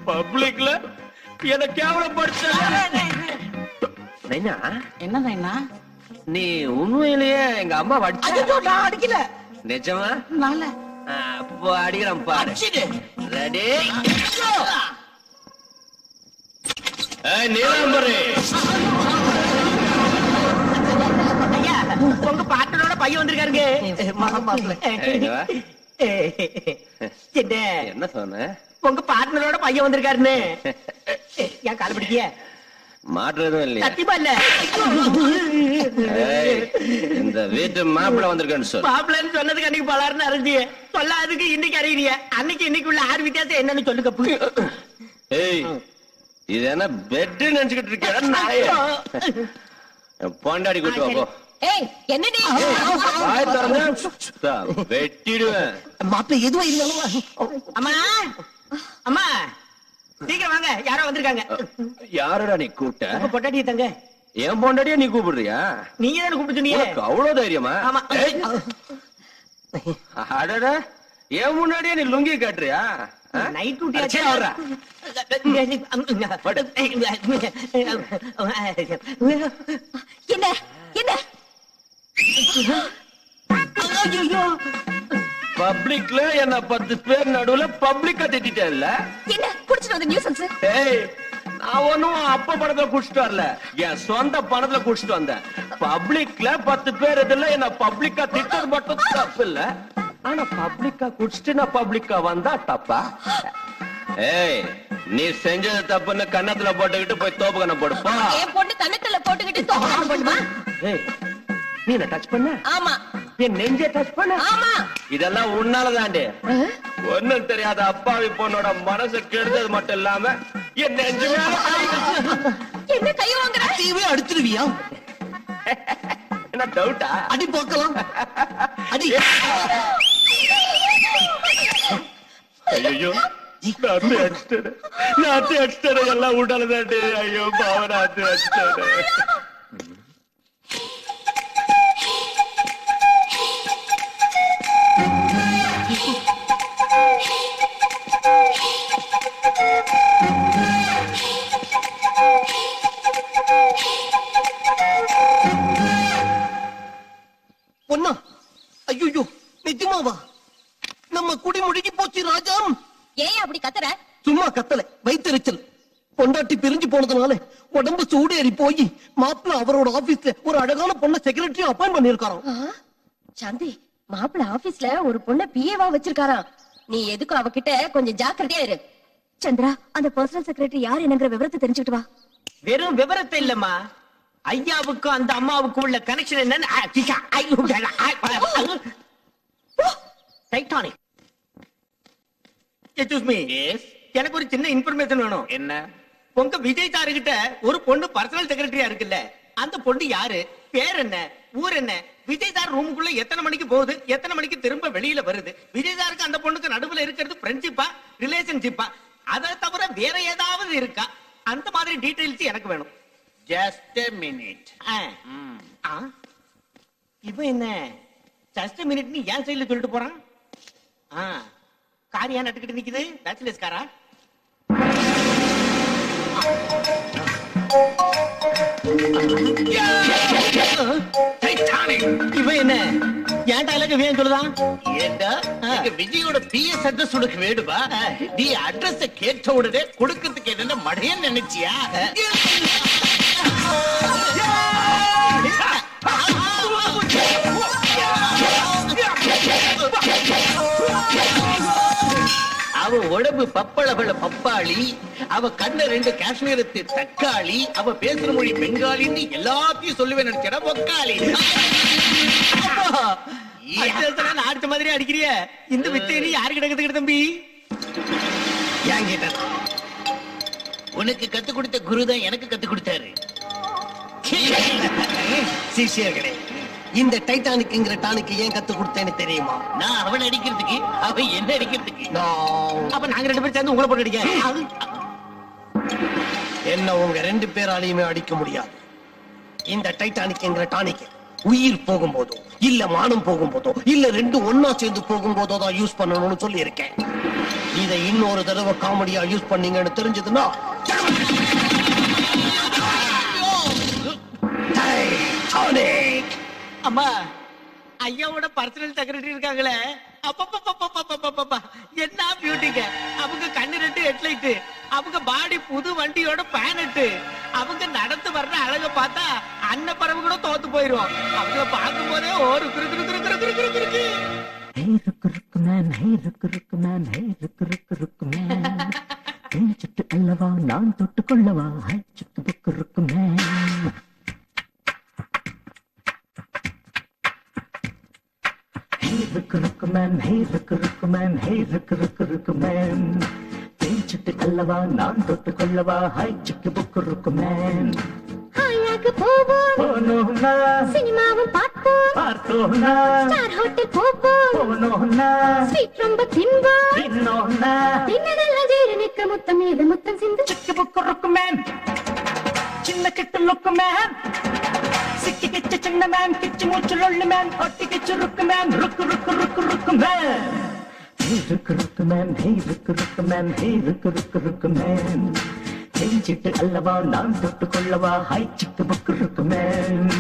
பப்ளிக்ல என்ன கேவலப்படுத்த. நைனா என்ன நைனா? நீ உண்மையிலேயே எங்க அம்மா அடிச்சா? நான் அடிக்கல. நிஜமா? நால அப்போ அடிக்கிறேன் பாரு. ரெடி? நீலாம்பரி உங்க பாட்டனோட பையன் வந்திருக்காருங்க. என்ன சொன்ன? உங்க பார்ட்னரோட பையன் வந்திருக்காருன்னு. ஏன் கால பிடிக்கிய? மாற்றுறதும் இல்லையா? சத்தியமா இல்ல. இந்த வீட்டு மாப்பிள்ள வந்திருக்கான்னு சொல்லு. மாப்பிள்ளன்னு சொன்னதுக்கு அன்னைக்கு பலாருன்னு அறிஞ்சிய. சொல்லாததுக்கு இன்னைக்கு அறியறிய. அன்னைக்கு இன்னைக்குள்ள 6 வித்தியாசம் என்னன்னு சொல்லுங்க. ஏய் இது என்ன பெட் நினைச்சுக்கிட்டு இருக்க? பொண்டாடி கூட்டு வா. ஏய் என்னடி? வாய் திறந்தா வெட்டிடுவேன். மாப்பிள்ள எதுவா இருந்தாலும். அம்மா அம்மா சீக்கிரம் வாங்க. யாரோ வந்திருக்காங்க. யாரடா நீ கூப்பிட்ட? உங்க பொண்டாட்டிய தங்க. என் பொண்டாட்டியா நீ கூப்பிடுறியா? நீங்க தானே கூப்பிட்டு சொன்னீங்க. அவ்வளவு தைரியமா? ஆமா. அடடா என் முன்னாடியே நீ லுங்கி காட்டுறியா? நைட் டியூட்டி என்ன என்ன? பப்ளிக்ல என்ன 10 பேர் நடுவுல பப்ளிக்கா திட்டிட்டேன்ல. என்ன குடிச்சிட்டு வந்த நியூசன்ஸ்? ஏய் நான் ஒண்ணும் அப்ப பணத்துல குடிச்சிட்டு வரல. என் சொந்த பணத்துல குடிச்சிட்டு வந்தேன். பப்ளிக்ல 10 பேர் இதுல என்ன பப்ளிக்கா திட்டது மட்டும் தப்பு இல்ல. ஆனா பப்ளிக்கா குடிச்சிட்டு நான் பப்ளிக்கா வந்தா தப்பா? ஏய் நீ செஞ்சது தப்புன்னு கன்னத்துல போட்டுக்கிட்டு போய் தோப்பு கண்ண போடுப்பா. ஏன் பொண்ணு கன்னத்துல போட்டுக்கிட்டு தோப்பு கண்ண போடுமா? ஏய் நீ என்ன டச் பண்ண? ஆமா. என் நெஞ்சே டச் பண்ண? ஆமா. இதெல்லாம் உன்னாலதாண்டே. ஒண்ணும் தெரியாத அப்பாவி பொண்ணோட மனசு கெடுத்தது மட்டும் இல்லாம என் நெஞ்சு என்ன கை வாங்குற? தீவே அடிச்சிருவியா? என்ன டவுட்டா? அடி போக்கலாம். அடி. ஐயோ நாத்து அடிச்சிட்டேன். எல்லாம் உடலதாண்டே. ஐயோ பாவ நாத்து அடிச்சிட்டேன். ஐயோ நிஜமாவா? நம்ம குடி முழுகி போச்சு ராஜா. ஏன் அப்படி கத்துற? சும்மா கத்தல, வயிற்றுச்சல். பொண்டாட்டி பிரிஞ்சு போனதுனால உடம்பு சூடு ஏறி போய் மாப்பிள்ள அவரோட ஆபீஸ்ல ஒரு அழகான பொண்ண செக்ரட்டரி அப்பாயிண்ட் பண்ணிருக்காராம். சாந்தி, மாப்பிள்ள ஆபீஸ்ல ஒரு பொண்ண பிஏவா வச்சிருக்காராம். நீ எதுக்கும் அவகிட்ட கொஞ்சம் ஜாக்கிரதையா இரு. சந்திரா, அந்த பர்சனல் செக்ரட்டரி யார் என்னங்கிற விவரத்தை தெரிஞ்சுக்கிட்டு வா. வெறும் விவரத்தை இல்லம்மா, ஐயாவுக்கும் அந்த அம்மாவுக்கும் உள்ள கனெக்ஷன் என்னன்னு டைட்டானிக். எக்ஸ்கியூஸ் மீ, எனக்கு ஒரு சின்ன இன்ஃபர்மேஷன் வேணும். என்ன? உங்க விஜய் சாரு கிட்ட ஒரு பொண்ணு பர்சனல் செக்ரட்டரியா இருக்குல்ல, அந்த பொண்ணு யாரு, பேர் என்ன, ஊர் என்ன, விஜய் சார் ரூமுக்குள்ள எத்தனை மணிக்கு போகுது, எத்தனை மணிக்கு திரும்ப வெளியில வருது, விஜய் சாருக்கு அந்த பொண்ணுக்கு நடுவுல இருக்கிறது ஃப்ரெண்ட்ஷிப்பா ரிலேஷன்ஷிப்பா, அதை தவிர வேற ஏதாவது இருக்கா, அந்த மாதிரி டீடைல்ஸ் எனக்கு வேணும். Just a minute. இவன் என்ன ஜஸ்ட் மினிட் ஏன் சைடுல சொல்லிட்டு போறான்? கார் ஏன் நட்டுக்கிட்டு நிக்குது? பேச்சுலர்ஸ் காரா? இவன் என்ன ஏன் டைலாக் ஏன் சொல்லுதான்? ஏண்டா விஜயோட பிஎஸ் அட்ரஸ் உனக்கு வேணுமா? நீ அட்ரஸ் கேட்ட உடனே கொடுக்கிறதுக்கு என்ன மடையன்னு நினைச்சியா? அவ உடம்பு பப்பளவள பப்பாளி, அவ கண்ண 2 காஷ்மீரத்து தக்காளி, அவ பேசுற மொழி பெங்காலின்னு எல்லாத்தையும் சொல்லுவேன் நினைச்சா பொக்காளி. அடுத்த மாதிரி அடிக்கிறிய இந்த வித்தையை யாரு கிடக்குது தம்பி? ஏன் கேட்ட? உனக்கு கத்து கொடுத்த குருதான் எனக்கு கத்து கொடுத்தாரு. சிஷியர்களே, இந்த டைட்டானிக்ங்கிற டானிக்கு ஏன் கத்து கொடுத்தேன்னு தெரியுமா? நான் அவன் அடிக்கிறதுக்கு, அவன் என்ன அடிக்கிறதுக்கு. அப்ப நாங்க 2 பேரும் சேர்ந்து உங்களை போட்டு அடிக்க. என்ன உங்க 2 பேராலையுமே அடிக்க முடியாது. இந்த டைட்டானிக்ங்கிற டானிக் உயிர் போகும்போதோ இல்ல மானம் போகும்போதோ இல்ல 2 ஒன்னா சேர்ந்து போகும்போதோ தான் யூஸ் பண்ணணும்னு சொல்லி இருக்கேன். இதை இன்னொரு தடவை காமெடியா யூஸ் பண்ணீங்கன்னு தெரிஞ்சதுன்னா அம்மா, ஐயாவோட பர்சனல் செக்ரட்டரி இருக்காங்களே, அப்பப்பப்பப்பப்பப்பப்பப்பா என்ன பியூட்டிங்க. அவங்க கண்ணு 2 ஹெட்லைட், அவங்க பாடி புது வண்டியோட பேனட், அவங்க நடந்து வர்ற அழக பார்த்தா அன்ன பறவை கூட தோத்து போயிரும். அவங்கள பார்க்கும் போதே ஒரு அல்லவா நான் தொட்டு கொள்ளவா சுட்டு புக்கு இருக்குமே. பேச்சுட்டு அல்லவா நான் தொட்டு கொள்ளவா ஹாய் சுட்டு புக்கு இருக்குமேன். சினிமாவும் பார்த்தோம், ஸ்டார் ஹோட்டல் போவோம், ஸ்வீட் ரொம்ப தின்போம், தின்னதெல்லாம் ஜீரணிக்க முத்தம் மீது முத்தம் சிந்து சுட்டு புக்கு இருக்குமேன். சின்ன கிட்டு லுக்குமேன், சிக்கி கிச்சு சின்ன மேன், கிச்சு மூச்சு லொள்ளு மேன், ஒட்டி கிச்சு ருக்கு மேன், ருக்கு ருக்கு ருக்கு ருக்கு மேன். ஹே ருக்கு ருக்கு மேன், ஹே ருக்கு ருக்கு மேன், ஹே ருக்கு ருக்கு ருக்கு மேன். செஞ்சிட்டு அல்லவா நான் தொட்டு கொள்ளவா ஹாய் சிக்கு புக்கு ருக்கு மேன்.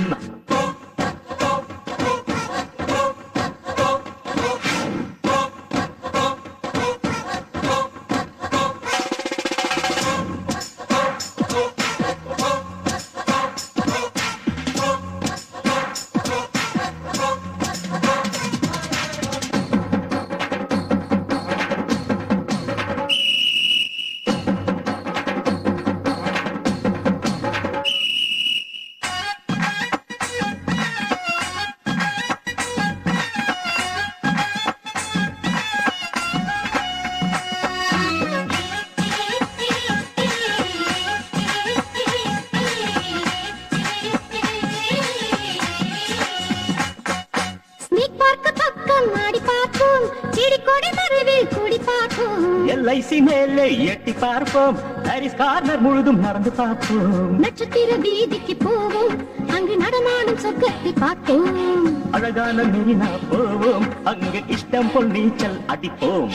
எல்ஐசி மேலே எட்டி பார்ப்போம், பாரிஸ் கார்னர் முழுதும் நடந்து பார்ப்போம், நட்சத்திர வீதிக்கு போவோம், அங்கு நடமாடும் சொர்க்கத்தை பார்ப்போம், அழகான மெரினா போவோம், அங்கு இஷ்டம் போல் நீச்சல் அடிப்போம்.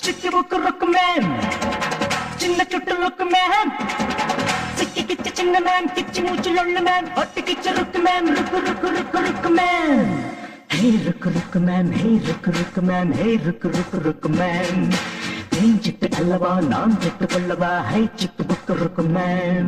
சிக்கி புக்கு ருக்கு மேன், சின்ன சுட்டு ருக்கு மேன், சிக்கி கிச்சு சின்ன மேன், கிச்சு மூச்சு லொள்ளு மேன், ஒட்டி கிச்சு ருக்கு மேன், ருக்கு ருக்கு ருக்கு ருக்கு மேன். Hey रुक मैन, hey रुक मैन, hey रुक मैन, चिट्ट அல்லவா நான் சிட்டு கொள்ளவா, hey சிட்டு புக்கு रुक मैन.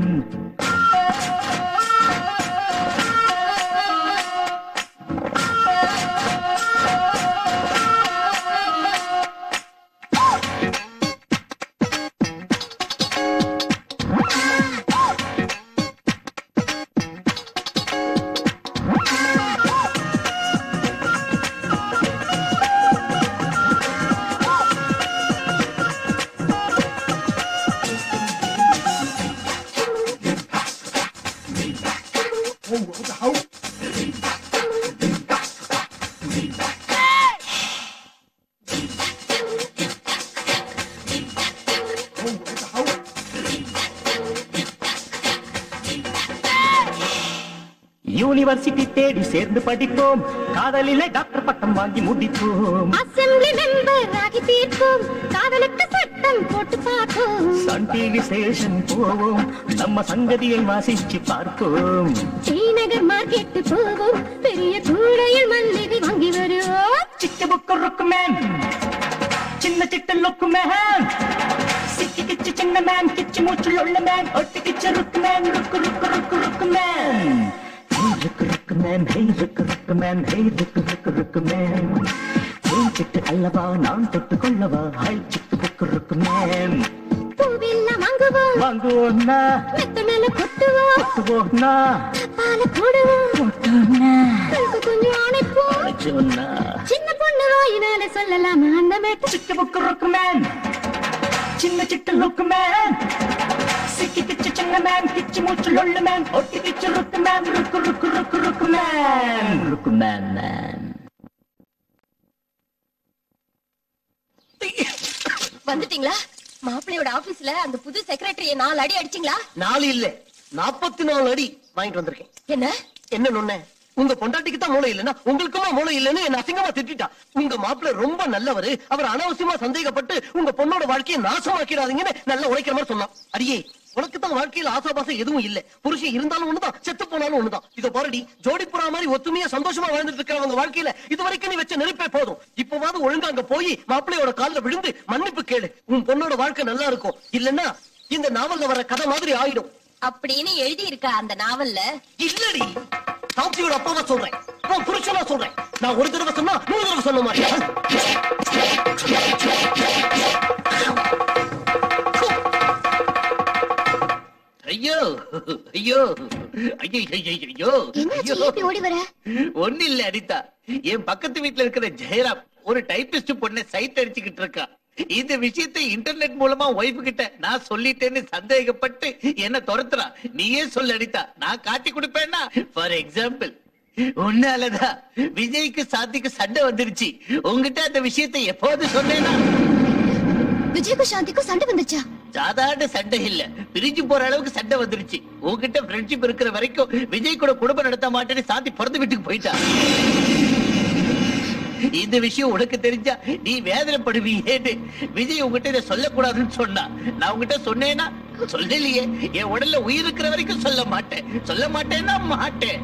யூனிவர்சிட்டி தேடி சேர்ந்து படிப்போம், காதலிலே டாக்டர் பட்டம் வாங்கி முடிப்போம், அசெம்பிளி மெம்பர் ஆகி தீர்ப்போம், காதலுக்கு சட்டம் போட்டு பார்ப்போம், சன் டிவி ஸ்டேஷன் போவோம், நம்ம சங்கதியை வாசிச்சு பார்ப்போம், ஸ்ரீநகர் மார்க்கெட் போவோம், பெரிய கூடையில் மல்லிகை வாங்கி வருவோம். சிட்டு புக்கு ருக்கு மேன், சின்ன சிட்டு லுக்கு மேன், சிக்கி கிச்சு சின்ன மேன், கிச்சு மூச்சு உள்ள மேன், ஒட்டு கிச்சு ருக்கு மேன், ருக்கு மேன். रुक मैन, hey रुक मैन, hey रुक मैन, चिट्ट அல்லவா நான் தொட்டு கொள்ளவா, ஹை சிட்டு புக்கு மேன். பூவெல்லாம் வாங்குவோம்னா, மெத்த மேல கொட்டுவோம்னா, பால போடுவோம்னா, கொஞ்சம் அணைப்போம், சின்ன பொண்ணு வாயினால சொல்லலாமா அந்த மேட்ட. சிட்டு புக்கு ருக்கு மேன், சின்ன சிட்டு லுக்கு மேன், சிக்கி கிச்சு சின்ன மேன், கிச்சு மூச்சு உள்ள மேன், ஒட்டி கிச்சு ருக்கு மேன், ருக்கு மேன். வந்துட்டீங்களா? மாப்பிள்ளையோட ஆபீஸ்ல அந்த புது செக்ரட்டரிய 4 அடி அடிச்சீங்களா? 4 இல்ல 44 அடி வாங்கிட்டு வந்திருக்கேன். என்ன நொண்ணே, உங்க பொண்டாட்டிக்கு தான் மூளை இல்லைன்னா உங்களுக்குமா மூளை இல்லைன்னு என்ன அசிங்கமா திட்டா. உங்க மாப்பிள்ளை ரொம்ப நல்லவரு, அவர் அனாவசியமா சந்தேகப்பட்டு உங்க பொண்ணோட வாழ்க்கையை நாசமாக்கிடாதீங்கன்னு நல்லா உழைக்கிற மாதிரி சொன்னான். அடியே, உனக்கு தான் வாழ்க்கையில ஆசாபாசம் எதுவும் இல்ல, புருஷன் இருந்தாலும் ஒண்ணுதான், செத்து போனாலும் ஒண்ணுதான். இத பாருடி, ஜோடிப்புறா மாதிரி ஒத்துமையா சந்தோஷமா வாழ்ந்துட்டு இருக்கிறவங்க வாழ்க்கையில இது வரைக்கும் நீ வச்ச நெருப்பே போதும். இப்பவாவது ஒழுங்கா அங்க போய் மாப்பிள்ளையோட கால்ல விழுந்து மன்னிப்பு கேளு. உன் பொண்ணோட வாழ்க்கை நல்லா இருக்கும், இல்லன்னா இந்த நாவல்ல வர கதை மாதிரி ஆயிடும் அப்படின்னு எழுதி இருக்கா அந்த நாவல்ல? இல்லடி, சாட்சியோட அப்பாவா சொல்றேன், உன் புருஷனா சொல்றேன். நான் ஒரு தடவை சொன்னா 100 தடவை சொன்ன மாதிரி. ஐயோ ஐயோ ஐயோ ஐயோ ஒண்ணு இல்ல அனிதா, என் பக்கத்து வீட்டுல இருக்கிற ஜெயராம் ஒரு டைபிஸ்ட் பொண்ணை சைட் அடிச்சுக்கிட்டு இருக்கா. இந்த விஷயத்தை இன்டர்நெட் மூலமா ஒய்ஃபு கிட்ட நான் சொல்லிட்டேன்னு சந்தேகப்பட்டு என்ன துரத்துறா. நீயே சொல்லு அனிதா, நான் காட்டி கொடுப்பேன்னா. ஃபார் எக்ஸாம்பிள், உன்னாலதான் விஜய்க்கு சாந்திக்கு சண்டை வந்துருச்சு. உங்ககிட்ட அந்த விஷயத்தை எப்போது சொன்னேன்னா? விஜய்க்கு சாந்திக்கும் சண்டை வந்துச்சா? சாதாரண சண்டை இல்ல, பிரிஞ்சு போற அளவுக்கு சண்டை வந்துருச்சு. உங்ககிட்ட ஃப்ரெண்ட்ஷிப் இருக்கிற வரைக்கும் விஜய் கூட குடும்பம் நடத்த மாட்டேன்னு சாந்தி பிறந்த வீட்டுக்கு போயிட்டா. இந்த விஷயம் உனக்கு தெரிஞ்சா நீ வேதனைப்படுவீன்னு விஜய் உங்ககிட்ட இதை சொல்லக்கூடாதுன்னு சொன்னா. நான் உங்ககிட்ட சொன்னேன்னா சொல்லலையே, என் உடல்ல உயிர் இருக்கிற வரைக்கும் சொல்ல மாட்டேன். சொல்ல மாட்டேன்னா மாட்டேன்.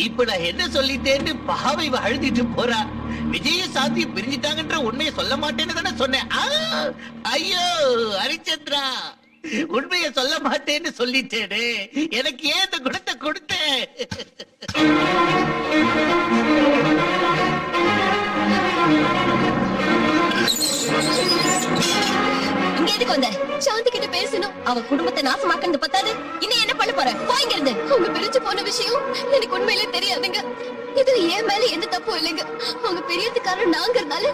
இப்ப நான் என்ன சொல்லிட்டேன்னு பாவை அழுதிட்டு போறா. விஜய சாந்தி பிரிஞ்சிட்டாங்கன்ற உண்மையை சொல்ல மாட்டேன்னு தானே சொன்னேன். ஐயோ ஹரிச்சந்திரா, உண்மையை சொல்ல மாட்டேன்னு சொல்லிட்டேனே, எனக்கு ஏன் இந்த குணத்தை கொடுத்தேன்? இங்க எதுக்கு வந்த? சாந்தி கிட்ட பேசணும். அவ குடும்பத்தை நாசமாக்குறது பத்தாது, இன்னும் என்ன பண்ண போற? போய்ங்க இருந்து. அவங்க பிரிஞ்சு போன விஷயம் எனக்கு உண்மையிலே தெரியாதுங்க. இது ஏன் மேல எந்த தப்பும் இல்லைங்க. அவங்க பெரியதுக்காரன் நாங்கிறதுனால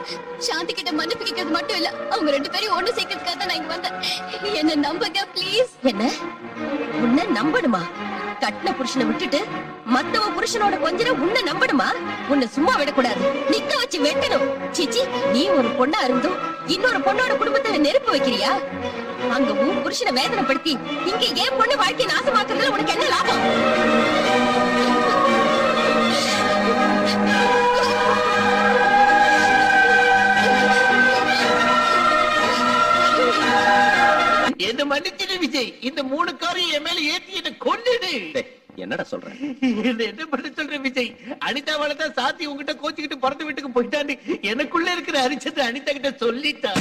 சாந்தி கிட்ட மன்னிப்பு கேட்கறது மட்டும் இல்ல, அவங்க 2 பேரும் ஒண்ணு சேர்க்கறதுக்காக தான் நான் இங்க வந்தேன். என்ன நம்புங்க ப்ளீஸ். என்ன உன்னை நம்பணுமா? கட்டின புருஷனை விட்டுட்டு மத்தவ புருஷனோட கொஞ்சம் உன்னை நம்பணுமா? உன்னை சும்மா விடக்கூடாது, நிக்க வச்சு வெட்டணும். சீச்சி, நீ ஒரு பொண்ணா இருந்தும் இன்னொரு பொண்ணோட குடும்பத்துல நெருப்பு வைக்கிறியா? அங்க உன் புருஷனை வேதனைப்படுத்தி இங்க ஏன் பொண்ணு வாழ்க்கையை நாசமாக்குறதுல உனக்கு என்ன லாபம்? என்ன என்ன மன்னிச்சிடு விஜய். இந்த 3 காரையும் என் மேல ஏத்தி என்ன கொன்னுடு. என்னடா சொல்ற? என்ன பண்ண சொல்ற விஜய்? அனிதாவால தான் சாத்தி உங்ககிட்ட கோச்சிக்கிட்டு பிறந்த வீட்டுக்கு போயிட்டான்னு எனக்குள்ள இருக்கிற ஹரிச்சந்திர அனிதா கிட்ட சொல்லிட்டா.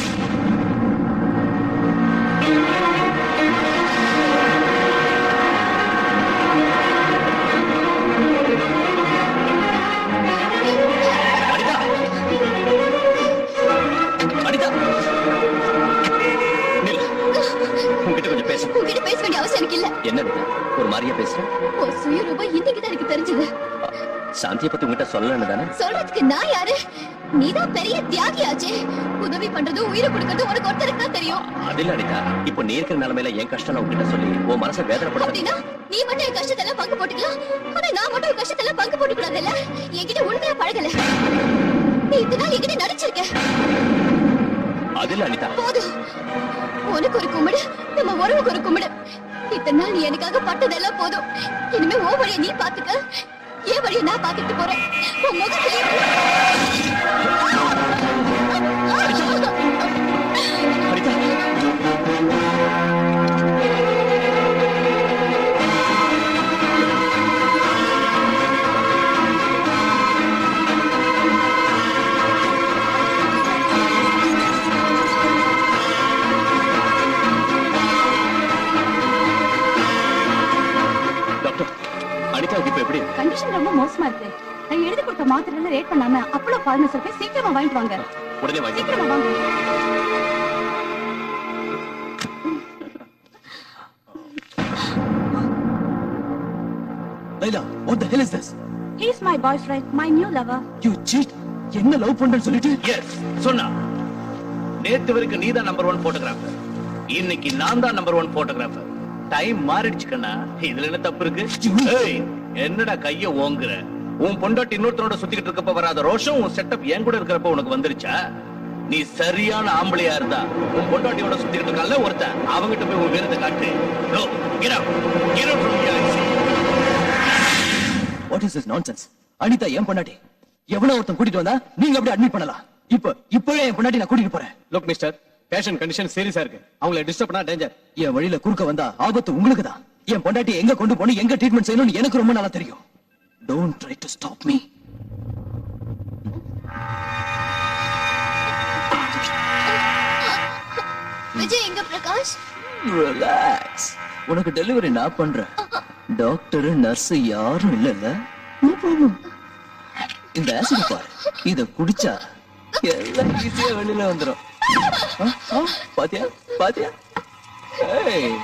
உங்ககிட்ட பேச வேண்டிய அவசியம் எனக்கு இல்ல. என்ன ஒரு மாதிரியா பேசுற? ஒரு சுயரூபம் இன்னைக்கு தான் எனக்கு தெரிஞ்சது. சாந்தியை பத்தி உங்ககிட்ட சொல்லலன்னு தானே? சொல்றதுக்கு நான் யாரு? நீதான் பெரிய தியாகியாச்சே. உதவி பண்றது உயிரை கொடுக்கறது உனக்கு ஒருத்தருக்கு தான் தெரியும். அதில்ல அனிதா, இப்போ நீ இருக்கிற நிலைமையில என் கஷ்டம் உங்ககிட்ட சொல்லி உன் மனசை வேதனைப்படுத்த. அப்படின்னா நீ மட்டும் என் கஷ்டத்தெல்லாம் பங்கு போட்டுக்கலாம். ஆனா நான் மட்டும் என் கஷ்டத்தெல்லாம் பங்கு போட்டுக்கூடாது இல்ல? என்கிட்ட உண்மையா பழகல. நீ இத்தனை நாள் என்கிட்ட நடிச்சிருக்க. அதில்ல அனிதா, போதும். உனக்கு ஒரு கும்பிடு, நம்ம உறவுக்கு ஒரு கும்பிடு. இத்தனை நாள் நீ எனக்காக பட்டதெல்லாம் போதும். இனிமே உன் வழியை நீ பாத்துக்க, என் வழியை நான் பாத்துட்டு போறேன். உன் முகத்திலே கண்டிஷன் ரொம்ப மோசமா இருக்கு. நான் எழுதி கொடுத்த மாத்திரையில ரேட் பண்ணாம அப்பளோ ஃபார்மசில போய் சீக்கிரமா வாங்கிட்டு வாங்க. உடனே வாங்க. சீக்கிரமா வாங்க. Laila, what the hell is this? He is my boyfriend, my new lover. You cheat. என்ன லவ் பண்றேன்னு சொல்லிட்டு? எஸ் சொன்னா. நேத்து வரைக்கும் நீ தான் நம்பர் 1 போட்டோகிராஃபர். இன்னைக்கு நான் தான் நம்பர் 1 போட்டோகிராஃபர். டைம் மாறிடுச்சு கண்ணா. இதுல என்ன தப்பு இருக்கு? ஏய், என்னடா கைய ஓங்குற? உன் பொண்டாட்டி இன்னொருத்தரோட சுத்திக்கிட்டு இருக்கப்ப வராத ரோஷம் உன் செட்டப் என் கூட இருக்கிறப்ப உனக்கு வந்துருச்சா? நீ சரியான ஆம்பளையா இருந்தா உன் பொண்டாட்டியோட சுத்திக்கிட்டு இருக்கான்ல ஒருத்தன், அவங்கிட்ட போய் உன் வீரத்தை காட்டு. Go, get out. Get out from here, I say. What is this nonsense? Anitha என் பொண்டாட்டி. எவனோ ஒருத்தன் கூட்டிட்டு வந்தா நீங்க அப்படியே அட்மிட் பண்ணலாம். இப்பவே என் பொண்டாட்டி நான் கூட்டிட்டு போறேன். லுக் மிஸ்டர், பேஷண்ட் கண்டிஷன் சீரியஸா இருக்கு. அவங்களை டிஸ்டர்ப் பண்ணா டேஞ்சர். என் வழியில குறுக்க வந்தா ஆபத்து உங்களுக்கு தான். என் பொண்டாட்டி எங்க கொண்டு போகணும், எங்க ட்ரீட்மெண்ட் செய்யணும்னு எனக்கு ரொம்ப நல்லா தெரியும். Don't try to stop me. Vijay எங்க பிரகாஷ்? Relax. உனக்கு டெலிவரி நான் பண்றேன். டாக்டர் நர்ஸ் யாரும் இல்லல்ல. No problem. இந்த ஆசிட் பாரு, இத குடிச்சா எல்லாம் ஈஸியா வெளியில வந்துரும். பாத்தியா பாத்தியா? ஏய்,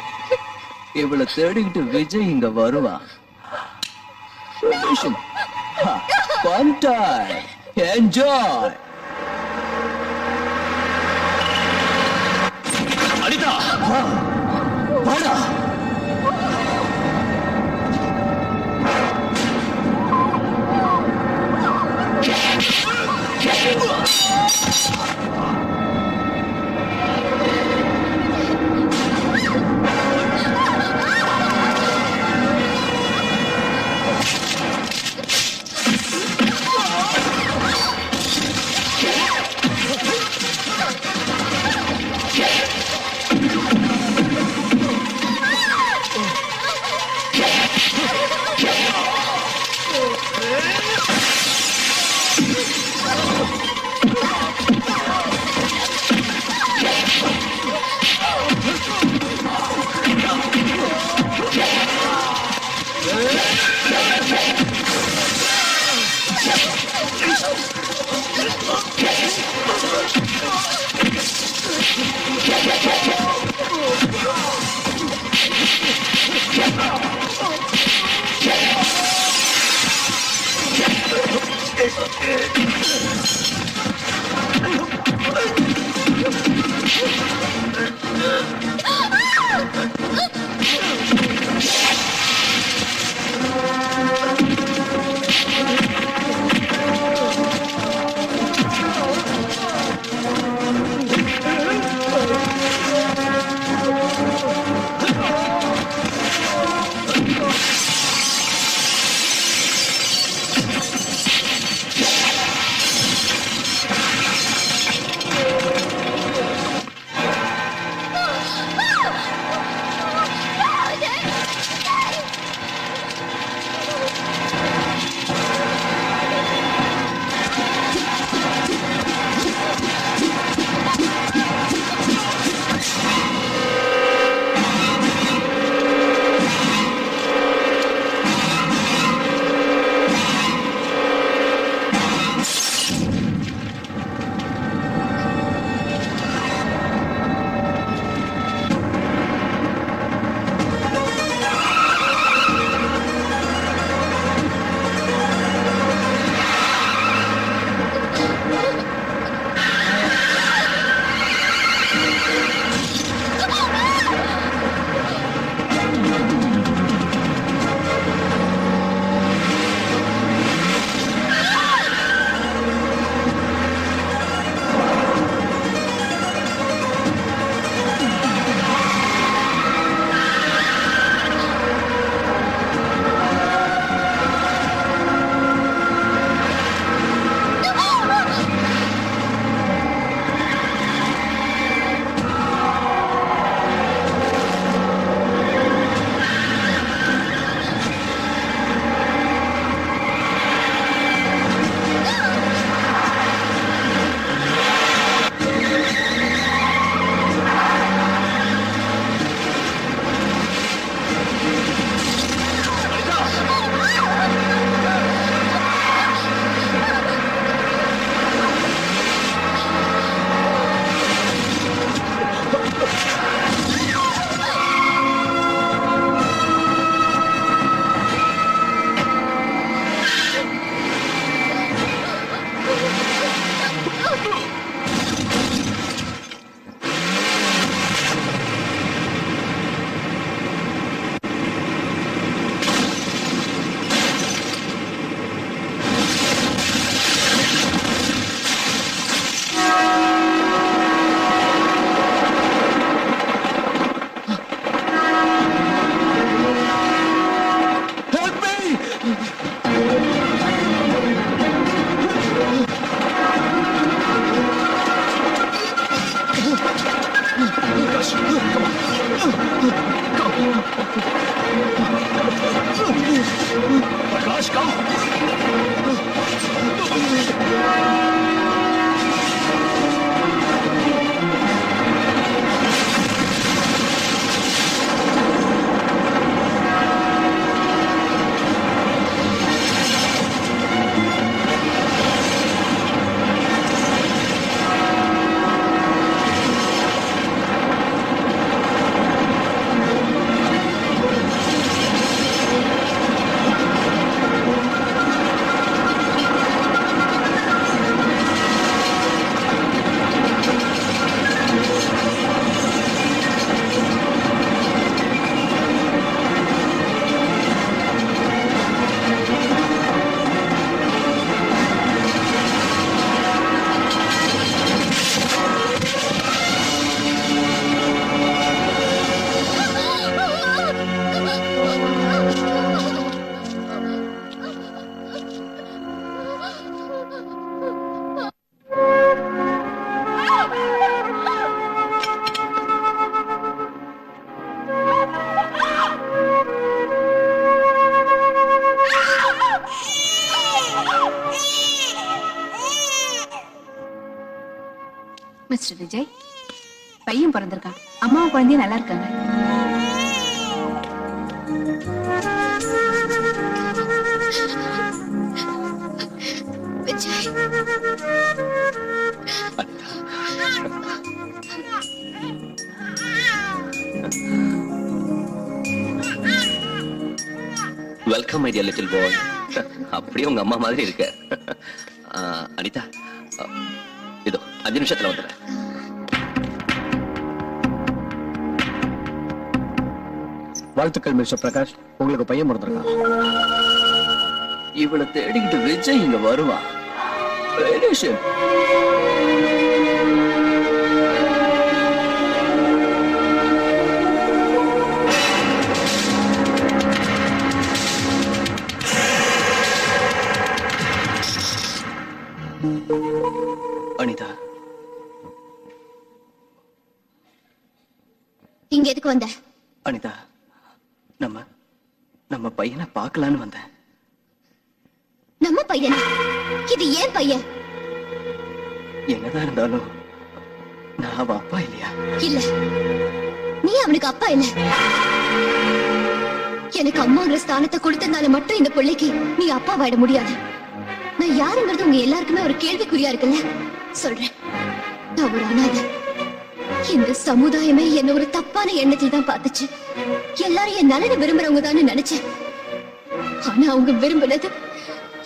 இவளை தேடிக்கிட்டு விஜய் இங்க வருவான். Fun time. Enjoy. அனிதா, வாடா. மிஸ்டர் விஜய், பையன் பிறந்திருக்கான். அம்மாவும் குழந்தையும் நல்லா இருக்காங்க. Vijay, welcome my dear little boy. அப்படியே உங்க அம்மா மாதிரி இருக்க. அனிதா, இதோ 5 நிமிஷத்துல வந்துடுறேன். வாழ்த்துக்கள் மிஸ்டர் பிரகாஷ், உங்களுக்கு பையன் பிறந்திருக்கான். இவளை தேடிக்கிட்டு விஜய் இங்க வருவான். அனிதா, இங்க எதுக்கு வந்த? அனிதா, நம்ம பையனை பார்க்கலான்னு வந்தேன். நம்ம பையனா? இது ஏன் பையன்? என்னதான் இருந்தாலும் நான் அவன் அப்பா இல்லையா? இல்ல, நீ அவனுக்கு அப்பா இல்ல. எனக்கு அம்மாங்கிற ஸ்தானத்தை கொடுத்ததுனால மட்டும் இந்த பிள்ளைக்கு நீ அப்பா வாட முடியாது. நான் யாருங்கிறது உங்க எல்லாருக்குமே ஒரு கேள்விக்குறியா இருக்குல்ல. சொல்றேன், நான் ஒரு அனாதை. இந்த சமுதாயமே என்ன ஒரு தப்பான எண்ணத்தில் தான் பார்த்துச்சு. எல்லாரும் என் நலனை விரும்புறவங்க தான் நினைச்சேன். ஆனா அவங்க விரும்பினது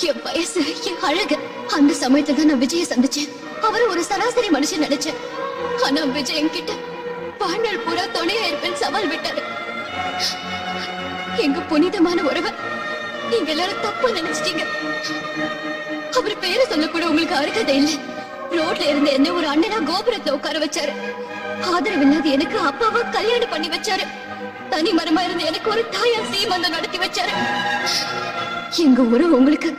என் வயசு, என் அழகு. அந்த சமயத்துல தான் நான் விஜய சந்திச்சேன். அவரு ஒரு சராசரி மனுஷன் நினைச்சேன். ஆனா விஜய் என்கிட்ட வாழ்நாள் பூரா துணையா இருப்பேன் சவால் விட்டாரு. எங்க புனிதமான உறவை நீங்க எல்லாரும் தப்பா நினைச்சிட்டீங்க. அவர் பேரை சொல்ல கூட உங்களுக்கு அருகதை இல்லை. ரோட்ல இருந்த என்ன ஒரு அண்ணனா கோபுரத்துல உட்கார வச்சாரு. ஆதரவு இல்லாத எனக்கு அப்பாவா கல்யாணம் பண்ணி வச்சாரு. தனி மரமா இருந்த எனக்கு ஒரு தாயா சீமந்தம் நடத்தி வச்சாரு. எங்க உறவு உங்களுக்கு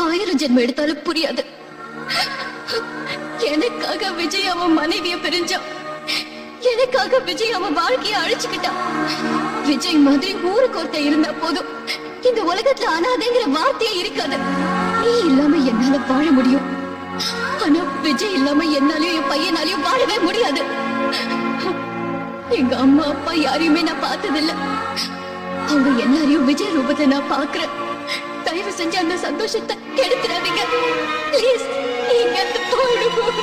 1000 ஜென்மம் எடுத்தாலும் புரியாது. எனக்காக விஜய் அவன் மனைவிய பிரிஞ்சான். எனக்காக விஜய் அவன் வாழ்க்கைய அழிச்சுக்கிட்டான். விஜய் மாதிரி ஊருக்கு ஒருத்த இருந்தா போதும், இந்த உலகத்துல அனாதைங்கிற வார்த்தையே இருக்காது. நீ இல்லாம என்னால வாழ முடியும். ஆனா விஜய் இல்லாம என்னாலயும் என் பையனாலையும் வாழவே முடியாது. எங்க அம்மா அப்பா யாரையுமே நான் பார்த்ததில்லை. அவங்க எல்லாரையும் விஜய் ரூபத்தை நான் பாக்குறேன். தயவு செஞ்சு அந்த சந்தோஷத்தை கெடுத்துறாதீங்க. ப்ளீஸ், நீங்க அந்த போயிடுவோம்.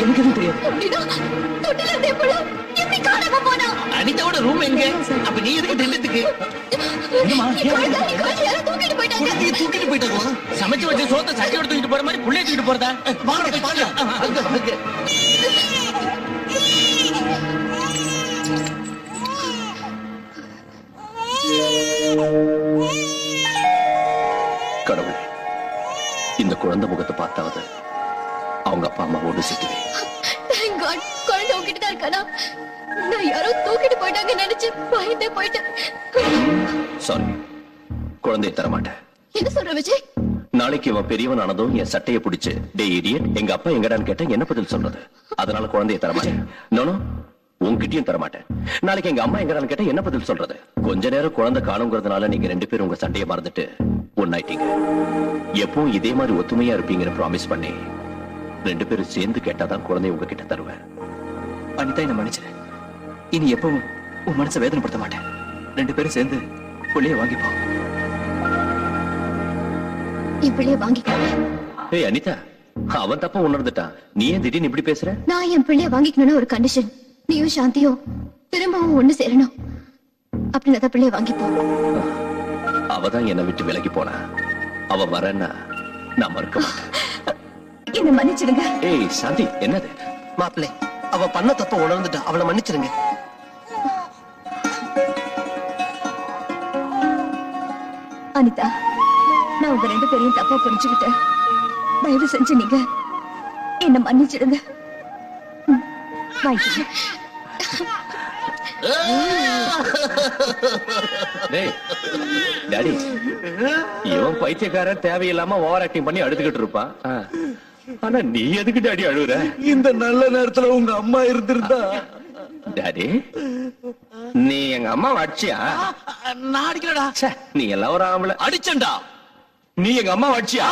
எனக்கு எதுவும் தெரியாது. அனிதாவோட ரூம் எங்க? அப்ப நீ எதுக்கு திண்டத்துக்கு தூக்கிட்டு போயிட்டாங்களா? சமைச்சு வச்ச சோத்த சட்டியோட தூக்கிட்டு போற மாதிரி புள்ளைய தூக்கிட்டு போறதா? குழந்தை முகத்தை பார்த்தாவது அவங்க அப்பா அம்மாவோடு சேர்த்துவே. Thank God, குழந்தை உங்ககிட்ட தான் இருக்கானா? நான் யாரோ தூக்கிட்டு போயிட்டாங்க நினைச்சு பயந்தே போயிட்டேன். சாரி, குழந்தையை தர மாட்டேன். என்ன சொல்ற விஜய்? நாளைக்கு அவன் பெரியவன் ஆனதும் என் சட்டையை பிடிச்சு டே இடியட் எங்க அப்பா எங்கடான்னு கேட்டா என்ன பதில் சொல்றது? அதனால குழந்தையை தர மாட்டேன். நானும் உங்ககிட்டயும் தர மாட்டேன். நாளைக்கு எங்க அம்மா எங்கடான்னு கேட்டா என்ன பதில் சொல்றது? கொஞ்ச நேரம் குழந்தை காணுங்கிறதுனால நீங்க 2 பேரும் உங்க சண்டையை மறந்துட்டு ஒன்னாயிட்டீங்க. எப்பவும் இதே மாதிரி ஒத்துமையா இருப்பீங்கிற ப்ராமிஸ் பண்ணி 2 பேரும் சேர்ந்து கேட்டாதான் குழந்தைய உங்ககிட்ட தருவேன். அனிதா, என்ன மன்னிச்சிரு. இனி எப்பவும் உன் மனசை வேதனைப்படுத்த மாட்டேன். 2 பேரும் சேர்ந்து புள்ளைய வாங்கிப்போம். என் பிள்ளைய வாங்கிக்கோங்க. ஏய் அனிதா, அவன் தப்ப உணர்ந்துட்டான். நீ ஏன் திடீர்னு இப்படி பேசுற? நான் என் பிள்ளைய வாங்கிக்கணும்னு ஒரு கண்டிஷன். நீயும் சாந்தியும் திரும்பவும் ஒண்ணு சேரணும். அப்படின்னு தான் பிள்ளைய வாங்கிப்போம். அவதான் என்னை விட்டு விலகி போனா. அவ வரேன்னா நான் மறுக்க மாட்டேன். என்ன மன்னிச்சிடுங்க. ஏய் சாந்தி, என்னது? மாப்பிள்ளை, அவ பண்ண தப்ப உணர்ந்துட்டா. அவளை மன்னிச்சிருங்க. அனிதா, நான் உங்க 2 பேரையும் தப்பா புரிஞ்சுக்கிட்டேன். தயவு செஞ்சு நீங்க என்ன மன்னிச்சிடுங்க. வாங்கிக்கோங்க. டேய் டாடி, இவன் பைத்தியக்காரன் தேவையில்லாம ஓவர் ஆக்டிங் பண்ணி அழுதுகிட்டு இருப்பான். ஆனா நீ எதுக்கு டாடி அழுகுற? இந்த நல்ல நேரத்துல உங்க அம்மா இருந்திருந்தா. டாடி, நீ எங்க அம்மா அடிச்சியா? நான் அடிக்கலடா. நீ எல்லாம் ஒரு ஆம்பளை. அடிச்சண்டா. நீ எங்க அம்மா அடிச்சியா?